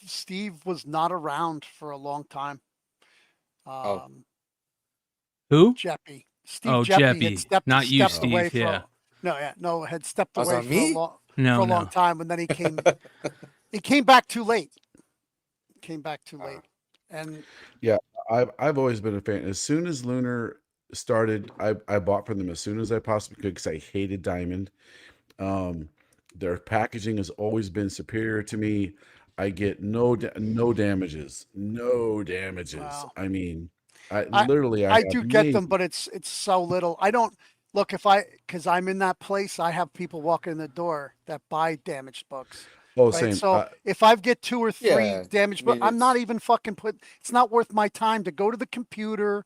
was not around for a long time. Who? Jeppy. Steve Jeppy. Not you, Steve. Had stepped away for a long time, and then he came. He came back too late. And I've always been a fan. As soon as Lunar started, I bought from them as soon as I possibly could because I hated Diamond. Their packaging has always been superior to me. I get no damages. Wow. I mean, I do get them, but it's so little. I don't look because I'm in that place. I have people walking in the door that buy damaged books. Oh, right? same. So if I get 2 or 3 damaged books, I'm not even it's not worth my time to go to the computer.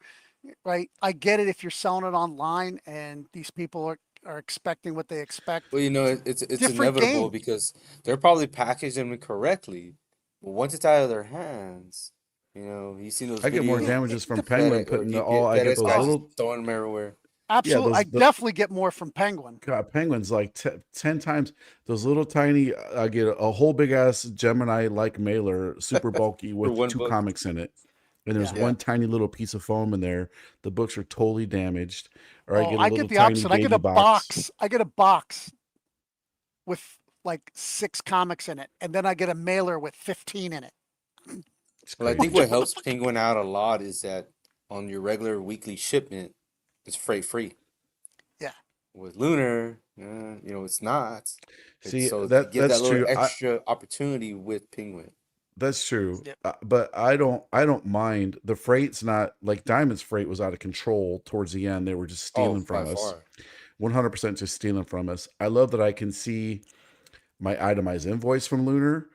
Right. I get it if you're selling it online and these people are expecting what they expect. Well, it's inevitable because they're probably packaged them incorrectly. But once it's out of their hands, you see those. I get more damages from Penguin putting I get those little throwing them everywhere. Absolutely, I definitely get more from Penguin. God, Penguin's like 10 times those little tiny. I get a whole big ass Gemini like mailer, super bulky with 2 comics in it. And there's one tiny little piece of foam in there. The books are totally damaged. Or I get the opposite. I get a box. I get a box with like 6 comics in it, and then I get a mailer with 15 in it. Well, I think what helps Penguin out a lot is that on your regular weekly shipment, it's freight free. Yeah. with Lunar, it's not. See, So you that get that that's little true. extra opportunity with Penguin. That's true. Yep. But I don't mind. The freight's not like Diamond's freight was out of control towards the end. They were just stealing By from us. far. 100% just stealing from us. I love that I can see my itemized invoice from Lunar.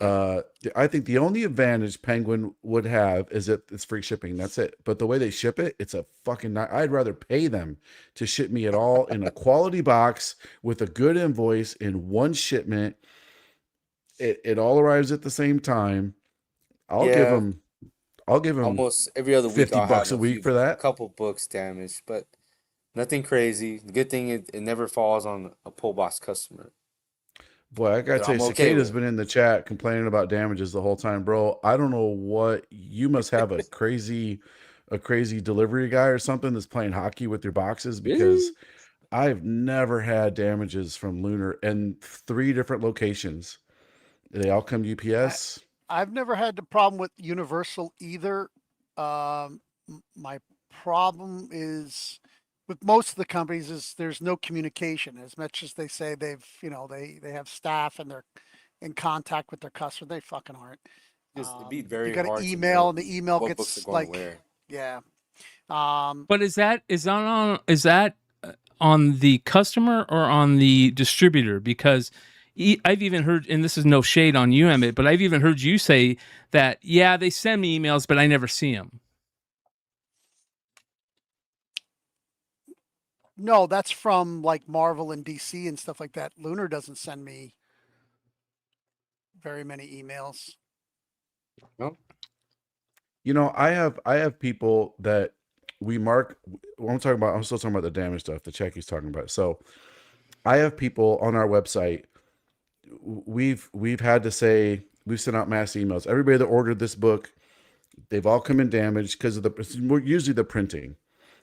I think the only advantage Penguin would have is that it's free shipping. That's it. But the way they ship it, it's a fucking. I'd rather pay them to ship me it all in a quality box with a good invoice in one shipment. It all arrives at the same time. I'll give them Almost every other week I'll $50 have a week for that. couple books damaged, but nothing crazy. The good thing it never falls on a pull box customer. Boy, I gotta But tell I'm you, okay Cicada's with been in the chat complaining about damages the whole time, bro. I don't know what you must have a crazy delivery guy or something that's playing hockey with your boxes because I've never had damages from Lunar in 3 different locations. They all come UPS. I've never had the problem with Universal either. My problem is with most of the companies is there's no communication. As much as they say they have staff and they're in contact with their customer, they fucking aren't. It'd be very you got hard an to email know and the email what books are gets going like, where. yeah. But is that on the customer or on the distributor? Because I've even heard, and this is no shade on you, Emmett, but I've even heard you say that, yeah, they send me emails, but I never see them. No, that's from like Marvel and DC and stuff like that. Lunar doesn't send me very many emails. No. I have people that we mark. I'm still talking about the damage stuff that Checky's talking about. So I have people on our website. We've had to say we've sent out mass emails. Everybody that ordered this book, they've all come in damaged because of usually the printing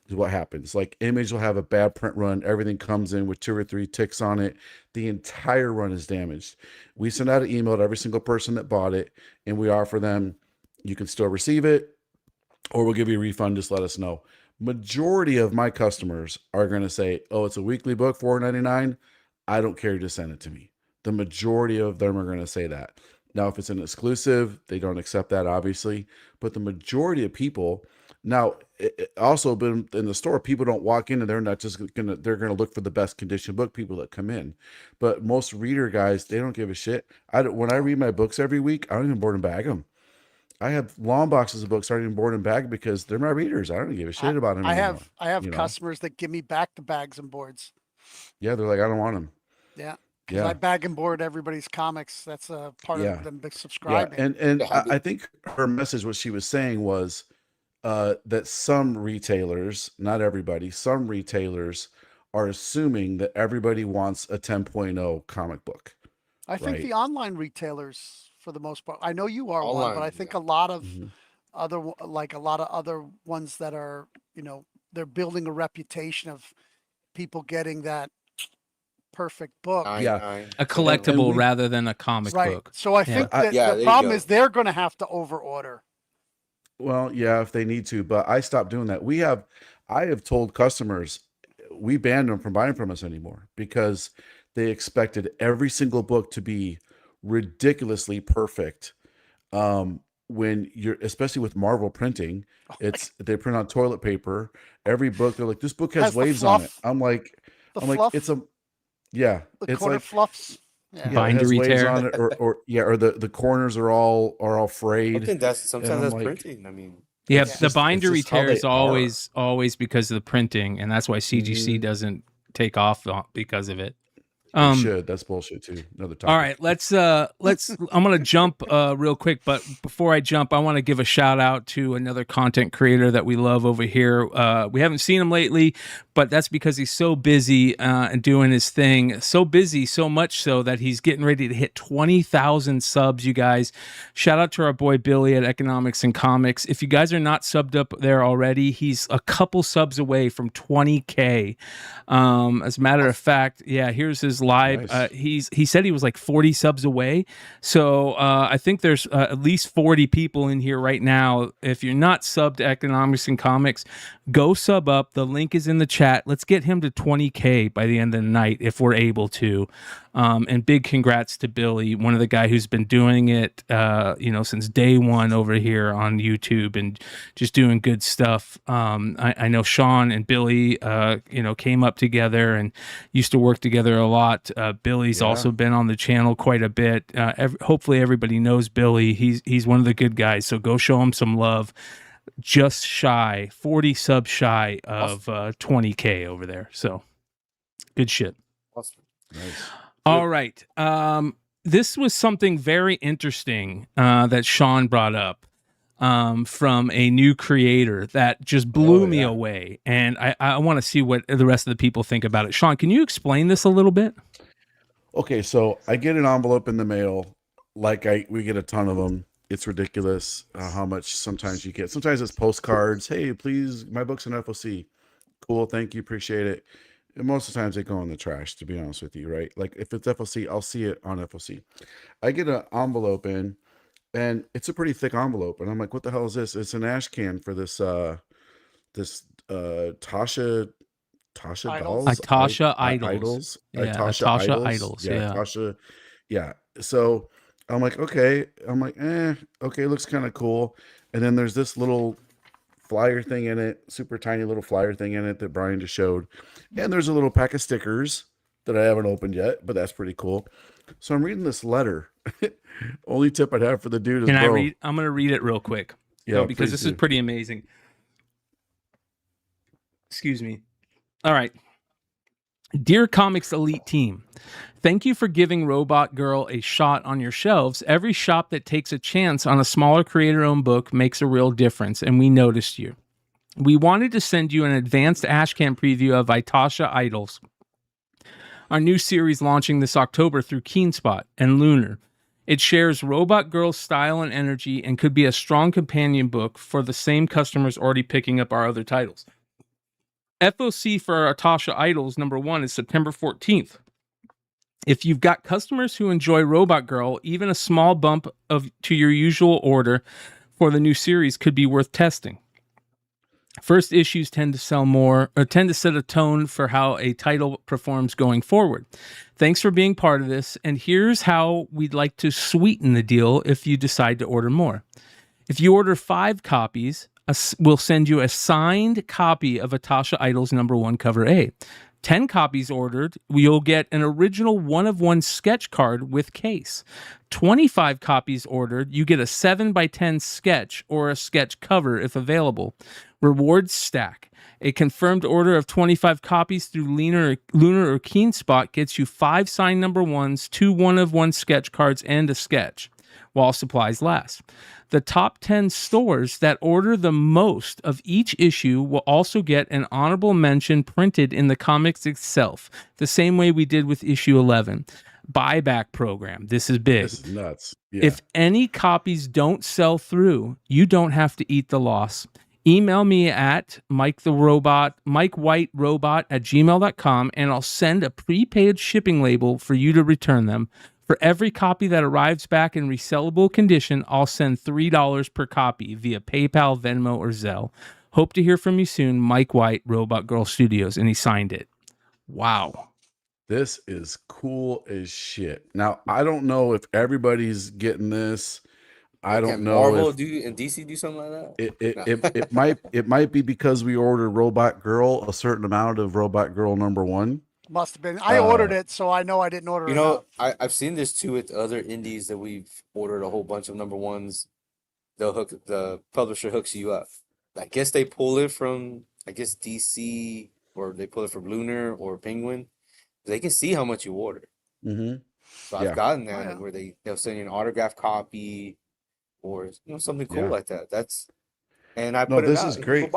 is what happens. Like Image will have a bad print run. Everything comes in with 2 or 3 ticks on it. The entire run is damaged. We send out an email to every single person that bought it, and we offer them, you can still receive it, or we'll give you a refund. Just let us know. Majority of my customers are going to say, oh, it's a weekly book, $4.99. I don't care. Just send it to me. The majority of them are going to say that. Now, if it's an exclusive, they don't accept that, obviously. But the majority of people, now, it also been in the store, people don't walk in and they're not just going to, they're going to look for the best condition book, people that come in. But most reader guys, they don't give a shit. When I read my books every week, I don't even board and bag them. I have long boxes of books I don't even board and bag because they're my readers. I don't give a shit about them anymore. I have customers that give me back the bags and boards. Yeah, they're like, I don't want them. Yeah. Because I bag and board everybody's comics. That's a part of them subscribing. Yeah. And I think her message, what she was saying was that some retailers, not everybody, some retailers are assuming that everybody wants a 10.0 comic book. I think the online retailers, for the most part, I know you are one, but I think a lot of other ones that are, they're building a reputation of people getting that perfect book. Yeah. A collectible rather than a comic book. So I think that the problem is they're going to have to over order. Well, yeah, if they need to, but I stopped doing that. I have told customers, we banned them from buying from us anymore because they expected every single book to be ridiculously perfect. When you're, especially with Marvel printing, they print on toilet paper. Every book, they're like, this book has waves on it. I'm like, it's a, it's corner like fluffs. Bindery tear on it, or the corners are all frayed. I think sometimes that's printing. I mean, the bindery tear is always because of the printing, and that's why CGC doesn't take off because of it. Should. That's bullshit too. Another topic. All right, let's I'm gonna jump real quick, but before I jump, I want to give a shout out to another content creator that we love over here. We haven't seen him lately, but that's because he's so busy and doing his thing. So busy, so much so that he's getting ready to hit 20,000 subs, you guys. Shout out to our boy Billy at Economics and Comics. If you guys are not subbed up there already, he's a couple subs away from 20K. As a matter of fact, here's his live. Nice. He said he was like 40 subs away. So I think there's at least 40 people in here right now. If you're not subbed to Economics and Comics, go sub up. The link is in the chat. Let's get him to 20K by the end of the night if we're able to. And big congrats to Billy, one of the guy who's been doing it, since day one over here on YouTube and just doing good stuff. I know Sean and Billy, came up together and used to work together a lot. Billy's also been on the channel quite a bit. Hopefully everybody knows Billy. He's one of the good guys. So go show him some love. Just 40 subs shy of 20K over there. So good shit. Awesome. Nice. All right. This was something very interesting that Sean brought up from a new creator that just blew me away. And I want to see what the rest of the people think about it. Sean, can you explain this a little bit? Okay, so I get an envelope in the mail. We get a ton of them. It's ridiculous how much sometimes you get. Sometimes it's postcards. Hey, please, my book's an FOC. Cool, thank you, appreciate it. And most of the times they go in the trash, to be honest with you, right? Like if it's FOC, I'll see it on FOC. I get an envelope in, and it's a pretty thick envelope, and I'm like, what the hell is this? It's an ash can for this Tasha Idols. dolls. Tasha Idols. Yeah, Tasha Idols. Yeah, Tasha. Yeah. So I'm like, okay. Okay, looks kind of cool. And then there's this little flyer thing in it, super tiny little flyer thing in it that Brian just showed. And there's a little pack of stickers that I haven't opened yet, but that's pretty cool. So I'm reading this letter. Only tip I'd have for the dude is, Can I read? I'm going to read it real quick. Yeah, because this is pretty amazing. Excuse me. All right. Dear Comics Elite Team, thank you for giving Robot Girl a shot on your shelves. Every shop that takes a chance on a smaller creator-owned book makes a real difference, and we noticed you. We wanted to send you an advanced Ashcan preview of Tasha Idols, our new series launching this October through Keenspot and Lunar. It shares Robot Girl's style and energy and could be a strong companion book for the same customers already picking up our other titles. FOC for Tasha Idols #1 is September 14th. If you've got customers who enjoy Robot Girl, even a small bump to your usual order for the new series could be worth testing. First issues tend to sell more, or tend to set a tone for how a title performs going forward. Thanks for being part of this, and here's how we'd like to sweeten the deal if you decide to order more. If you order 5 copies, we'll send you a signed copy of Tasha Idols #1 cover A. 10 copies ordered, you'll get an original 1-of-1 sketch card with case. 25 copies ordered, you get a 7x10 sketch or a sketch cover if available. Rewards stack. A confirmed order of 25 copies through Lunar or Keenspot gets you 5 signed #1s, 2 1-of-1 sketch cards, and a sketch, while supplies last. The top 10 stores that order the most of each issue will also get an honorable mention printed in the comics itself, the same way we did with issue 11. Buyback program. This is big. This is nuts. Yeah. If any copies don't sell through, you don't have to eat the loss. Email me at mikewhiterobot@gmail.com, and I'll send a prepaid shipping label for you to return them. For every copy that arrives back in resellable condition, I'll send $3 per copy via PayPal, Venmo, or Zelle. Hope to hear from you soon. Mike White, Robot Girl Studios, and he signed it. Wow. This is cool as shit. Now, I don't know if everybody's getting this. I don't Can know Marvel if and DC do something like that? it might be because we ordered Robot Girl, a certain amount of Robot Girl #1. Must have been. I ordered it, so I know I didn't order it. I've seen this too with other indies that we've ordered a whole bunch of #1s. The publisher hooks you up. I guess they pull it from DC, or they pull it from Lunar or Penguin. They can see how much you order. Mm-hmm. So I've gotten that where they'll send you an autographed copy or something cool like that. This is great.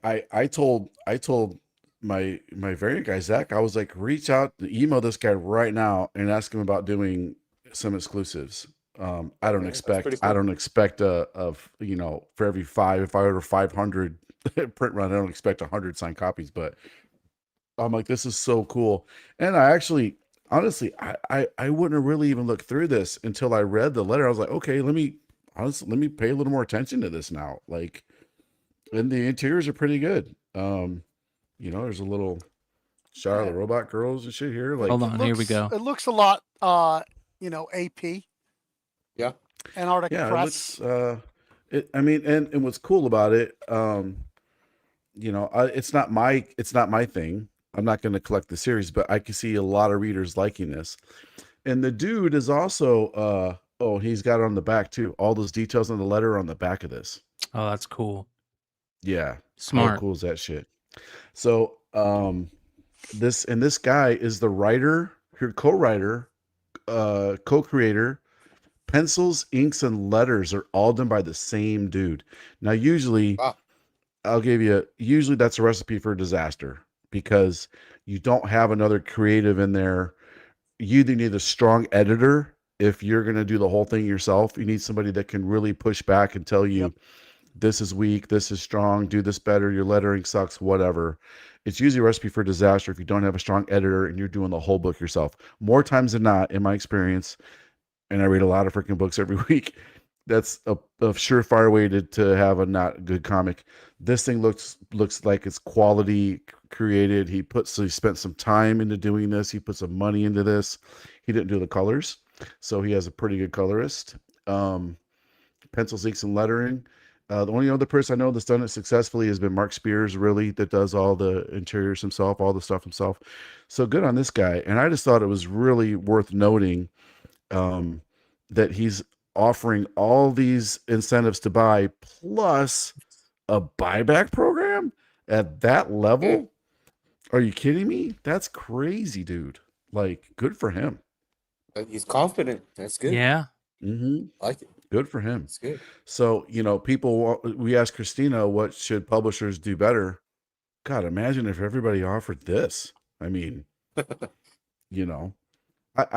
I told my variant guy Zach, I was like, email this guy right now and ask him about doing some exclusives. I don't expect for every 5, if I order 500 print run, I don't expect 100 signed copies, but I'm like, this is so cool. And I honestly, I wouldn't have really even looked through this until I read the letter. I was like, okay, let me pay a little more attention to this now. Like, and the interiors are pretty good. There's a little shot of the robot girls and shit here. Like, Hold on, here we go. It looks a lot, AP. Yeah. Antarctic yeah, Press. I mean, and what's cool about it, it's not my thing. I'm not going to collect the series, but I can see a lot of readers liking this. And the dude is also, he's got it on the back too. All those details on the letter are on the back of this. Oh, that's cool. Yeah. Smart. How cool is that shit? So, this guy is the writer, co-writer, co-creator. Pencils, inks, and letters are all done by the same dude. Now, usually, usually that's a recipe for disaster because you don't have another creative in there. You either need a strong editor if you're going to do the whole thing yourself. You need somebody that can really push back and tell you, this is weak, this is strong, do this better, your lettering sucks, whatever. It's usually a recipe for disaster if you don't have a strong editor and you're doing the whole book yourself. More times than not, in my experience, and I read a lot of freaking books every week, that's a surefire way to have a not good comic. This thing looks like it's quality created. He spent some time into doing this. He put some money into this. He didn't do the colors, so he has a pretty good colorist. Pencils, inks, and lettering. The only other person I know that's done it successfully has been Mark Spears, really, that does all the interiors himself, all the stuff himself. So good on this guy. And I just thought it was really worth noting that he's offering all these incentives to buy plus a buyback program at that level. Are you kidding me? That's crazy, dude. Like, good for him. He's confident. That's good. Yeah. Mm-hmm. I like it. Good for him. It's good. So, we asked Christina, what should publishers do better? God, imagine if everybody offered this. I mean, I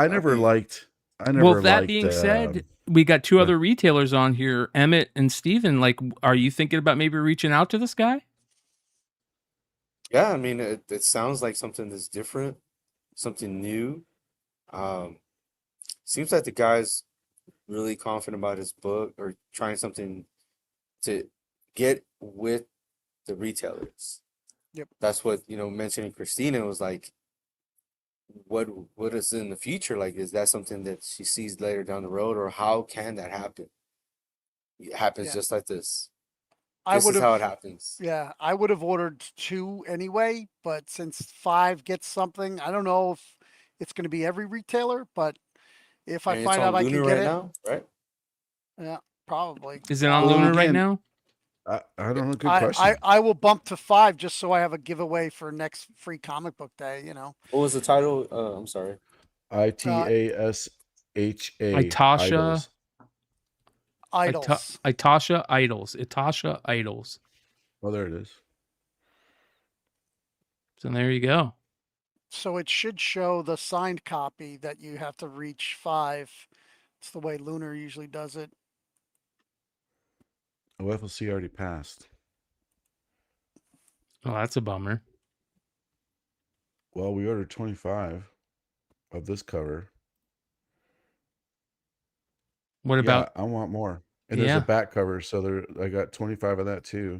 never liked. Well, that being said, we got two other retailers on here, Emmett and Steven. Like, are you thinking about maybe reaching out to this guy? Yeah, I mean, it sounds like something that's different, something new. Seems like the guy's really confident about his book or trying something to get with the retailers. Yep. That's what, mentioning Christina was like, what is in the future? Like, is that something that she sees later down the road, or how can that happen? It happens just like this. This is how it happens. Yeah, I would have ordered 2 anyway, but since 5 gets something, I don't know if it's going to be every retailer, but if I find out I can get it now, right? Yeah, probably. Is it on Lunar right now? I don't know. Good question. I will bump to 5 just so I have a giveaway for next free comic book day. What was the title? I'm sorry. ITASHA. Itasha. Idols. Itasha Idols. Itasha Idols. Oh, there it is. So there you go. So it should show the signed copy that you have to reach 5. It's the way Lunar usually does it. Oh, FLC already passed. Oh, that's a bummer. Well, we ordered 25 of this cover. What about? I want more. And there's a back cover, so I got 25 of that too.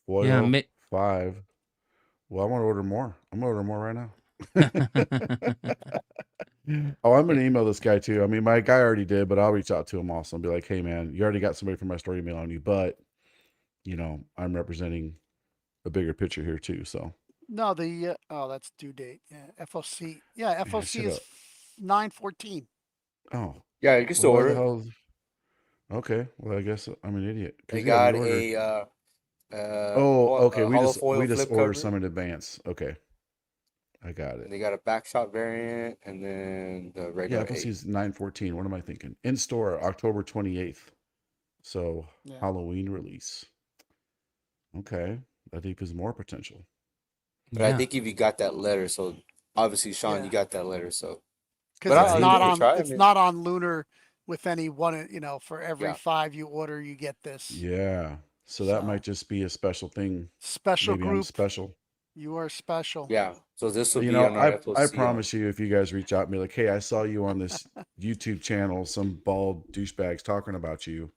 Foil, 5. Well, I want to order more. I'm gonna order more right now. Oh, I'm gonna email this guy too. I mean, my guy already did, but I'll reach out to him also and be like, "Hey, man, you already got somebody from my store email on you, but I'm representing a bigger picture here too." So no, that's due date. Yeah, FOC. Yeah, FOC is 9/14. Oh, yeah, you can still order. Okay, well, I guess I'm an idiot. They got okay. We just ordered cover. some in advance. Okay. I got it. And they got a backshot variant, and then the regular. Yeah, FLC is 9/14. What am I thinking? In store October 28th. So Halloween release. Okay, I think there's more potential. But I think if you got that letter, so obviously Sean, you got that letter, so. Because it's not on Lunar with any one. For every 5 you order, you get this. Yeah. So that might just be a special thing. Special group. Special. You are special. Yeah. So this will You be know, on our I FOC. promise you, if you guys reach out and be like, "Hey, I saw you on this YouTube channel, some bald douchebags talking about you.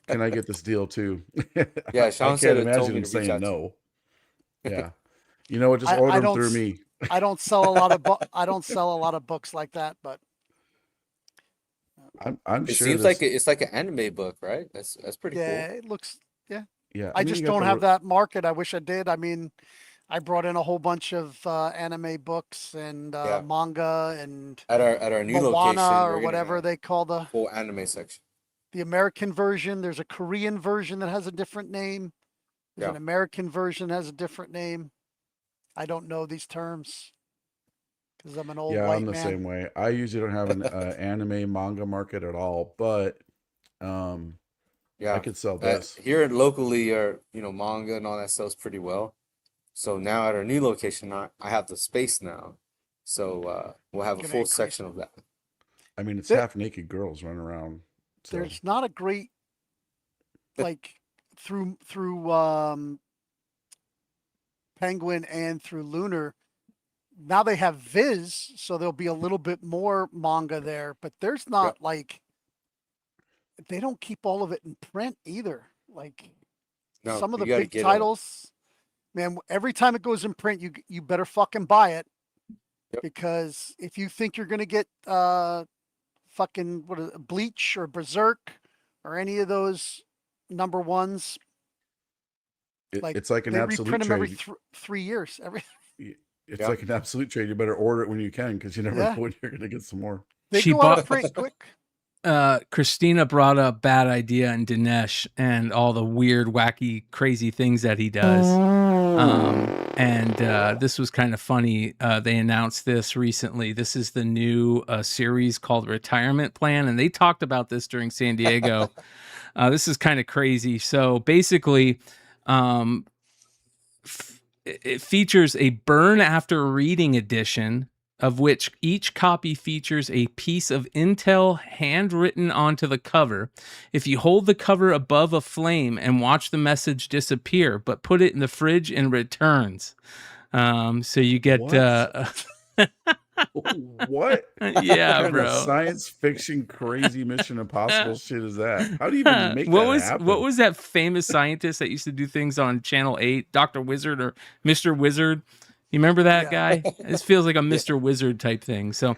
Can I get this deal too?" Yeah, I Sean can't said it told imagine me him to reach saying out to you. no. Yeah, you know what? Just I order them don't through s- me. I don't sell a lot of I don't sell a lot of books like that, but I'm It sure seems this. like it's like an anime book, right? That's pretty yeah, cool. it looks yeah. Yeah, I I mean, just you got don't the. have that market. I wish I did. I mean, I brought in a whole bunch of anime books and Yeah. manga and At our new Moana location, or we're gonna whatever have they call a full anime section. the American version. There's a Korean version that has a different name. There's an Yeah. American version that has a different name. I don't know these terms because I'm an old Yeah, I'm white the man. same way. I usually don't have an anime manga market at all, but I Yeah. could sell this. Here locally, manga and all that sells pretty well. So now at our new location, I have the space now. So we'll have a Gonna full increase section of that. I mean, it's There- half naked girls running around. So There's not a great like through Penguin and through Lunar. Now they have Viz, so there'll be a little bit more manga there, but there's not like they don't keep all of it in print either. Like No, some of you the gotta big get titles, man, every time it goes in print, you better fucking buy it. Yep. Because if you think you're gonna get fucking what is it, Bleach or Berserk or any of those number ones, it's like an they absolute reprint them every trade. 3 years. It's Yeah. like an absolute trade. You better order it when you can because you never know when you're going to get some more. They She go out bought- of print quick. Christina brought up Bad Idea and Dinesh and all the weird, wacky, crazy things that he does. And this was kind of funny. They announced this recently. This is the new series called Retirement Plan, and they talked about this during San Diego. This is kind of crazy. So basically, it features a burn after reading edition, of which each copy features a piece of intel handwritten onto the cover. If you hold the cover above a flame and watch the message disappear, but put it in the fridge and returns. So you get what? Yeah, What kind bro. of science fiction crazy Mission Impossible shit is that? How do you even make what that was happen? what was that famous scientist that used to do things on Channel 8, Dr. Wizard or Mr. Wizard? You remember that guy? This feels like a Mr. Wizard type thing. So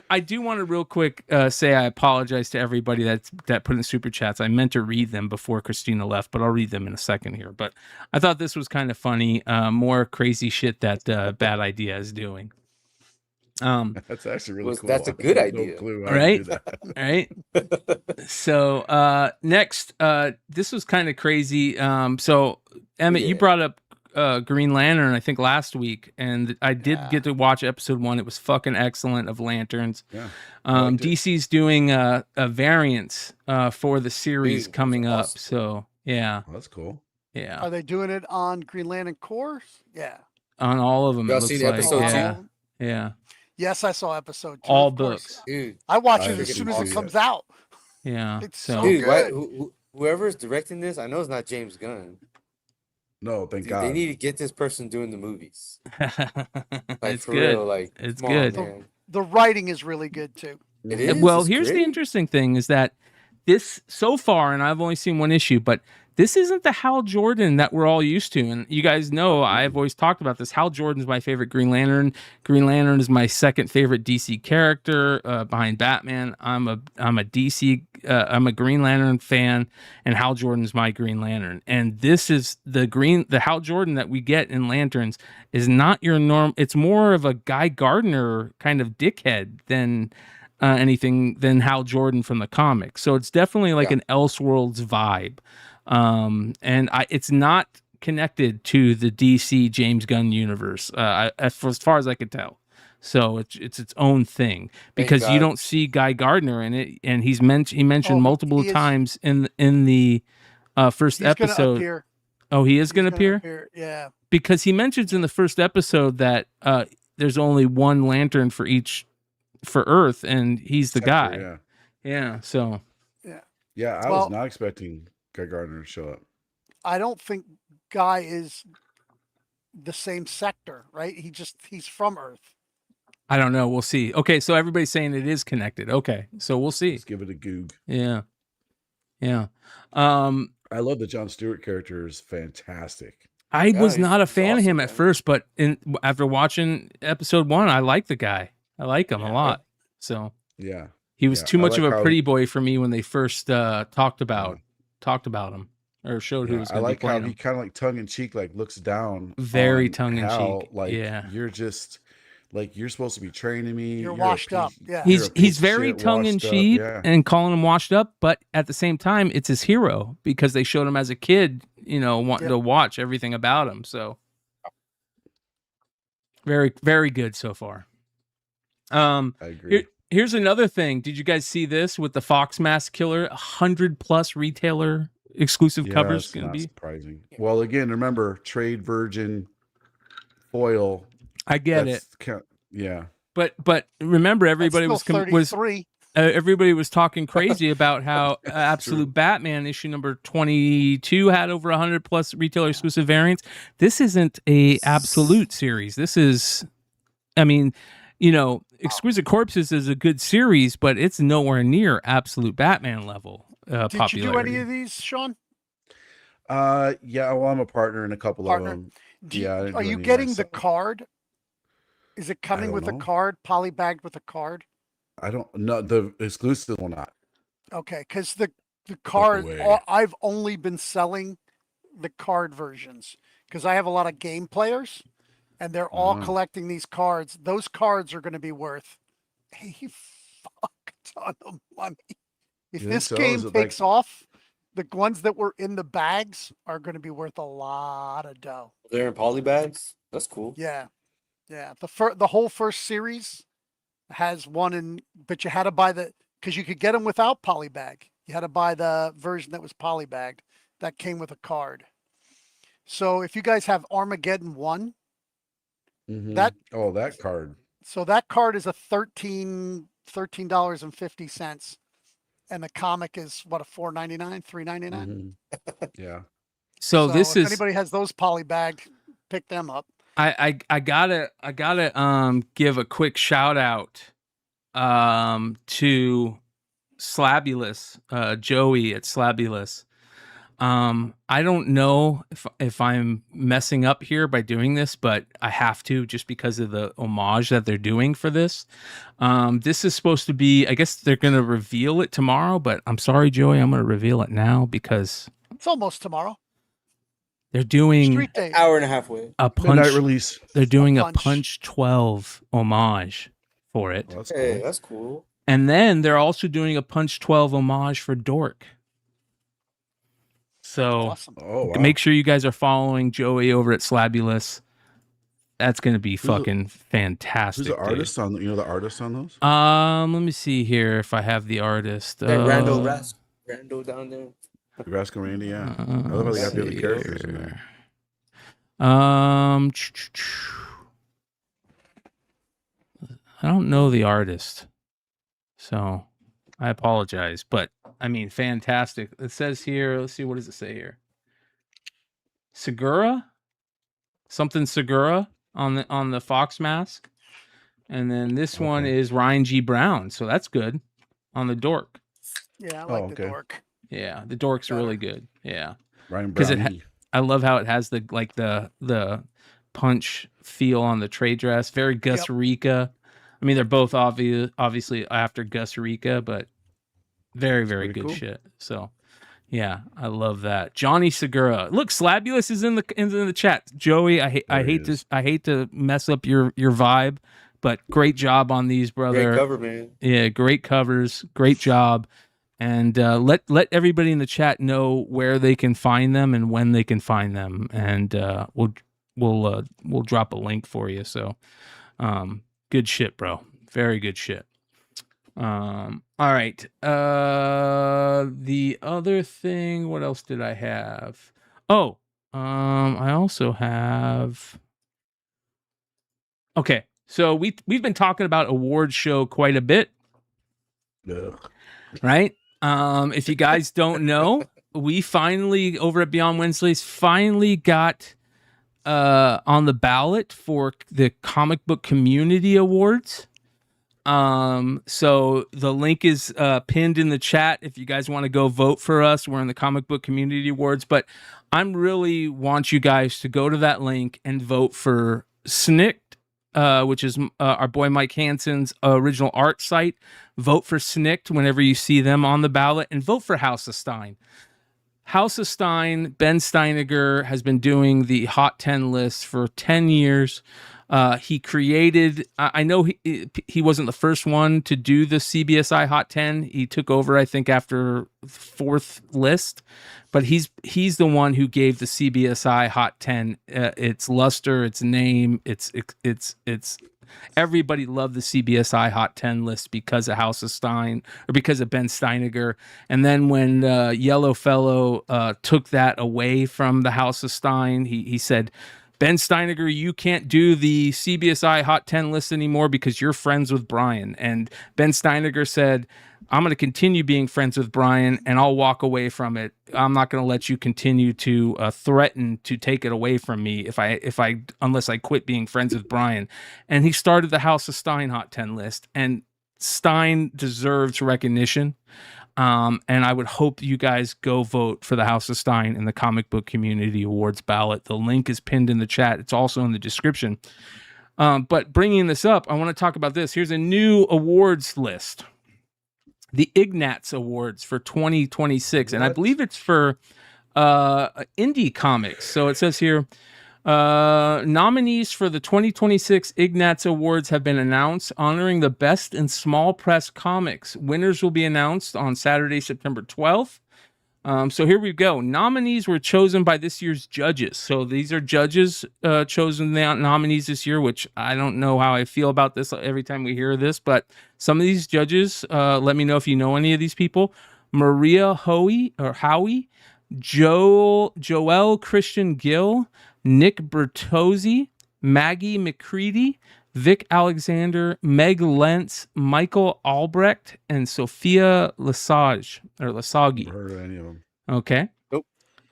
I do want to real quick say I apologize to everybody that put in super chats. I meant to read them before Christina left, but I'll read them in a second here. But I thought this was kind of funny. More crazy shit that Bad Idea is doing. That's actually really cool. That's a good I have idea. No clue how Right? to do that. Right. So next, this was kind of crazy. So Emmett, you brought up Green Lantern, I think last week, and I did get to watch episode 1. It was fucking excellent of Lanterns. Yeah. DC's doing a variance for the series Dude, coming up. awesome. So yeah. Oh, that's cool. Yeah. Are they doing it on Green Lantern Corps? Yeah. On all of them, Y'all it looks seen like. episode Yeah. 2? Yeah. Yes, I saw episode 2. All of course. books. Dude, I watch I it as didn't soon as see it it. comes out. Yeah. It's So so dude, good. whoever's directing this, I know it's not James Gunn. No, thank Dude, God. they need to get this person doing the movies. Like it's for good. real, like It's come on, good. man. The writing is really good too. It is. Well, it's here's the great. interesting thing is that this so far, and I've only seen one issue, but this isn't the Hal Jordan that we're all used to. And you guys know I've always talked about this. Hal Jordan's my favorite Green Lantern. Green Lantern is my second favorite DC character behind Batman. I'm a DC I'm a Green Lantern fan, and Hal Jordan's my Green Lantern. And this is the Hal Jordan that we get in Lanterns is not your norm. It's more of a Guy Gardner kind of dickhead than anything than Hal Jordan from the comics. So it's definitely like an Elseworlds vibe. And it's not connected to the DC James Gunn universe, as far as I could tell. So it's its own thing because you don't see Guy Gardner in it, and he mentioned multiple times in the first episode. Appear. Oh, he is going to appear? Yeah, because he mentions in the first episode that there's only one lantern for Earth, and he's the guy. Yeah. So. Yeah, I was not expecting Guy Gardner to show up. I don't think Guy is the same sector, right? He's from Earth. I don't know. We'll see. Okay, so everybody's saying it is connected. Okay, so we'll see. Let's give it a goog. Yeah. I love the Jon Stewart character is fantastic. I was not a he's fan of awesome, him at man. first, but after watching episode 1, I like the guy. I like him a lot. So Yeah. he was Yeah, too I much like of a how- pretty boy for me when they first talked about him or showed who Yeah, was I going to be like how playing he him. kind of like tongue in cheek, like looks down. Very on tongue-in-cheek, Hal, Like yeah. you're just like you're supposed to be training me. You're a washed piece- up, yeah. you're a He's piece of very shit, tongue in washed up, cheek yeah. and calling him washed up, but at the same time, it's his hero because they showed him as a kid, wanting to watch everything about him. So very, very good so far. I agree. Here's another thing. Did you guys see this with the Fox Mask Killer? 100+ retailer exclusive covers it's going to not be. surprising. Well, again, remember trade virgin foil. I get it, Yeah. but remember everybody That's was still 33. everybody was talking crazy about how Absolute Batman issue number 22 had over 100+ retailer exclusive variants. This isn't a Absolute series. This is, Exquisite Corpses is a good series, but it's nowhere near Absolute Batman level popularity. Did you do any of these, Sean? Yeah. Well, I'm a partner in a couple Partner. of them. I didn't are do you you getting the myself. card? Is it coming don't with a know. card, polybagged with a card? I don't know. The exclusive will not. Okay, because the card, way. I've only been selling the card versions because I have a lot of game players, and they're all collecting these cards. Those cards are going to be worth a fuck ton of money. If You think this so? game Is it takes off, the ones that were in the bags are going to be worth a lot of dough. They're in poly bags. That's cool. Yeah. The whole first series has one in, but you had to buy because you could get them without polybag. You had to buy the version that was polybagged that came with a card. So if you guys have Armageddon 1, that card. So that card is a $13.50, and the comic is what, a $4.99, $3.99. Yeah. So this if is anybody has those polybagged, pick them up. I gotta give a quick shout out to Slabulous, Joey at Slabulous. I don't know if I'm messing up here by doing this, but I have to just because of the homage that they're doing for this. This is supposed to be, I guess they're gonna reveal it tomorrow, but I'm sorry, Joey, I'm gonna reveal it now because It's almost tomorrow. they're doing Street day. Hour and a half away. a Midnight punch release. They're doing a Punch. Punch 12 homage for it. Well, that's Hey, cool. that's cool. And then they're also doing a Punch 12 homage for Dork. So Awesome. Oh, wow. make sure you guys are following Joey over at Slabulous. That's going to be fucking fantastic. Who's the dude. artist on? You know the artist on those? Let me see here if I have the artist. That Randall down there. Rascal Randy, yeah. I love how they got the other see characters in here. there. I don't know the artist, so I apologize. But I mean, fantastic. It says here. Let's see. What does it say here? Segura, something Segura on the Fox mask, and then this one is Ryan G. Brown. So that's good on the Dork. Yeah, I like the dork. Yeah, the Dork's really good. Yeah. Ryan Because Brown. I love how it has the punch feel on the trade dress. Very Gus Rica. I mean, they're both obviously after Gus Rica, but very, very good cool. shit. So, yeah, I love that. Johnny Segura. Look, Slabulous is in the chat. Joey, I hate to mess up your vibe, but great job on these, brother. Great cover, man. Yeah, great covers. Great job. And let everybody in the chat know where they can find them and when they can find them, and we'll drop a link for you. So, good shit, bro. Very good shit. All right. The other thing. What else did I have? Oh, I also have. Okay, so we've been talking about award show quite a bit, right? If you guys don't know, we finally over at Beyond Wednesdays finally got on the ballot for the Comic Book Community Awards. So the link is pinned in the chat if you guys want to go vote for us. We're in the Comic Book Community Awards, but I'm really want you guys to go to that link and vote for Snikt, which is our boy Mike Hansen's original art site. Vote for Snikt whenever you see them on the ballot, and vote for House of Stein. House of Stein, Ben Steiniger has been doing the Hot 10 list for 10 years. He created, I know he wasn't the first one to do the CBSI Hot 10. He took over, I think, after fourth list, but he's the one who gave the CBSI Hot 10 its luster, its name, its everybody loved the CBSI Hot 10 list because of House of Stein, or because of Ben Steiniger. And then when Yellow Fellow took that away from the House of Stein, he said, Ben Steiniger, you can't do the CBSI Hot 10 list anymore because you're friends with Brian. And Ben Steiniger said, I'm going to continue being friends with Brian, and I'll walk away from it. I'm not going to let you continue to threaten to take it away from me unless I quit being friends with Brian. And he started the House of Stein Hot 10 list, and Stein deserves recognition. And I would hope you guys go vote for the House of Stein in the Comic Book Community Awards ballot. The link is pinned in the chat. It's also in the description. But bringing this up, I want to talk about this. Here's a new awards list. The Ignatz Awards for 2026. And I believe it's for indie comics. So it says here, nominees for the 2026 Ignatz Awards have been announced, honoring the best in small press comics. Winners will be announced on Saturday, September 12th. So here we go. Nominees were chosen by this year's judges. So these are judges chosen the nominees this year, which I don't know how I feel about this every time we hear this, but some of these judges, let me know if you know any of these people. Maria Howie, Joel Christian Gill, Nick Bertozzi, Maggie McCready, Vic Alexander, Meg Lentz, Michael Albrecht, and Sophia Lesage. Never heard of any of them. Okay. Nope.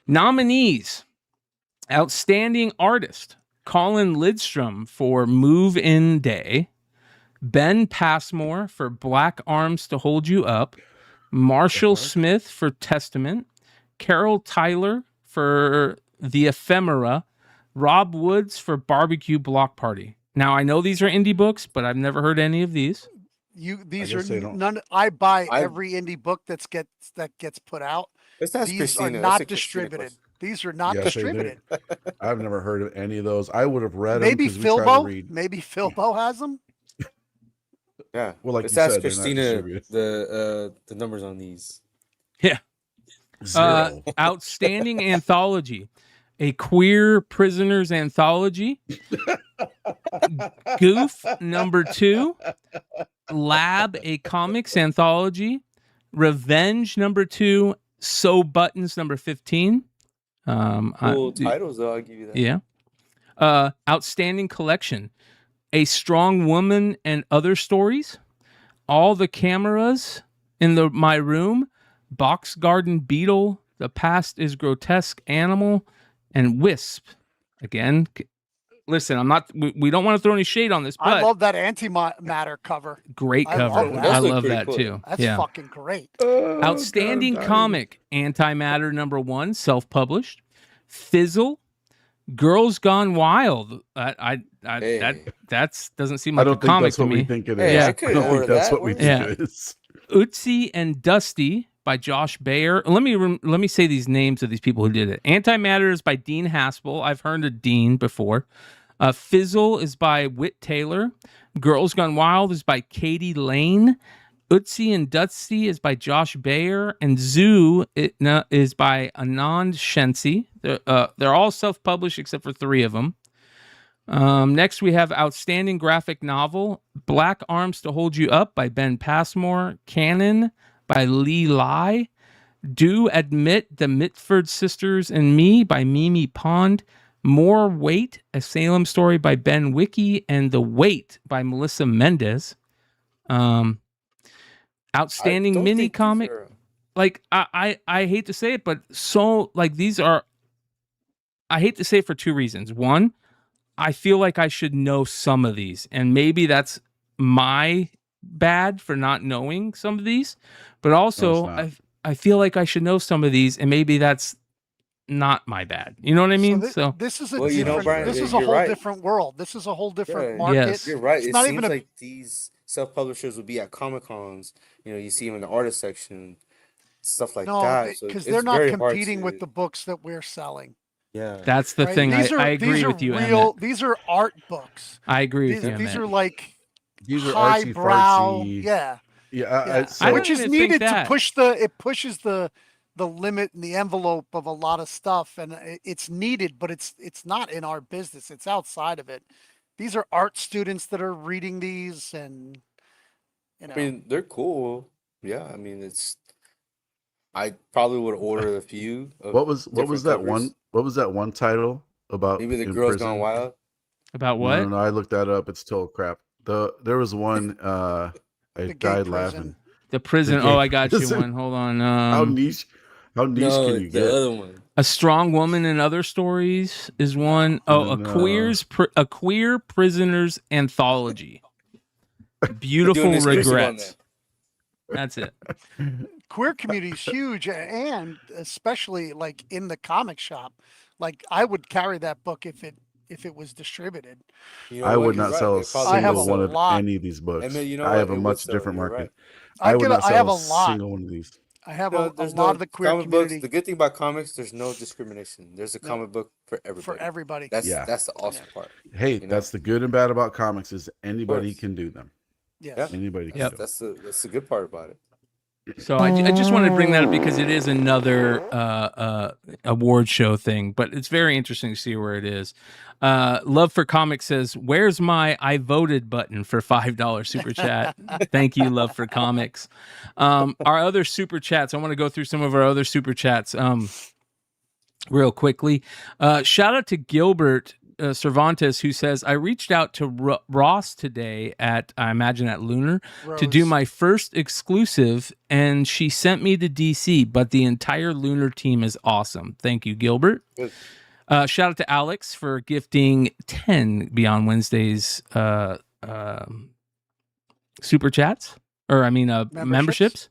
Nominees. Outstanding Artist, Colin Lidstrom for Move In Day, Ben Passmore for Black Arms to Hold You Up, Marshall Smith for Testament, Carol Tyler for The Ephemera, Rob Woods for Barbecue Block Party. Now, I know these are indie books, but I've never heard any of these. These are none. I buy every indie book that gets put out. These are not distributed. These are not distributed. I've never heard of any of those. I would have read maybe them. Philbo. Maybe Philbo has them. Yeah. Well, like let's you ask said, Christina the numbers on these. Yeah. 0. Outstanding Anthology, a Queer Prisoners Anthology. Goof #2, Lab, a Comics Anthology. Revenge #2, Sew Buttons #15. Cool titles, though. I'll give you that. Yeah. Outstanding Collection, A Strong Woman and Other Stories. All the Cameras in My Room, Box Garden Beetle, The Past is Grotesque Animal, and Wisp. Again, listen, we don't want to throw any shade on this, but I love that antimatter cover. Great cover. I love that cool. too. That's fucking great. Outstanding Comic, Antimatter #1, self-published. Fizzle, Girls Gone Wild. That doesn't seem like a comic to me. I don't think that's what we think it is. Hey, I don't think that's what we think it is. Utsy and Dusty by Josh Bayer. Let me say these names of these people who did it. Antimatter is by Dean Haspel. I've heard of Dean before. Fizzle is by Whit Taylor. Girls Gone Wild is by Katie Lane. Utsy and Dusty is by Josh Bayer. And Zoo is by Anand Shensi. They're all self-published except for 3 of them. Next, we have Outstanding Graphic Novel, Black Arms to Hold You Up by Ben Passmore. Canon by Lee Lai. Do Admit, The Mitford Sisters and Me by Mimi Pond. More Weight, A Salem Story by Ben Wiki. And The Weight by Melissa Mendez. Outstanding mini comic. Like, I hate to say it, but so, like, these are I hate to say it for two reasons. One, I feel like I should know some of these, and maybe that's my bad for not knowing some of these, but also I feel like I should know some of these, and maybe that's not my bad. You know what I mean? So this is a Well, you know, different. Brian, This is a you're whole right. different world. This is a whole different Yeah, market. Yes. You're right. It's It not seems even a. like these self-publishers would be at Comic-Cons. You know, you see them in the artist section, stuff like No, that. So because it's they're not very hard competing with to. the books that we're selling. Yeah. that's the Right? thing. These are I agree these are with you, real. Emmett. These are art books. I agree These, with you, these Emmett. are like These are artsy highbrow. fartsy. Yeah, Yeah, I don't which is even think needed to that. push it pushes the limit and the envelope of a lot of stuff, and it's needed, but it's not in our business. It's outside of it. These are art students that are reading these, and you know. I mean, they're cool. Yeah, I mean, I probably would order a few of what was different that covers. one? What was that one title about? Maybe the in Girls prison? Gone Wild. About No, what? no, I looked that up. It's total crap. There was one. I The gay died prison. laughing. The prison. gay Oh, I got you prison. one. Hold on. How niche? How niche No, can you the get? other one. A Strong Woman and Other Stories is one. Oh, a queer prisoners anthology. Beautiful Doing an exclusive on regrets. That's it. Queer community is huge, and especially like in the comic shop. Like I would carry that book if it was distributed. You know I what? would You're not right. sell a It probably I have single a one of lot. any of these books. I mean, you know I what? have a It would much sell. different You're market. right. I would not I have sell a lot. single one of these. I have No, a there's lot no of the queer comic community books. The good thing about comics, there's no discrimination. There's a No. comic book for everybody. for everybody. That's Yeah. that's the awesome part. Hey, You know? that's the good and bad about comics is anybody course. can do them. Yes. Yeah. Anybody can Yep. do them. That's the good part about it. So I just wanted to bring that up because it is another award show thing, but it's very interesting to see where it is. Love for Comics says, "Where's my I voted button for $5 super chat?" Thank you, Love for Comics. Our other super chats. I want to go through some of our other super chats real quickly. Shout out to Gilbert Cervantes, who says, "I reached out to Ross today at, I imagine at Lunar, to do Rose. my first exclusive, and she sent me to DC, but the entire Lunar team is awesome. Thank you, Gilbert." Good. Shout out to Alex for gifting 10 Beyond Wednesdays super chats, or I mean memberships.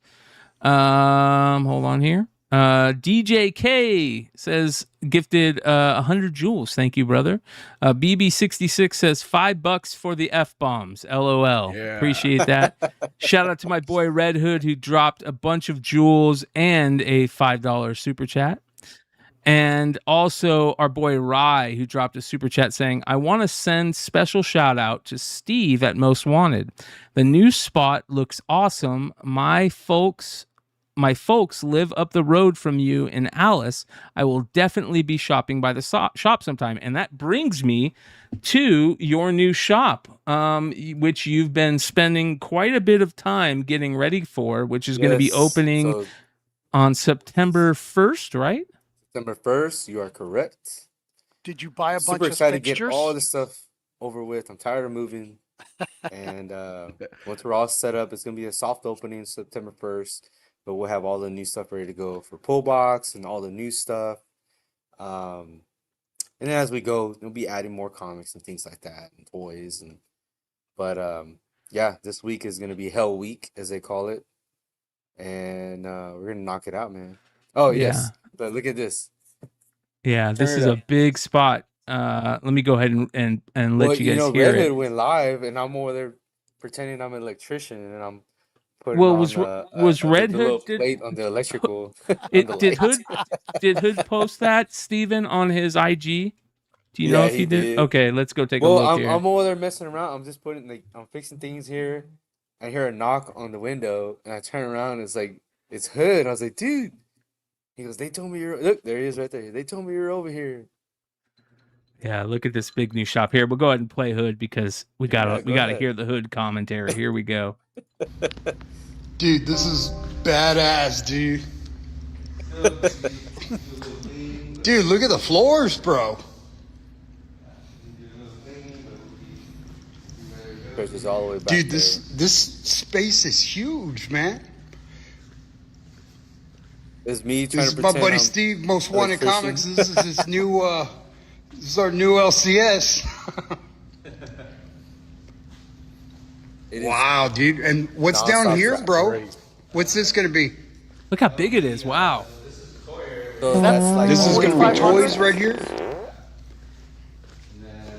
Hold on here. DJK says gifted 100 jewels. Thank you, brother. BB66 says $5 for the F-bombs. LOL. Yeah. Appreciate that. Shout out to my boy Red Hood, who dropped a bunch of jewels and a $5 super chat. And also our boy Rye, who dropped a super chat saying, "I want to send special shout out to Steve at Most Wanted. The new spot looks awesome. My folks live up the road from you in Alice. I will definitely be shopping by the shop sometime." And that brings me to your new shop, which you've been spending quite a bit of time getting ready for, which is going to be Yes. opening So on September 1st, right? September 1st, you are correct. Did you buy a Super bunch of excited to get fixtures? all this stuff over with. I'm tired of moving. And once we're all set up, it's gonna be a soft opening September 1st, but we'll have all the new stuff ready to go for pull box and all the new stuff. And then as we go, we'll be adding more comics and things like that and toys but yeah, this week is gonna be Hell Week, as they call it. And we're gonna knock it out, man. Oh yes. But look at this. Yeah, this Turn it is a up. big spot. Let me go ahead and let Well, you guys know, hear Red Hood it. went live, and I'm over there pretending I'm an electrician, and I'm putting Well, on was the Red little Hood plate on the electrical. on it the did lights. Hood post that, Steven, on his IG? Do you know Yeah, if he he did? did. Okay, let's go take a Well, look here. I'm over there messing around. I'm just putting I'm fixing things here. I hear a knock on the window, and I turn around. And it's Hood. I was like, dude. He goes, "They told me you're look. There he is, right there. They told me you're over here." Yeah, look at this big new shop here. We'll go ahead and play Hood because we gotta go ahead. hear the Hood commentary. Here we go. Dude, this is badass, dude. Dude, look at the floors, bro. Chris is all the way back Dude, there. this space is huge, man. This is me trying This to is my pretend buddy I'm Steve, Most Wanted electrician. Comics. This is his new This is our new LCS. Wow, dude. And what's down here, bro? What's this going to be? Look how big it is. Wow. So that's like This is going to be toys right here?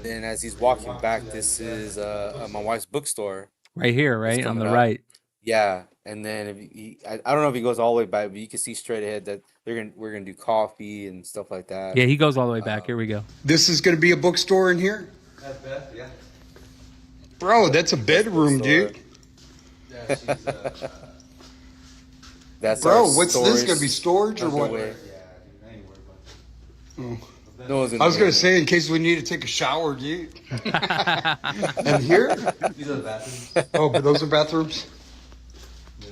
And as he's walking back, this is my wife's bookstore. Right here, right on the up. right. Yeah, and then if I don't know if he goes all the way back, but you can see straight ahead that we're gonna do coffee and stuff like that. Yeah, he goes all the way back. Here we go. This is going to be a bookstore in here? That's Beth, yeah. Bro, that's a bedroom, dude. That's Bro, our what's this going to be? storage Storage or what? underway. Oh. No one's I was going to say, in case we need to take a shower, dude. And here? These are the bathrooms. Oh, but those are bathrooms?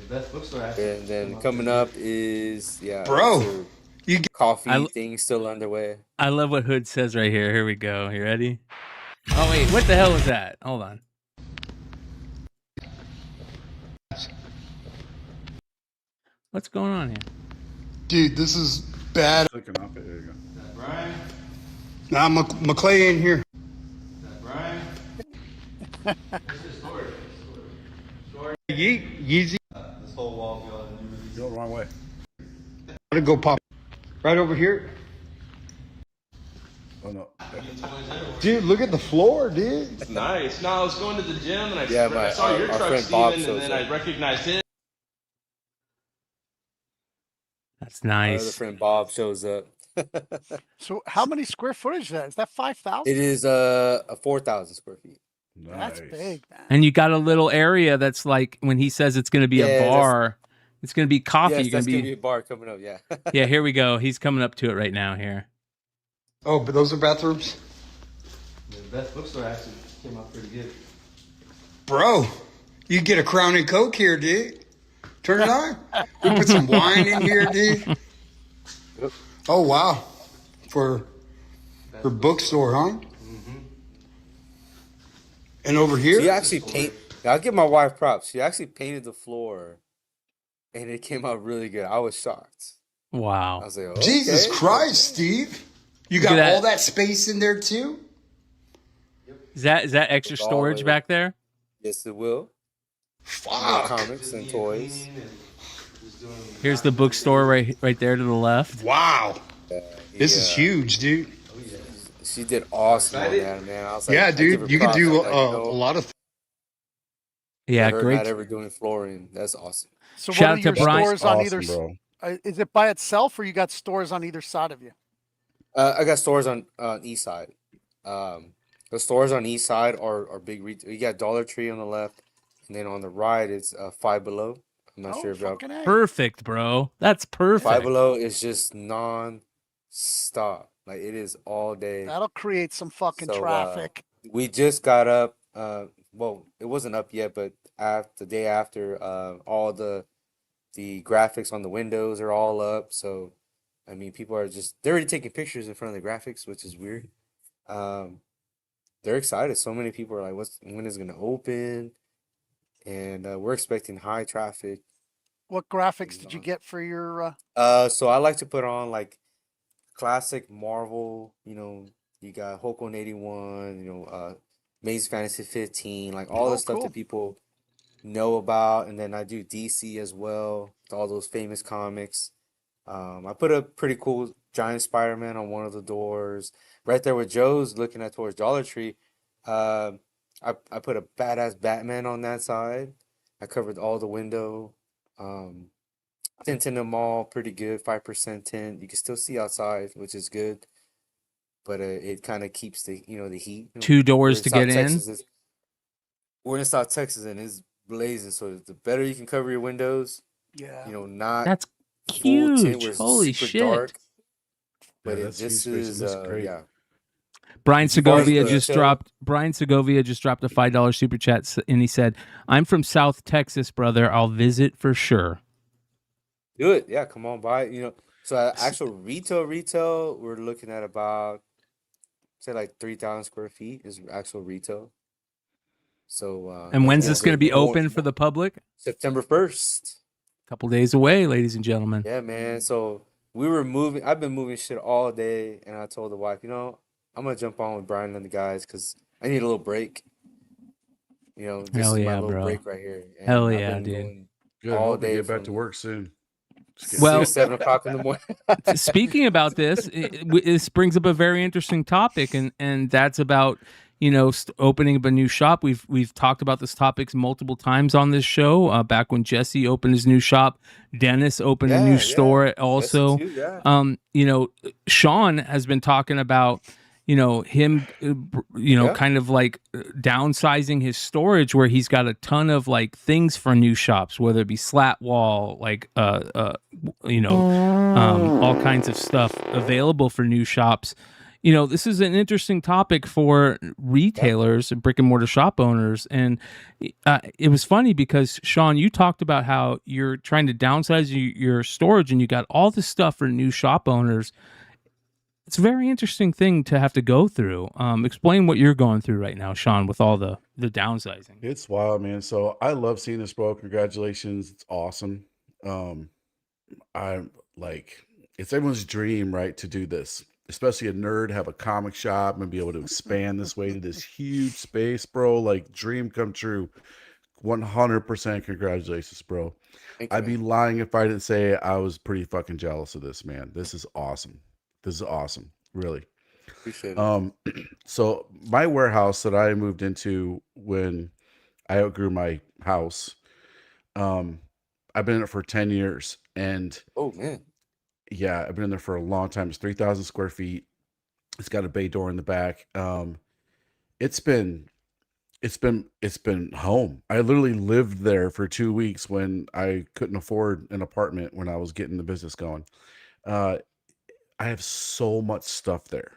And then coming up is Bro, so you get coffee thing still underway. I love what Hood says right here. Here we go. You ready? Oh wait, what the hell was that? Hold on. What's going on here? Dude, this is bad. Clicking off it. There you go. Brian? Nah, McClay ain't here. Brian? Yeezy. This whole wall go the wrong way. Gotta go pop. Right over here. Oh no. Dude, look at the floor, dude. Nice. No, I was going to the gym and Yeah, I saw your our truck, friend Bob Steven, and shows then up. I recognized his. That's Our other nice. friend Bob shows up. So how many square footage is that? Is that 5,000? It is a 4,000 square feet. That's big, man. And you got a little area that's like when he says it's going to be Yeah, a that's- bar. It's going to be coffee. Yes, You're that's gonna gonna be a bar coming up. Yeah. Yeah, here we go. He's coming up to it right now. Here. Oh, but those are bathrooms? The best bookstore actually came out pretty good. Bro, you get a Crown and Coke here, dude. Turn it on. We put some wine in here, dude. Oh, wow. For bookstore, huh? And over here? She actually paint. I'll give my wife props. She actually painted the floor, and it came out really good. I was shocked. Wow. I was like, Jesus okay. Christ, Steve. You Look got at that. all that space in there, too? Is that extra All storage the way. back there? Yes, it will. More Fuck. comics and toys. Here's the bookstore right there to the left. Wow. This is Yeah. huge, dude. She did awesome on that, man. I was like, Yeah, I give her dude. You could props. do I'm like, a lot of Yeah, her great. Not ever doing flooring. That's awesome. So Shout what out to are your Brian. stores on Awesome, either? bro. Is it by itself, or you got stores on either side of you? I got stores on east side. The stores on east side are big retail. You got Dollar Tree on the left, and then on the right it's Five Below. I'm not sure if y'all. fucking A. Perfect, bro. That's perfect. Five Below is just non-stop. Like it is all day. That'll create some fucking So, traffic. We just got up. Well, it wasn't up yet, but the day after, all the graphics on the windows are all up. So, I mean, people are they're already taking pictures in front of the graphics, which is weird. They're excited. So many people are like, when is it gonna open? And we're expecting high traffic. What graphics did you get for your? So I like to put on like classic Marvel. You got Hulk 181. Amazing Fantasy 15. Like all the stuff cool. that people know about, and then I do DC as well. All those famous comics. I put a pretty cool giant Spider-Man on one of the doors. Right there where Joe's looking at towards Dollar Tree. I put a badass Batman on that side. I covered all the window. Tinting them all pretty good, 5% tint. You can still see outside, which is good. But it kind of keeps the heat. Two doors We're to South get Texas in. We're in South Texas and it's blazing. So the better you can cover your windows, Yeah. not That's full tint huge. where it's Holy super shit. dark. But Yeah, it that's huge just space. is That's great. yeah. Brian far as Segovia the just show- dropped. Brian Segovia just dropped a $5 super chat, and he said, "I'm from South Texas, brother. I'll visit for sure." Do it. Yeah, come on by. So actual retail, we're looking at about say like 3,000 square feet is actual retail. So And when's that's this going to be more- open for the public? September 1st. A couple days away, ladies and gentlemen. Yeah, man. So we were moving. I've been moving shit all day, and I told the wife, I'm gonna jump on with Brian and the guys because I need a little break. You know, this Hell is my yeah, little bro. break right here. And Hell I've yeah, been dude. going Good. all Hope you day get back to from work soon. Well, 7 o'clock in the morning. Speaking about this, this brings up a very interesting topic, and that's about opening up a new shop. We've talked about this topics multiple times on this show. Back when Jesse opened his new shop, Dennis opened a new store also. Jesse too, yeah. Sean has been talking about him kind of like downsizing his storage, where he's got a ton of like things for new shops, whether it be slat wall, like all kinds of stuff available for new shops. This is an interesting topic for retailers, brick and mortar shop owners. And it was funny because, Sean, you talked about how you're trying to downsize your storage and you got all this stuff for new shop owners. It's a very interesting thing to have to go through. Explain what you're going through right now, Sean, with all the downsizing. It's wild, man. So I love seeing this, bro. Congratulations. It's awesome. I'm like, it's everyone's dream, right, to do this. Especially a nerd, have a comic shop and be able to expand this way to this huge space, bro. Like, dream come true. 100% congratulations, bro. I'd be lying if I didn't say I was pretty fucking jealous of this, man. This is awesome. This is awesome, really. Appreciate it. So my warehouse that I moved into when I outgrew my house, I've been in it for 10 years, and oh man, yeah, I've been in there for a long time. It's 3,000 square feet. It's got a bay door in the back. It's been home. I literally lived there for 2 weeks when I couldn't afford an apartment when I was getting the business going. I have so much stuff there.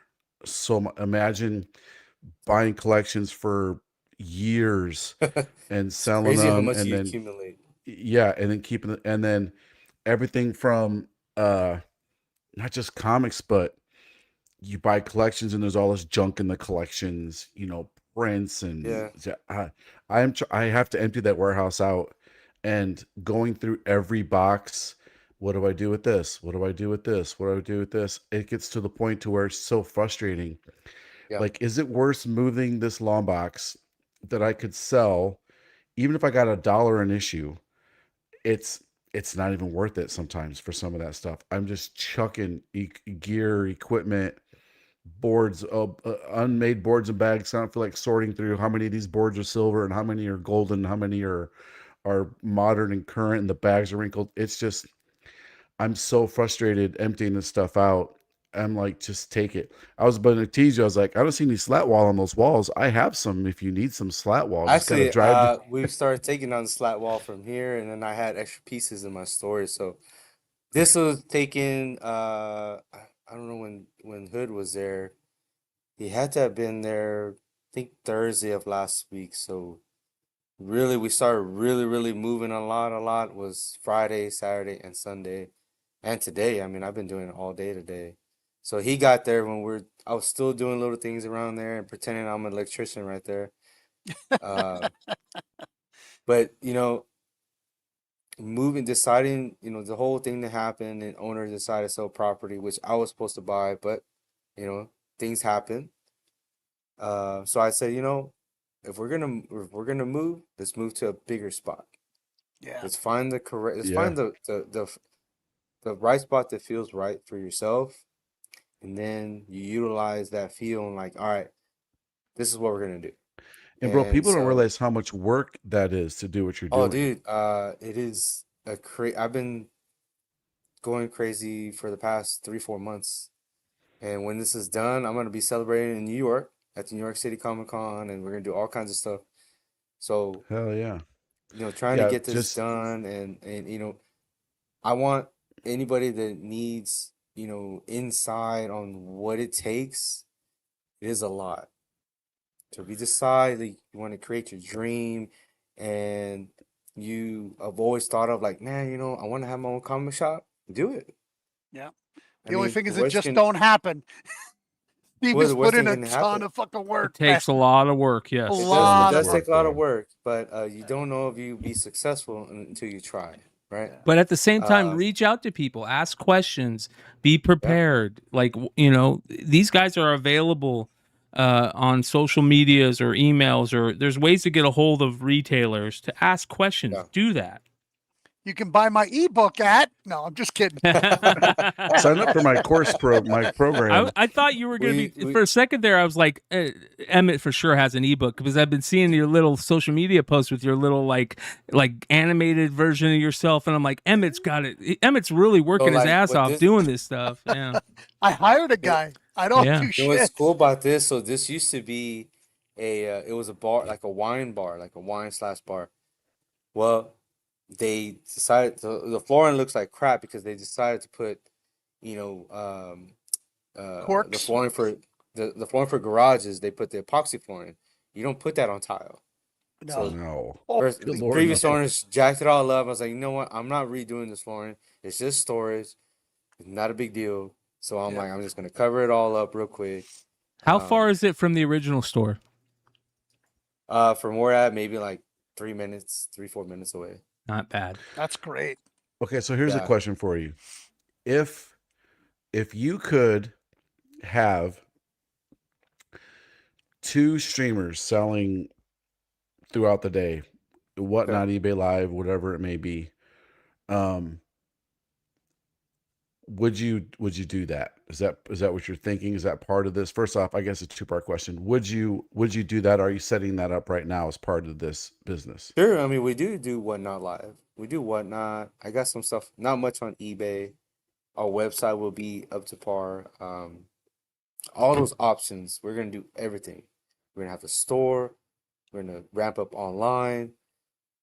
So much. Imagine buying collections for years and selling crazy how them, much and you then accumulate. yeah, and then keeping it, and then everything from not just comics, but you buy collections and there's all this junk in the collections, prints and Yeah. I have to empty that warehouse out and going through every box. What do I do with this? What do I do with this? What do I do with this? It gets to the point to where it's so frustrating. Yeah. Like, is it worth moving this long box that I could sell, even if I got $1 an issue? It's not even worth it sometimes for some of that stuff. I'm just chucking gear, equipment, boards, unmade boards and bags. I don't feel like sorting through how many of these boards are silver and how many are golden, how many are modern and current, and the bags are wrinkled. It's just, I'm so frustrated emptying this stuff out. I'm like, just take it. I was about to tease you. I was like, I don't see any slat wall on those walls. I have some if you need some slat wall. Just gotta Actually, drive. we started taking on the slat wall from here, and then I had extra pieces in my storage. So this was taken. I don't know when Hood was there. He had to have been there, I think Thursday of last week. So really, we started really moving a lot was Friday, Saturday, and Sunday, and today. I mean, I've been doing it all day today. So he got there when I was still doing little things around there and pretending I'm an electrician right there. But deciding, the whole thing that happened, and owner decided to sell property, which I was supposed to buy, but things happen. So I said, if we're gonna move, let's move to a bigger spot. Yeah. Let's find the right spot that feels right for yourself, and then you utilize that feel and like, all right, this is what we're gonna do. And bro, people don't so, realize how much work that is to do what you're oh, doing. dude, it is I've been going crazy for the past 3-4 months, and when this is done, I'm gonna be celebrating in New York at the New York City Comic Con, and we're gonna do all kinds of stuff. So, Hell yeah. trying to Yeah, get this just done, and I want anybody that needs insight on what it takes. It is a lot. So if you decide that you want to create your dream, and you have always thought of like, man, I want to have my own comic shop, do it. Yeah. I The only mean, thing the is, it worst just can don't happen. Steve well, has the put worst in thing a can ton happen. of fucking It work. takes a lot of work. Yes. A It lot does of take a lot of bro. work, but you don't know if you be successful until you try. right? But at the same time, Uh, reach out to people, ask questions, be prepared. Like, these guys are available on social medias or emails, or there's ways to get a hold of retailers to ask questions. Yeah. Do that. You can buy my ebook at. No, I'm just kidding. Sign up for my program. I thought you were going to be for a second there. I was like, Emmett for sure has an ebook, because I've been seeing your little social media posts with your little like animated version of yourself, and I'm like, Emmett's got it. Emmett's really working his ass off doing this stuff. Yeah. I hired a guy. I don't do shit. You know what's cool about this? So this used to be it was a bar, like a wine bar, like a wine/bar. Well, they decided the flooring looks like crap because they decided to put, Corks? the flooring for garages. They put the epoxy flooring. You don't put that on tile. No. First, Good the Lord, previous no. owners jacked it all up. I was like, you know what? I'm not redoing this flooring. It's just storage. It's not a big deal. So I'm like, I'm just gonna cover it all up real quick. How far is it from the original store? From where at, maybe like 3 minutes, 3-4 minutes away. Not bad. That's great. Okay, so here's a question for you. If you could have 2 streamers selling throughout the day, whatnot, eBay Live, whatever it may be, would you do that? Is that what you're thinking? Is that part of this? First off, I guess a 2-part question. Would you do that? Are you setting that up right now as part of this business? Sure. I mean, we do Whatnot Live. We do Whatnot. I got some stuff, not much on eBay. Our website will be up to par. All those options, we're going to do everything. We're going to have a store. We're going to ramp up online,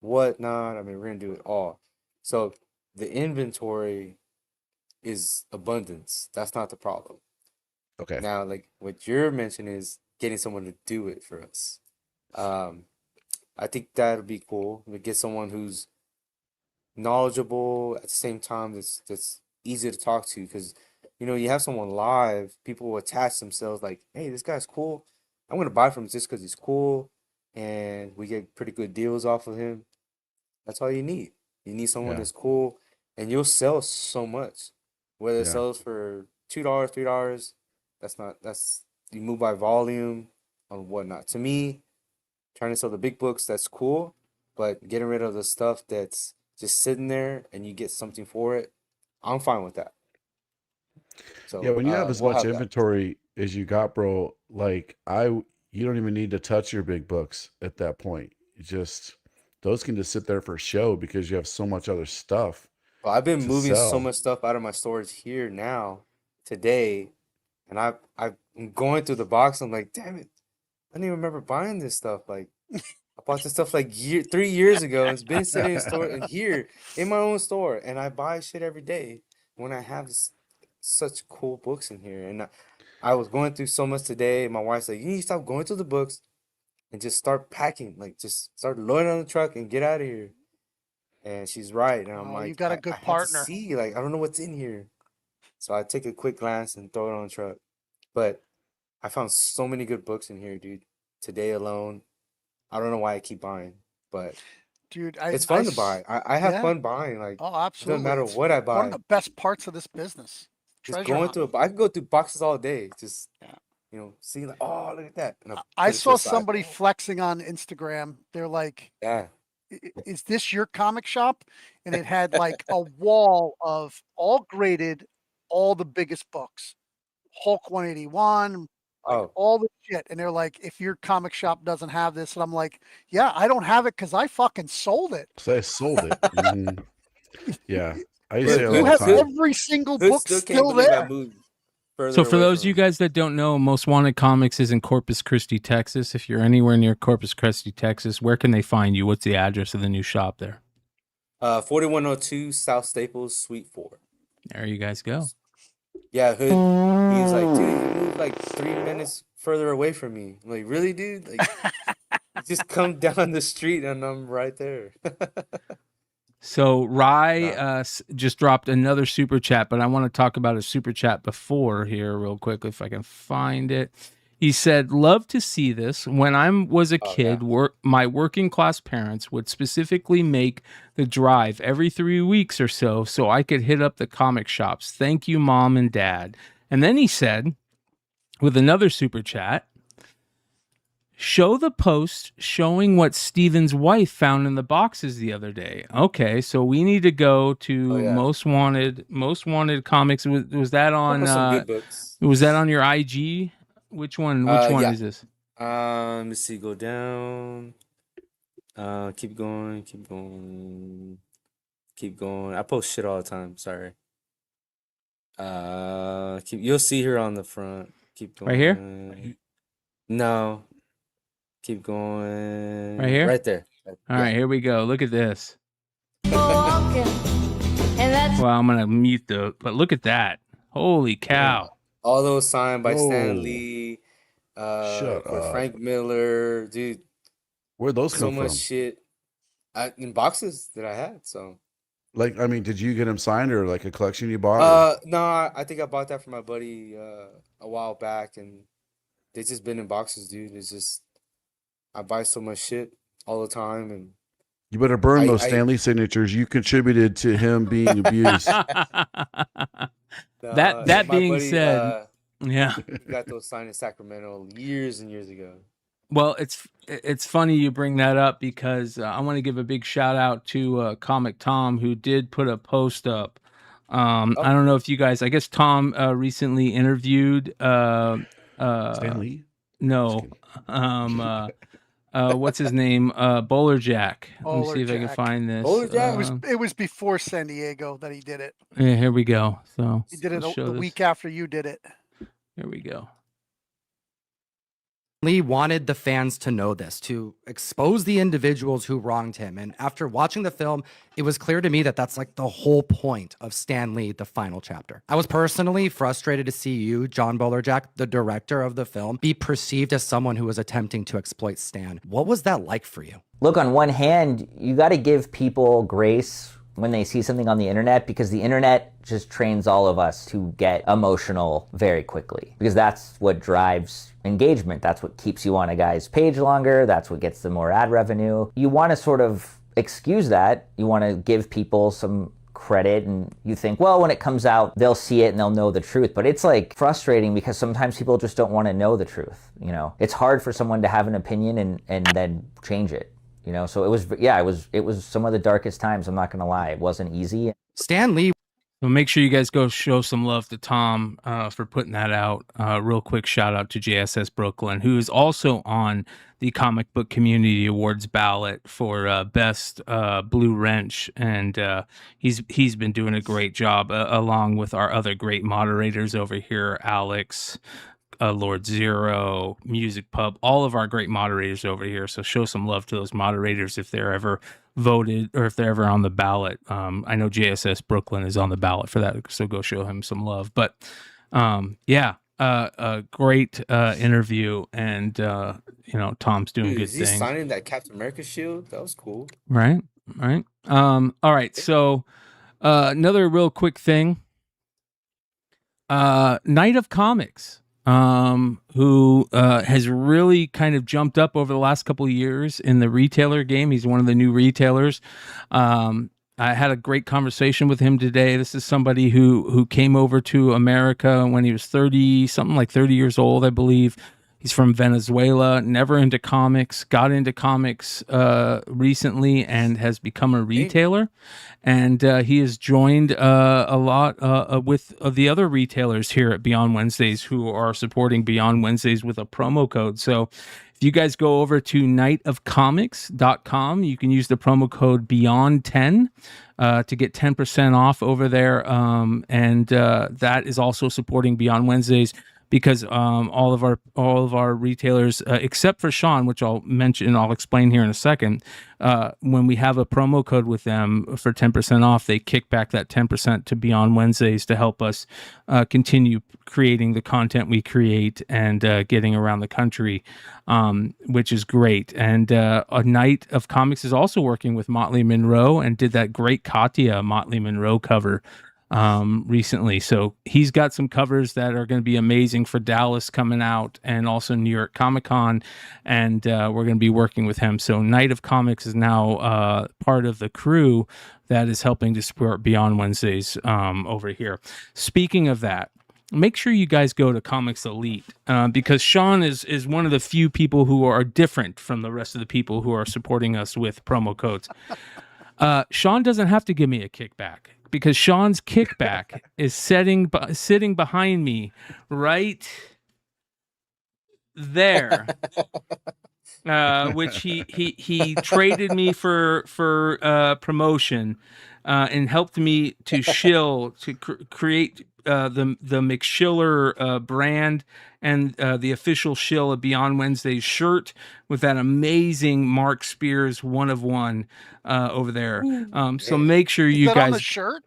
Whatnot. I mean, we're going to do it all. So the inventory is abundance. That's not the problem. Okay. Now, like what you're mentioning is getting someone to do it for us. I think that would be cool. We get someone who's knowledgeable at the same time that's easy to talk to, because you have someone live, people will attach themselves like, hey, this guy's cool. I'm gonna buy from him just because he's cool, and we get pretty good deals off of him. That's all you need. You need someone that's cool, and you'll sell so much. Whether it sells for $2, $3, that's you move by volume on Whatnot. To me, trying to sell the big books, that's cool, but getting rid of the stuff that's just sitting there and you get something for it, I'm fine with that. So Yeah, when you have as we'll much have that. inventory as you got, bro, like you don't even need to touch your big books at that point. Those can just sit there for show because you have so much other stuff. Well, I've been to moving so sell. much stuff out of my storage here now, today, and I'm going through the box. I'm like, damn it, I didn't even remember buying this stuff. Like, I bought this stuff like 3 years ago. And it's been sitting in store in here in my own store, and I buy shit every day when I have such cool books in here. And I was going through so much today. My wife's like, you need to stop going through the books and just start packing. Like, just start loading on the truck and get out of here. And she's right. And I'm like, you got a good I had to partner. see, like, I don't know what's in here. So I take a quick glance and throw it on the truck. But I found so many good books in here, dude. Today alone. I don't know why I keep buying, but dude, it's fun to buy. I have fun buying. Like, oh, it doesn't absolutely. matter It's what I one buy. of the best parts of this business. Just Treasure going hunt. through I can go through boxes all day. Just seeing like, oh, look at that. And I put it to saw the side. somebody flexing on Instagram. They're like, Yeah. is this your comic shop? And it had like a wall of all graded, all the biggest books, Hulk 181, like all the shit. And they're like, if your comic shop doesn't have this, and I'm like, yeah, I don't have it because I fucking sold it. So I sold it. Mhm. Yeah, I used to say it You all the have time. every single Hood book still can't still believe I there. moved further So for away those from of you guys that don't know, Most Wanted Comics is in Corpus Christi, Texas. If you're anywhere near Corpus Christi, Texas, where can they find you? What's the address of the new shop there? 4102 South Staples, Suite 4. There you guys go. Yeah, Hood. He was like, dude, you moved like 3 minutes further away from me. I'm like, really, dude? Like, you just come down the street and I'm right there. So Rye just dropped another super chat, but I want to talk about a super chat before here real quick if I can find it. He said, love to see this. When I was a Oh, kid, yeah. my working class parents would specifically make the drive every 3 weeks or so I could hit up the comic shops. Thank you, Mom and Dad. And then he said, with another super chat, show the post showing what Steven's wife found in the boxes the other day. Okay, so we need to go to Oh, yeah. Most Wanted Comics. Was that on Some good books. was that on your IG? Which one Yeah. is this? Let me see. Go down. Keep going. I post shit all the time. Sorry. You'll see her on the front. Keep going. Right here? No. Keep going. Right here? Right there. All right, here we go. Look at this. Well, I'm gonna mute but look at that. Holy cow. All those signed by Stan Whoa. Lee, Shut for up. Frank Miller, dude. Where'd those So come much from? shit in boxes that I had. So Like, I mean, did you get them signed or like a collection you bought? no, I think I bought that for my buddy a while back, and they just been in boxes, dude. It's just I buy so much shit all the time, and You better burn those I- Stanley signatures. You contributed to him being abused. That my being buddy, said, yeah. got those signed in Sacramento years and years ago. Well, it's funny you bring that up because I want to give a big shout out to Comic Tom, who did put a post up. I don't know if you guys, I guess Tom recently interviewed Stan Lee? no, what's his name? Bowler Jack. Let me see if I can Jack. find this. Bowler Jack? It was before San Diego that he did it. Yeah, here we go. So He did it let's show the this. week after you did it. Here we go. Lee wanted the fans to know this, to expose the individuals who wronged him. And after watching the film, it was clear to me that that's like the whole point of Stan Lee, the final chapter. I was personally frustrated to see you, John Bolerjack, the director of the film, be perceived as someone who was attempting to exploit Stan. What was that like for you? Look, on one hand, you got to give people grace when they see something on the internet, because the internet just trains all of us to get emotional very quickly, because that's what drives engagement. That's what keeps you on a guy's page longer. That's what gets them more ad revenue. You want to sort of excuse that. You want to give people some credit, and you think, well, when it comes out, they'll see it and they'll know the truth. But it's like frustrating because sometimes people just don't want to know the truth. You know, it's hard for someone to have an opinion and then change it. You know, so it was some of the darkest times. I'm not going to lie. It wasn't easy. Stan Lee. So make sure you guys go show some love to Tom for putting that out. Real quick shout out to JSS Brooklyn, who is also on the Comic Book Community Awards ballot for Best Blue Wrench, and he's been doing a great job along with our other great moderators over here, Alex, Lord Zero, Music Pub, all of our great moderators over here. So show some love to those moderators if they're ever voted or if they're ever on the ballot. I know JSS Brooklyn is on the ballot for that, so go show him some love. But a great interview, and Tom's doing Dude, good is he things. signing that Captain America shield? That was cool. Right. All right. So another real quick thing. Night of Comics, who has really kind of jumped up over the last couple of years in the retailer game. He's one of the new retailers. I had a great conversation with him today. This is somebody who came over to America when he was 30 years old, I believe. He's from Venezuela, never into comics, got into comics recently and has become a retailer. And he has joined a lot with the other retailers here at Beyond Wednesdays who are supporting Beyond Wednesdays with a promo code. So if you guys go over to nightofcomics.com, you can use the promo code Beyond10 to get 10% off over there. And that is also supporting Beyond Wednesdays, because all of our retailers, except for Sean, which I'll explain here in a second, when we have a promo code with them for 10% off, they kick back that 10% to Beyond Wednesdays to help us continue creating the content we create and getting around the country, which is great. And A Night of Comics is also working with Motley Monroe and did that great Katya Motley Monroe cover recently. So he's got some covers that are going to be amazing for Dallas coming out, and also New York Comic Con, and we're going to be working with him. So Night of Comics is now part of the crew that is helping to support Beyond Wednesdays over here. Speaking of that, make sure you guys go to Comics Elite, because Sean is one of the few people who are different from the rest of the people who are supporting us with promo codes. Sean doesn't have to give me a kickback, because Sean's kickback is sitting behind me right there, which he traded me for promotion, and helped me to create the McSchiller brand, and the official shill of Beyond Wednesday's shirt with that amazing Mark Spears 1 of 1 over there. So make sure you that guys on the shirt.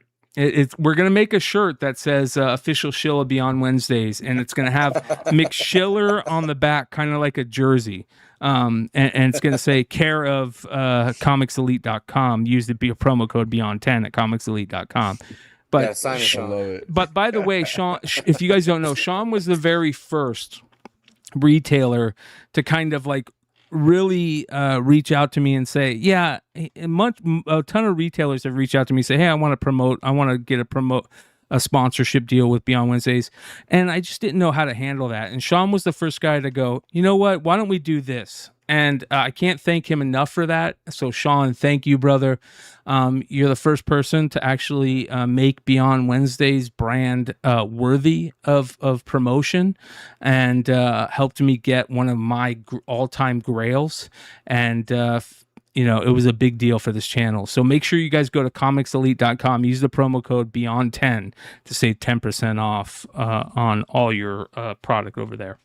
We're gonna make a shirt that says official shill of Beyond Wednesdays, and it's gonna have McSchiller on the back, kind of like a jersey. And it's going to say care of comicselite.com. Use the promo code Beyond10 at comicselite.com. But, Yeah, sign it, Sean. but by the way, Sean, if you guys don't know, Sean was the very first retailer to kind of like really reach out to me and say, yeah, a ton of retailers have reached out to me and say, hey, I want to get a sponsorship deal with Beyond Wednesdays. And I just didn't know how to handle that. And Sean was the first guy to go, you know what, why don't we do this? And I can't thank him enough for that. So Sean, thank you, brother. You're the first person to actually make Beyond Wednesdays brand worthy of promotion, and helped me get one of my all-time grails. And it was a big deal for this channel. So make sure you guys go to comicselite.com, use the promo code Beyond10 to save 10% off on all your product over there.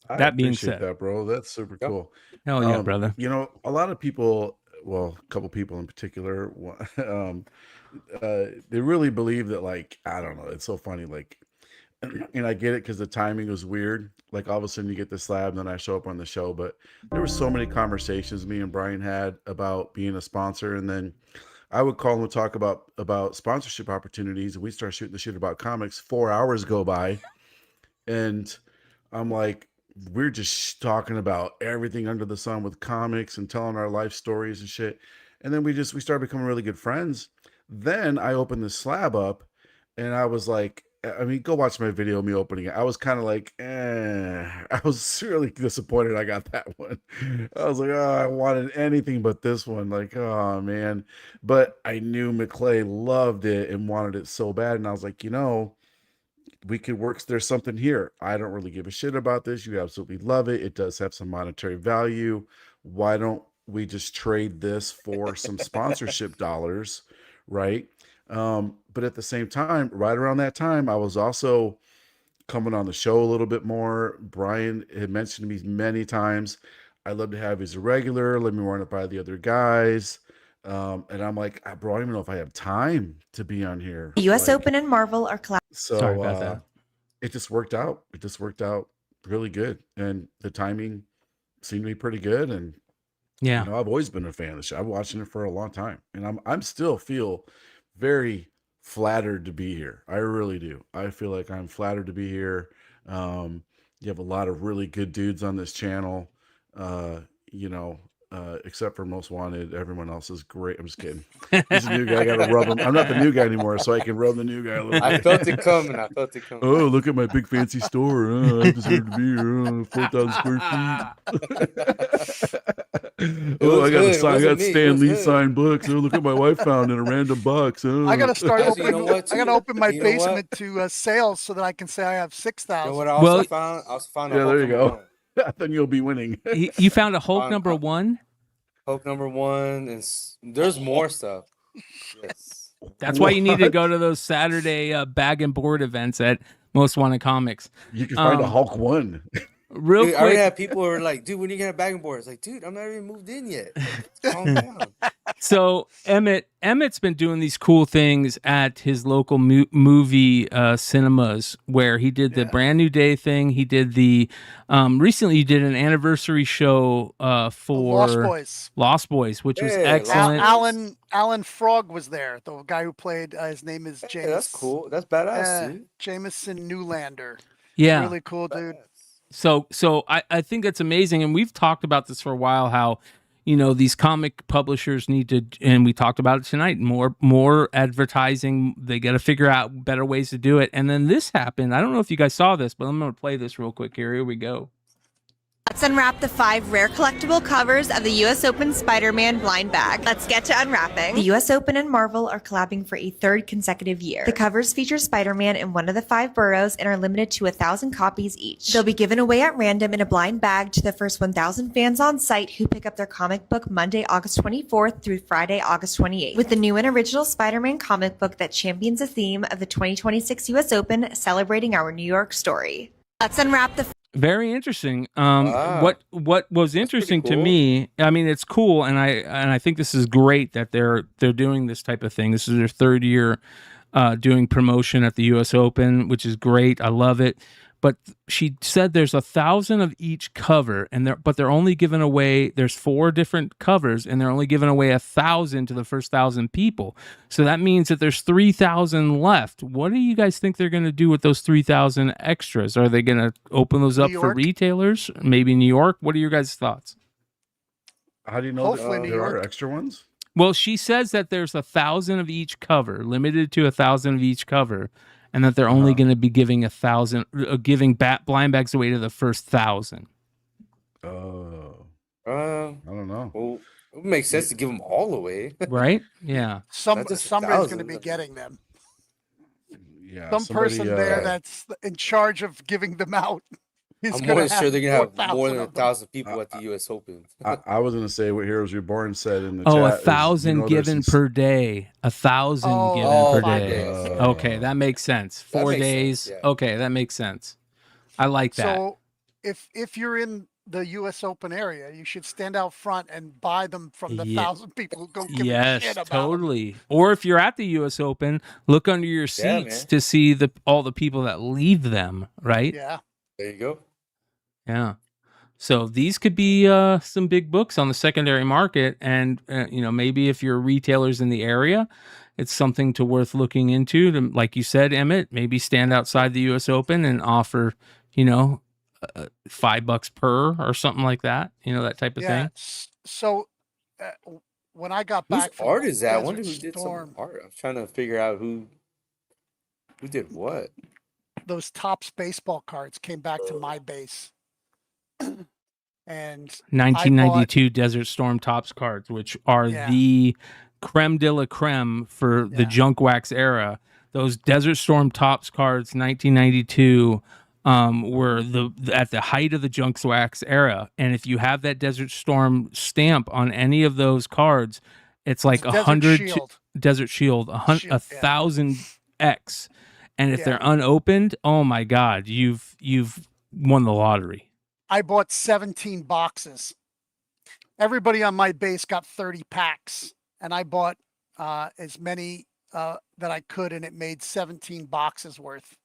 That being said, that, bro, that's super cool. Hell yeah, brother. A lot of people, well, a couple people in particular, they really believe that, like, I don't know, it's so funny, like, and I get it because the timing was weird. Like, all of a sudden you get the slab, and then I show up on the show. But there were so many conversations me and Brian had about being a sponsor, and then I would call him and talk about sponsorship opportunities, and we start shooting the shit about comics. 4 hours go by, and I'm like, we're just talking about everything under the sun with comics and telling our life stories and shit. And then we started becoming really good friends. Then I opened the slab up, and I was like, I mean, go watch my video of me opening it. I was kind of like, I was really disappointed I got that one. I was like, oh, I wanted anything but this one. Like, oh, man. But I knew McClay loved it and wanted it so bad. And I was like, we could work. There's something here. I don't really give a shit about this. You absolutely love it. It does have some monetary value. Why don't we just trade this for some sponsorship dollars, right? But at the same time, right around that time, I was also coming on the show a little bit more. Brian had mentioned to me many times, I'd love to have you as a regular. Let me run it by the other guys. And I'm like, bro, I don't even know if I have time to be on here. The U.S. Open and Marvel are so Sorry about that. It just worked out. It just worked out really good. And the timing seemed to be pretty good. And yeah, I've always been a fan of the show. I've been watching it for a long time. And I'm still feel very flattered to be here. I really do. I feel like I'm flattered to be here. You have a lot of really good dudes on this channel. Except for Most Wanted, everyone else is great. I'm just kidding. He's a new guy. I gotta rub him. I'm not the new guy anymore, so I can rub the new guy a little bit. I felt it coming. Oh, look at my big fancy store. I deserve to be here. 4,000 square feet. I got Stan Lee signed books. Oh, look at my wife found in a random box. Oh. I gotta start opening. I gotta open my basement to sales so that I can say I have 6,000. What I also found. Yeah, there you go. Then you'll be winning. You found a Hulk number 1? Hulk number 1, and there's more stuff. Yes. That's why you need to go to those Saturday bag and board events at Most Wanted Comics. You can find a Hulk 1. Real dude, quick. I already had people who were like, dude, when you get a bag and board? It's like, dude, I'm not even moved in yet. Calm down. So Emmett's been doing these cool things at his local movie cinemas, where he did the Brand New Day thing. He did the recently he did an anniversary show for Lost Boys, which was excellent. Alan Frog was there. The guy who played his name is James. That's cool. That's badass. Jameson Newlander. Yeah, really cool dude. So I think that's amazing, and we've talked about this for a while. How these comic publishers need to, and we talked about it tonight, more advertising. They got to figure out better ways to do it. And then this happened. I don't know if you guys saw this, but I'm going to play this real quick here. Here we go. Let's unwrap the 5 rare collectible covers of the U.S. Open Spider-Man blind bag. Let's get to unwrapping. The U.S. Open and Marvel are collabing for a 3rd consecutive year. The covers feature Spider-Man in one of the 5 boroughs and are limited to 1,000 copies each. They'll be given away at random in a blind bag to the first 1,000 fans on site who pick up their comic book Monday, August 24th through Friday, August 28th. With the new and original Spider-Man comic book that champions the theme of the 2026 U.S. Open, celebrating our New York story. Let's unwrap the... Very interesting. What was interesting to me, I mean, it's cool, and I think this is great that they're doing this type of thing. This is their 3rd year doing promotion at the U.S. Open, which is great. I love it. But she said there's 1,000 of each cover, but they're only giving away. There's 4 different covers, and they're only giving away 1,000 to the first 1,000 people. So that means that there's 3,000 left. What do you guys think they're going to do with those 3,000 extras? Are they going to open those up for retailers? Maybe New York. What are your guys' thoughts? How do you know there are extra ones? Well, she says that there's 1,000 of each cover, limited to 1,000 of each cover. And that they're only going to be giving 1,000, blind bags away to the first 1,000. Oh, I don't know. Well, it would make sense to give them all away, right? Yeah, somebody's going to be getting them. Yeah, some person there that's in charge of giving them out. I'm more sure they're gonna have more than 1,000 people at the U.S. Open. I was gonna say what Heroes Reborn said in the chat. 1,000 given per day. 1,000 given per day. Okay, that makes sense. 4 days. Sense, yeah. Okay, that makes sense. I like that. So if you're in the U.S. Open area, you should stand out front and buy them from the 1,000 people who don't give a shit about totally. Them. Or if you're at the U.S. Open, look under your seats to see all the people that leave them. Right? Yeah. There you go. Yeah. So these could be some big books on the secondary market. And, maybe if you're retailers in the area, it's something worth looking into. To, like you said, Emmett, maybe stand outside the U.S. Open and offer, $5 per or something like that. That type of thing. So when I got back from art is that? I wonder who did some art. I'm trying to figure out who did what. Those Topps baseball cards came back to my base. And 1992 Desert Storm Topps cards, which are the creme de la creme for the junk wax era. Those Desert Storm Topps cards, 1992, were at the height of the junk wax era. And if you have that Desert Storm stamp on any of those cards, it's like 100 Desert Shield, 1,000x. And if they're unopened, oh my God, you've won the lottery. I bought 17 boxes. Everybody on my base got 30 packs, and I bought as many that I could, and it made 17 boxes worth.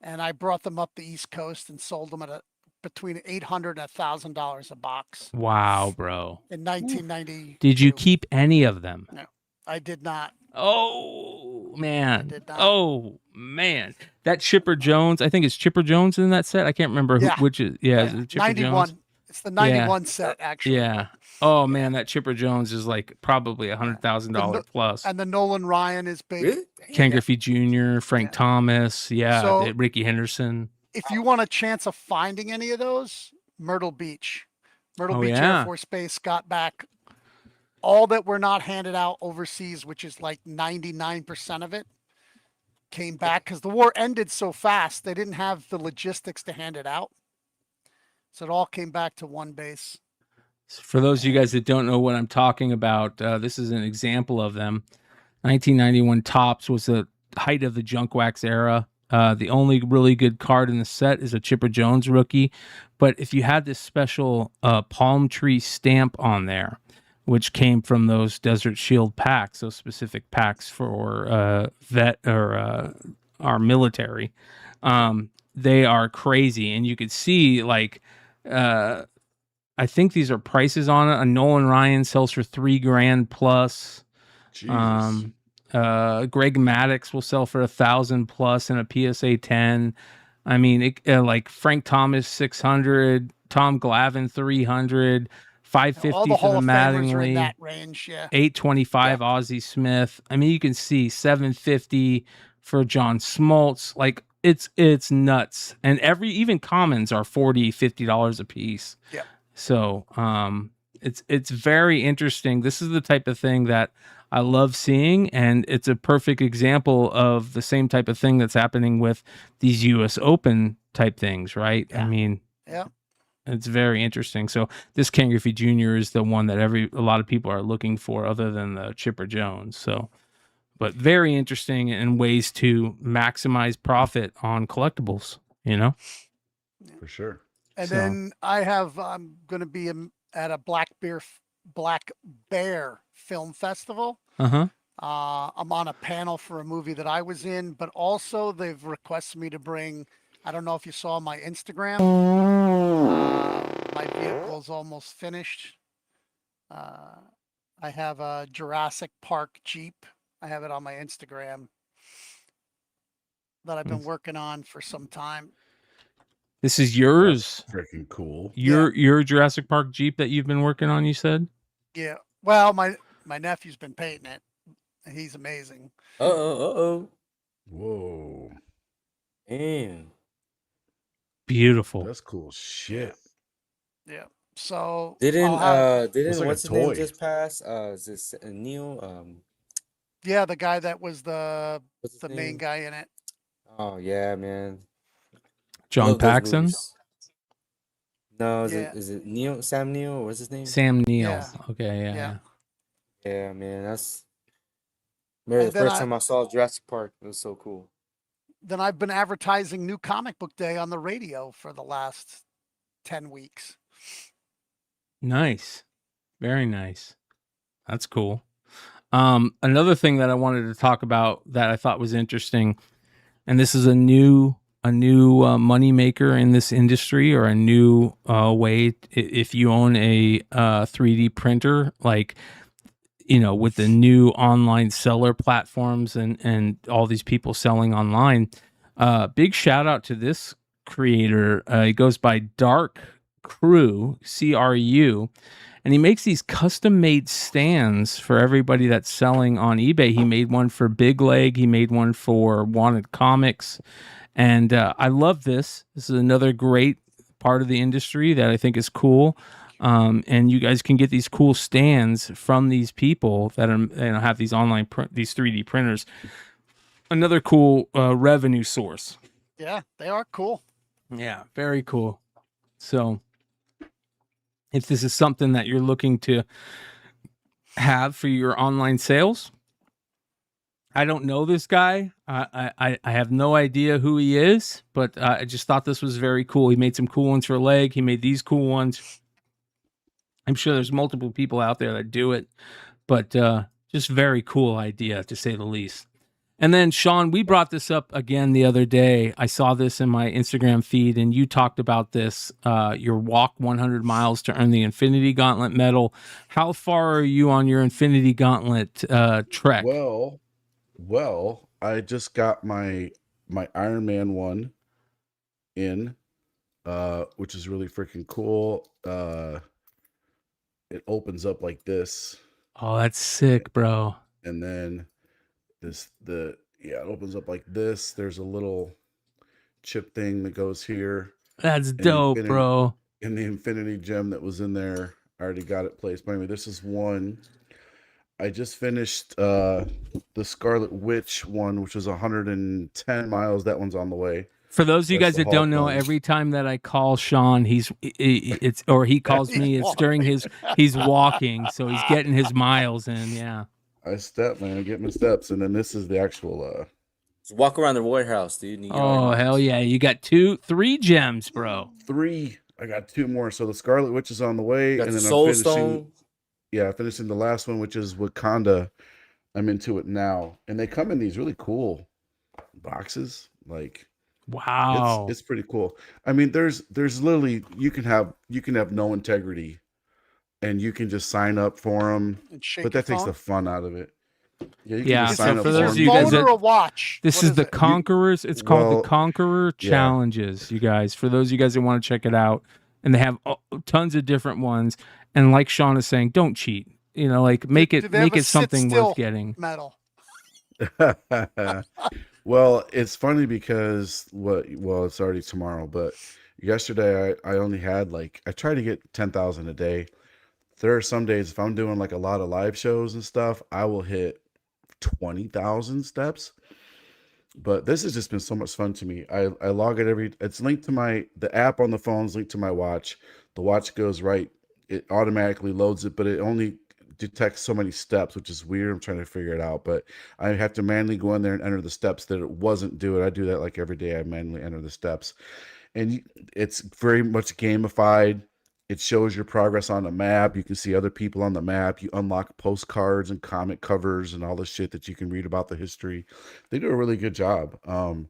And I brought them up the East Coast and sold them at between $800 and $1,000 a box. Wow, bro! In 1990. Did you keep any of them? No, I did not. Oh man! Oh man! That Chipper Jones, I think it's Chipper Jones in that set. I can't remember which is. Yeah, is it Chipper 91. Jones? It's the 91 set actually. Yeah. Oh man, that Chipper Jones is like probably $100,000 plus. And the Nolan Ryan is big. Really? Ken Griffey Jr., Frank Thomas, Ricky Henderson. If you want a chance of finding any of those, Myrtle Beach Air Force Base got back all that were not handed out overseas, which is like 99% of it, came back because the war ended so fast. They didn't have the logistics to hand it out. So it all came back to one base. For those of you guys that don't know what I'm talking about, this is an example of them. 1991 Topps was the height of the junk wax era. The only really good card in the set is a Chipper Jones rookie. But if you had this special palm tree stamp on there, which came from those Desert Shield packs, those specific packs for vet or our military. They are crazy, and you could see like I think these are prices on it. A Nolan Ryan sells for $3,000 plus. Jesus. Greg Maddux will sell for $1,000 plus in a PSA 10. I mean, like Frank Thomas 600, Tom Glavine 300, 550 All the for the Hall of Famers are in Mattingly, that range. Yeah. 825 Ozzie Smith. I mean, you can see 750 for John Smoltz. Like it's nuts. And even commons are $40-$50 a piece. Yeah. So it's very interesting. This is the type of thing that I love seeing, and it's a perfect example of the same type of thing that's happening with these US Open type things, right? Yeah. I mean, yeah, it's very interesting. So this Ken Griffey Jr. is the one that a lot of people are looking for, other than the Chipper Jones. So, but very interesting in ways to maximize profit on collectibles, you know? For sure. And then I'm going to be at a Black Bear Film Festival. Uh-huh. I'm on a panel for a movie that I was in, but also they've requested me to bring, I don't know if you saw my Instagram. My vehicle's almost finished. I have a Jurassic Park Jeep. I have it on my Instagram that I've been working on for some time. This is yours. That's freaking cool. Your Jurassic Park Jeep that you've been working on, you said? Yeah. Well, my nephew's been painting it. He's amazing. Whoa. Damn. Beautiful. That's cool shit. Yeah. So didn't like what's his a name toy. just pass? Is this Neil? Yeah, the guy that was the What's his main name? guy in it. Oh yeah, man. John Love those Paxson? movies. No, Yeah. is it Neil? Sam Neill? What's his name? Sam Neill. Yeah. Okay, yeah. Yeah. Yeah, man. That's remember And the then first time I saw Jurassic Park. It was so cool. Then I've been advertising New Comic Book Day on the radio for the last 10 weeks. Nice. Very nice. That's cool. Another thing that I wanted to talk about that I thought was interesting, and this is a new money maker in this industry, or a new way. If you own a 3D printer, like, you know, with the new online seller platforms and all these people selling online, big shout out to this creator. He goes by Dark Crew, CRU, and he makes these custom made stands for everybody that's selling on eBay. He made one for Big Leg. He made one for Wanted Comics. And I love this. This is another great part of the industry that I think is cool. And you guys can get these cool stands from these people that are, have these online these 3D printers. Another cool revenue source. Yeah, they are cool. Yeah, very cool. So if this is something that you're looking to have for your online sales, I don't know this guy. I have no idea who he is, but I just thought this was very cool. He made some cool ones for Leg. He made these cool ones. I'm sure there's multiple people out there that do it, but just very cool idea, to say the least. And then, Sean, we brought this up again the other day. I saw this in my Instagram feed, and you talked about this, your walk 100 miles to earn the Infinity Gauntlet medal. How far are you on your Infinity Gauntlet trek? Well, I just got my Iron Man one in, which is really freaking cool. It opens up like this. Oh, that's sick, bro. And then it opens up like this. There's a little chip thing that goes here. That's dope, bro. And the Infinity Gem that was in there, I already got it placed. But anyway, this is one. I just finished the Scarlet Witch one, which was 110 miles. That one's on the way. For those of you That's guys the that don't Hulk know, one. every time that I call Sean, he calls me, it's during he's walking, so he's getting his miles in. Yeah. I step, man. I get my steps, and then this is the actual. Just walk around the warehouse, dude. And you get Oh, hell yeah! You got 3 gems, bro. 3. I got 2 more. So the Scarlet Witch is on the way, You got and the then Soul I'm finishing. Stone. finishing the last one, which is Wakanda. I'm into it now, and they come in these really cool boxes. Like, Wow. it's pretty cool. I mean, there's literally you can have no integrity, and you can just sign up for them, And shake but your that takes the phone? fun out of it. Yeah, you can Yeah, just so sign up for for those of them. you guys Phone or that a watch? this What is is the it? Conquerors. It's called the Well, Conqueror yeah. Challenges, you guys. For those of you guys that want to check it out, and they have tons of different ones. And like Sean is saying, don't cheat. You know, like Do make they it have a sit something worth still getting. medal? Well, it's funny because it's already tomorrow, but yesterday I only had I try to get 10,000 a day. There are some days if I'm doing like a lot of live shows and stuff, I will hit 20,000 steps. But this has just been so much fun to me. I log it it's linked to the app on the phone's linked to my watch. The watch goes right. It automatically loads it, but it only detects so many steps, which is weird. I'm trying to figure it out, but I have to manually go in there and enter the steps that it wasn't doing. I do that like every day. I manually enter the steps, and it's very much gamified. It shows your progress on the map. You can see other people on the map. You unlock postcards and comic covers and all the shit that you can read about the history. They do a really good job. I'm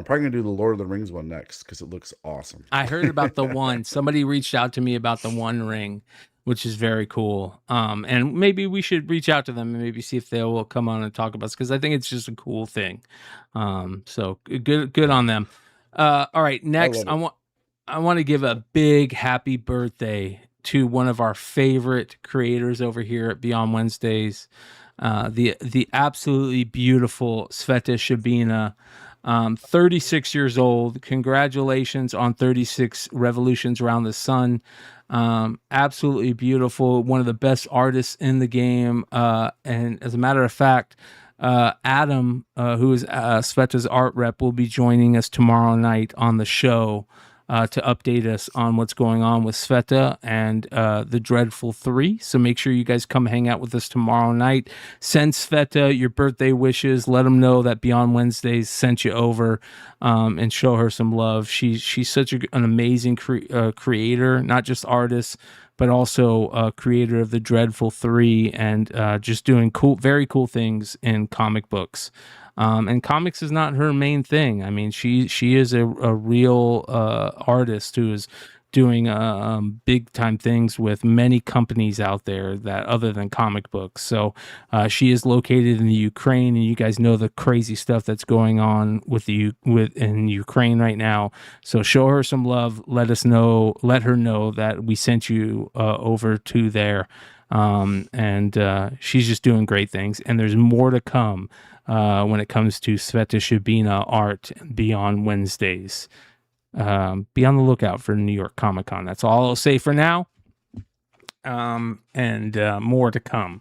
probably gonna do the Lord of the Rings one next because it looks awesome. I heard about the one. Somebody reached out to me about the One Ring, which is very cool. And maybe we should reach out to them and maybe see if they will come on and talk about us because I think it's just a cool thing. So good on them. All right, next I want to give a big happy birthday to one of our favorite creators over here at Beyond Wednesdays, the absolutely beautiful Sveta Shabina. 36 years old. Congratulations on 36 revolutions around the sun. Absolutely beautiful. One of the best artists in the game. And as a matter of fact, Adam, who is Sveta's art rep, will be joining us tomorrow night on the show to update us on what's going on with Sveta and the Dreadful 3. So make sure you guys come hang out with us tomorrow night. Send Sveta your birthday wishes. Let them know that Beyond Wednesdays sent you over, and show her some love. She's such an amazing creator, not just artist, but also creator of the Dreadful 3 and just doing very cool things in comic books. And comics is not her main thing. I mean, she is a real artist who is doing big time things with many companies out there that other than comic books. So she is located in the Ukraine, and you guys know the crazy stuff that's going on in Ukraine right now. So show her some love. Let her know that we sent you over to there. And she's just doing great things, and there's more to come when it comes to Sveta Shabina art Beyond Wednesdays. Be on the lookout for New York Comic Con. That's all I'll say for now. And more to come.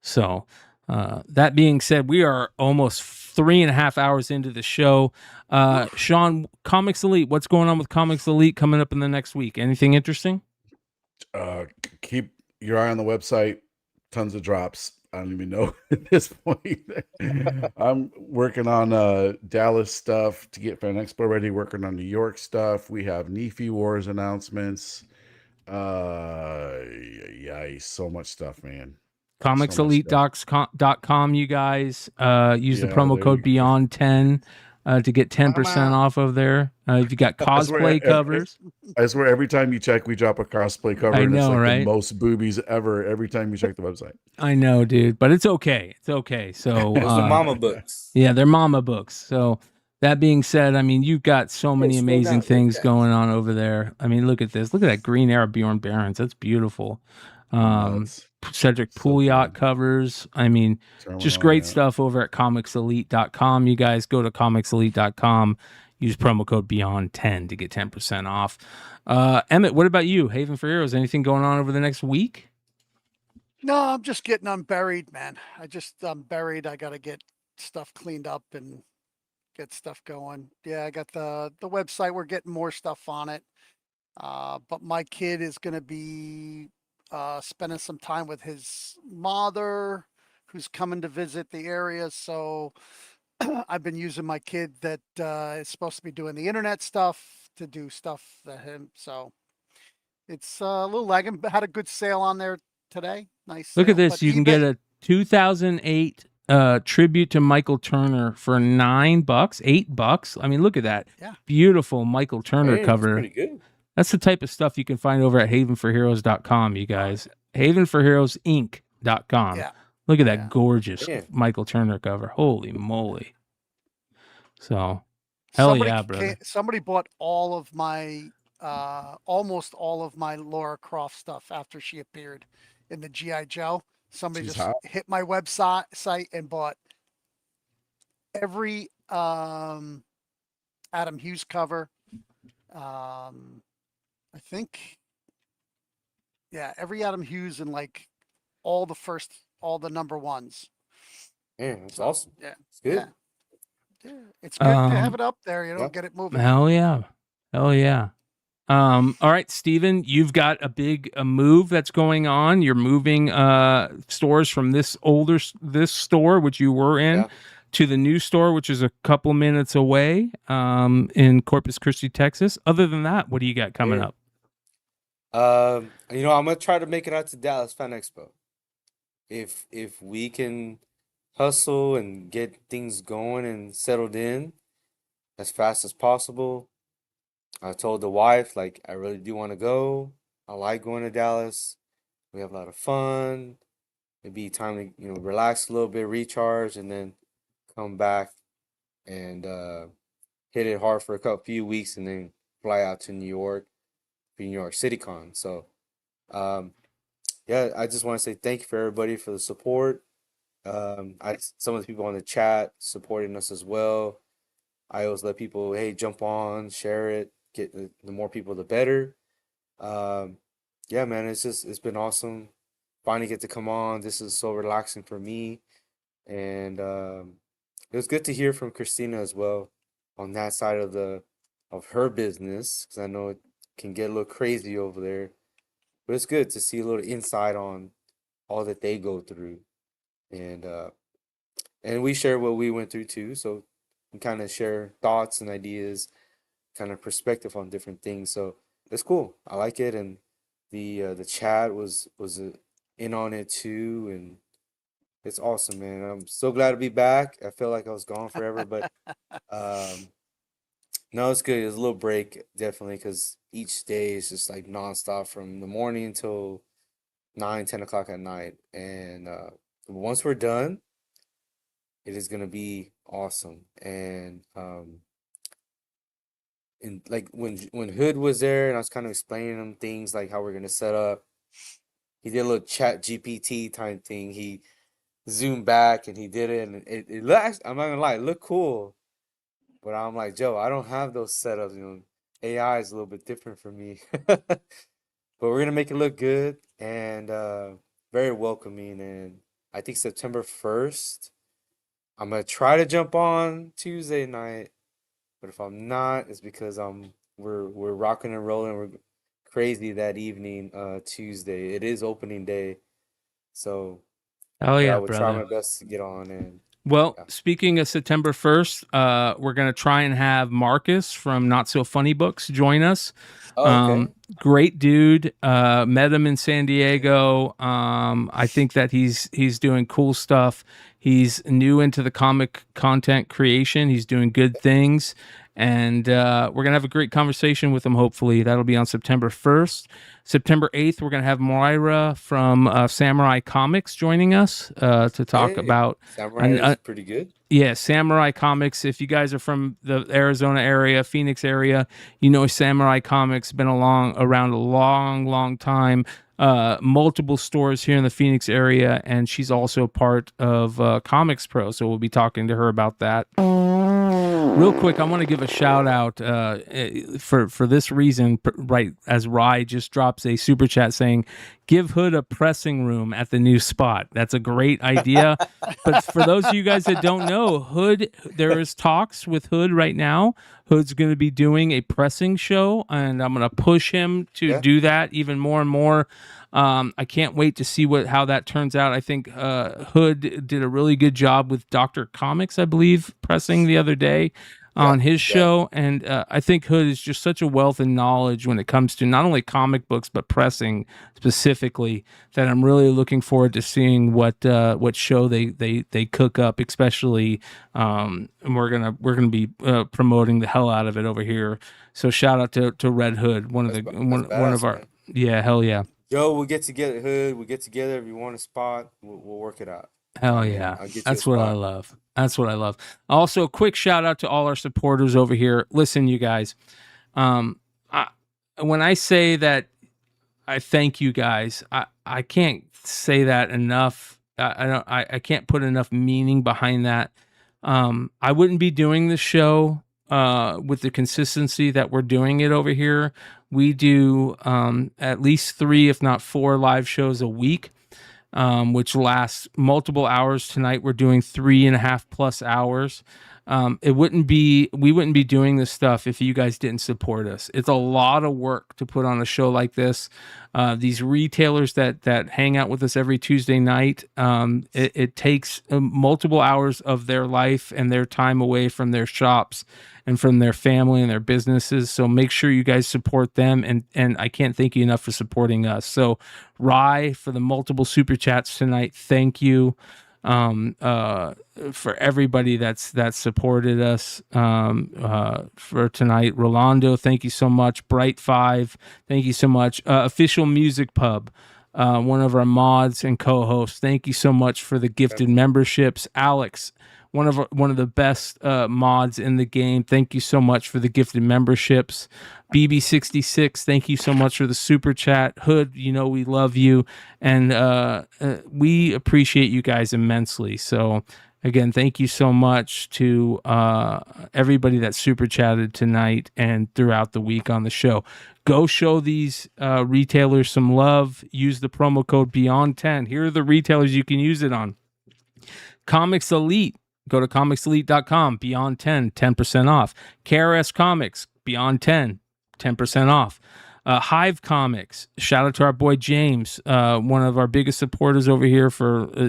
So that being said, we are almost 3.5 hours into the show. Sean, Comics Elite, what's going on with Comics Elite coming up in the next week? Anything interesting? Keep your eye on the website. Tons of drops. I don't even know at this point. I'm working on Dallas stuff to get Fan Expo ready, working on New York stuff. We have Nephi Wars announcements. So much stuff, man. ComicsElite.com, you guys. Use the promo code Beyond10 to get 10% off of there. If you got cosplay covers. I swear every time you check, we drop a cosplay cover. I And know, it's like right? the most boobies ever every time you check the website. I know, dude, but it's okay. It's okay. So Those are mama books. Yeah, they're mama books. So that being said, I mean, you've got so many amazing things going on over there. I mean, look at this. Look at that Green Arrow Bjorn Barons. That's beautiful. Cedric Pouliot covers. I mean, just great stuff over at ComicsElite.com. You guys go to ComicsElite.com. Use promo code Beyond10 to get 10% off. Emmett, what about you? Haven for Heroes. Anything going on over the next week? No, I'm just getting unburied, man. I'm buried. I got to get stuff cleaned up and get stuff going. Yeah, I got the website. We're getting more stuff on it. But my kid is going to be spending some time with his mother, who's coming to visit the area. So I've been using my kid that is supposed to be doing the internet stuff to do stuff that him. So it's a little lagging, but had a good sale on there today. Nice. Look at sale. this. But You can get a 2008 tribute to Michael Turner for $9, $8. I mean, look at that. Yeah. Beautiful Michael Turner Hey, that's cover. pretty good. That's the type of stuff you can find over at havenforheroes.com, you guys. havenforheroesinc.com. Yeah. Look at that gorgeous Yeah. Michael Turner cover. Holy moly. So, hell yeah, brother. Somebody bought all of my, almost all of my Laura Croft stuff after she appeared in the G.I. Joe. Somebody She's just hot. hit my website site and bought every Adam Hughes cover. I think, yeah, every Adam Hughes and like all the number ones. Yeah, that's awesome. Yeah, It's good. yeah. It's good to have it up there. You know, get it moving. Hell yeah. Hell yeah. All right, Steven, you've got a move that's going on. You're moving stores from this store, which you were in, to the new store, which is a couple minutes away in Corpus Christi, Texas. Other than that, what do you got coming up? I'm gonna try to make it out to Dallas Fan Expo. If we can hustle and get things going and settled in as fast as possible. I told the wife, like, I really do want to go. I like going to Dallas. We have a lot of fun. It'd be time to, relax a little bit, recharge, and then come back and hit it hard for a few weeks and then fly out to New York for New York City Con. So, I just want to say thank you for everybody for the support. Some of the people on the chat supporting us as well. I always let people, hey, jump on, share it. Get the more people, the better. Man, it's been awesome. Finally get to come on. This is so relaxing for me. And it was good to hear from Christina as well on that side of her business, because I know it can get a little crazy over there. But it's good to see a little insight on all that they go through. And we share what we went through too. So we kind of share thoughts and ideas, kind of perspective on different things. So it's cool. I like it. And the chat was in on it too. And it's awesome, man. I'm so glad to be back. I feel like I was gone forever, but no, it's good. It's a little break, definitely, because each day is just like nonstop from the morning until 9-10 o'clock at night. And once we're done, it is gonna be awesome. And like when Hood was there and I was kind of explaining him things like how we're gonna set up, he did a little chat GPT type thing. He zoomed back and he did it, and it looked, I'm not gonna lie, it looked cool. But I'm like, Joe, I don't have those setups. AI is a little bit different for me. But we're gonna make it look good and very welcoming. And I think September 1st, I'm gonna try to jump on Tuesday night. But if I'm not, it's because we're rocking and rolling. We're crazy that evening, Tuesday. It is opening day, so I would try my best to get on. And well, speaking of September 1st, we're gonna try and have Marcus from Not So Funny Books join us. Oh, okay. Great dude. Met him in San Diego. I think that he's doing cool stuff. He's new into the comic content creation. He's doing good things. And we're going to have a great conversation with him, hopefully. That'll be on September 1st. September 8th, we're going to have Moira from Samurai Comics joining us to talk about... Samurai is pretty good. Yeah, Samurai Comics. If you guys are from the Arizona area, Phoenix area, Samurai Comics been around a long time. Multiple stores here in the Phoenix area, and she's also part of Comics Pro, so we'll be talking to her about that. Real quick, I want to give a shout out for this reason, right as Rye just drops a super chat saying, give Hood a pressing room at the new spot. That's a great idea. But for those of you guys that don't know, Hood, there is talks with Hood right now. Hood's going to be doing a pressing show, and I'm going to push him to do that even more and more. I can't wait to see how that turns out. I think Hood did a really good job with Dr. Comics, I believe, pressing the other day. on his show. And I think Hood is just such a wealth of knowledge when it comes to not only comic books, but pressing specifically, that I'm really looking forward to seeing what show they cook up, especially, and we're gonna be promoting the hell out of it over here. So shout out to Red Hood, one of our, yeah, hell yeah. Yo, we'll get together, Hood. We'll get together. If you want a spot, we'll work it out. Hell yeah. That's what I love. That's what I love. Also, quick shout out to all our supporters over here. Listen, you guys, when I say that I thank you guys, I can't say that enough. I can't put enough meaning behind that. I wouldn't be doing this show with the consistency that we're doing it over here. We do at least 3, if not 4 live shows a week, which lasts multiple hours. Tonight we're doing 3.5+ hours. We wouldn't be doing this stuff if you guys didn't support us. It's a lot of work to put on a show like this. These retailers that hang out with us every Tuesday night, it takes multiple hours of their life and their time away from their shops and from their family and their businesses. So make sure you guys support them. And I can't thank you enough for supporting us. So Rye, for the multiple super chats tonight, thank you. For everybody that's supported us for tonight. Rolando, thank you so much. Bright5, thank you so much. Official Music Pub, one of our mods and co-hosts, thank you so much for the gifted memberships. Alex, one of the best mods in the game, thank you so much for the gifted memberships. BB66, thank you so much for the super chat. Hood, you know we love you, and we appreciate you guys immensely. So again, thank you so much to everybody that super chatted tonight and throughout the week on the show. Go show these retailers some love. Use the promo code Beyond10. Here are the retailers you can use it on. Comics Elite. Go to comicselite.com, Beyond10, 10% off. KRS Comics, Beyond10, 10% off. Hive Comics, shout out to our boy James, one of our biggest supporters over here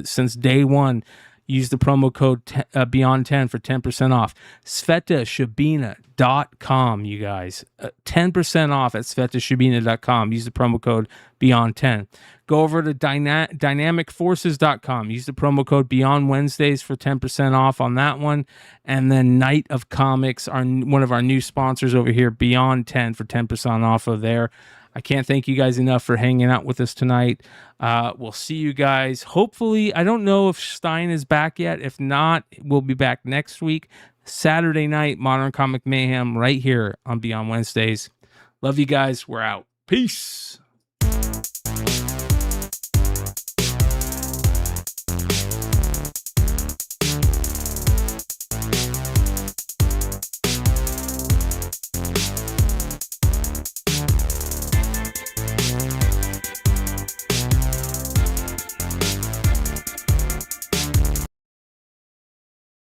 since day one. Use the promo code Beyond10 for 10% off. SvetaShabina.com, you guys. 10% off at SvetaShabina.com. Use the promo code Beyond10. Go over to DynamicForces.com. Use the promo code Beyond Wednesdays for 10% off on that one. And then Night of Comics, one of our new sponsors over here, Beyond10 for 10% off of there. I can't thank you guys enough for hanging out with us tonight. We'll see you guys. Hopefully, I don't know if Stein is back yet. If not, we'll be back next week. Saturday night, Modern Comic Mayhem, right here on Beyond Wednesdays. Love you guys. We're out. Peace.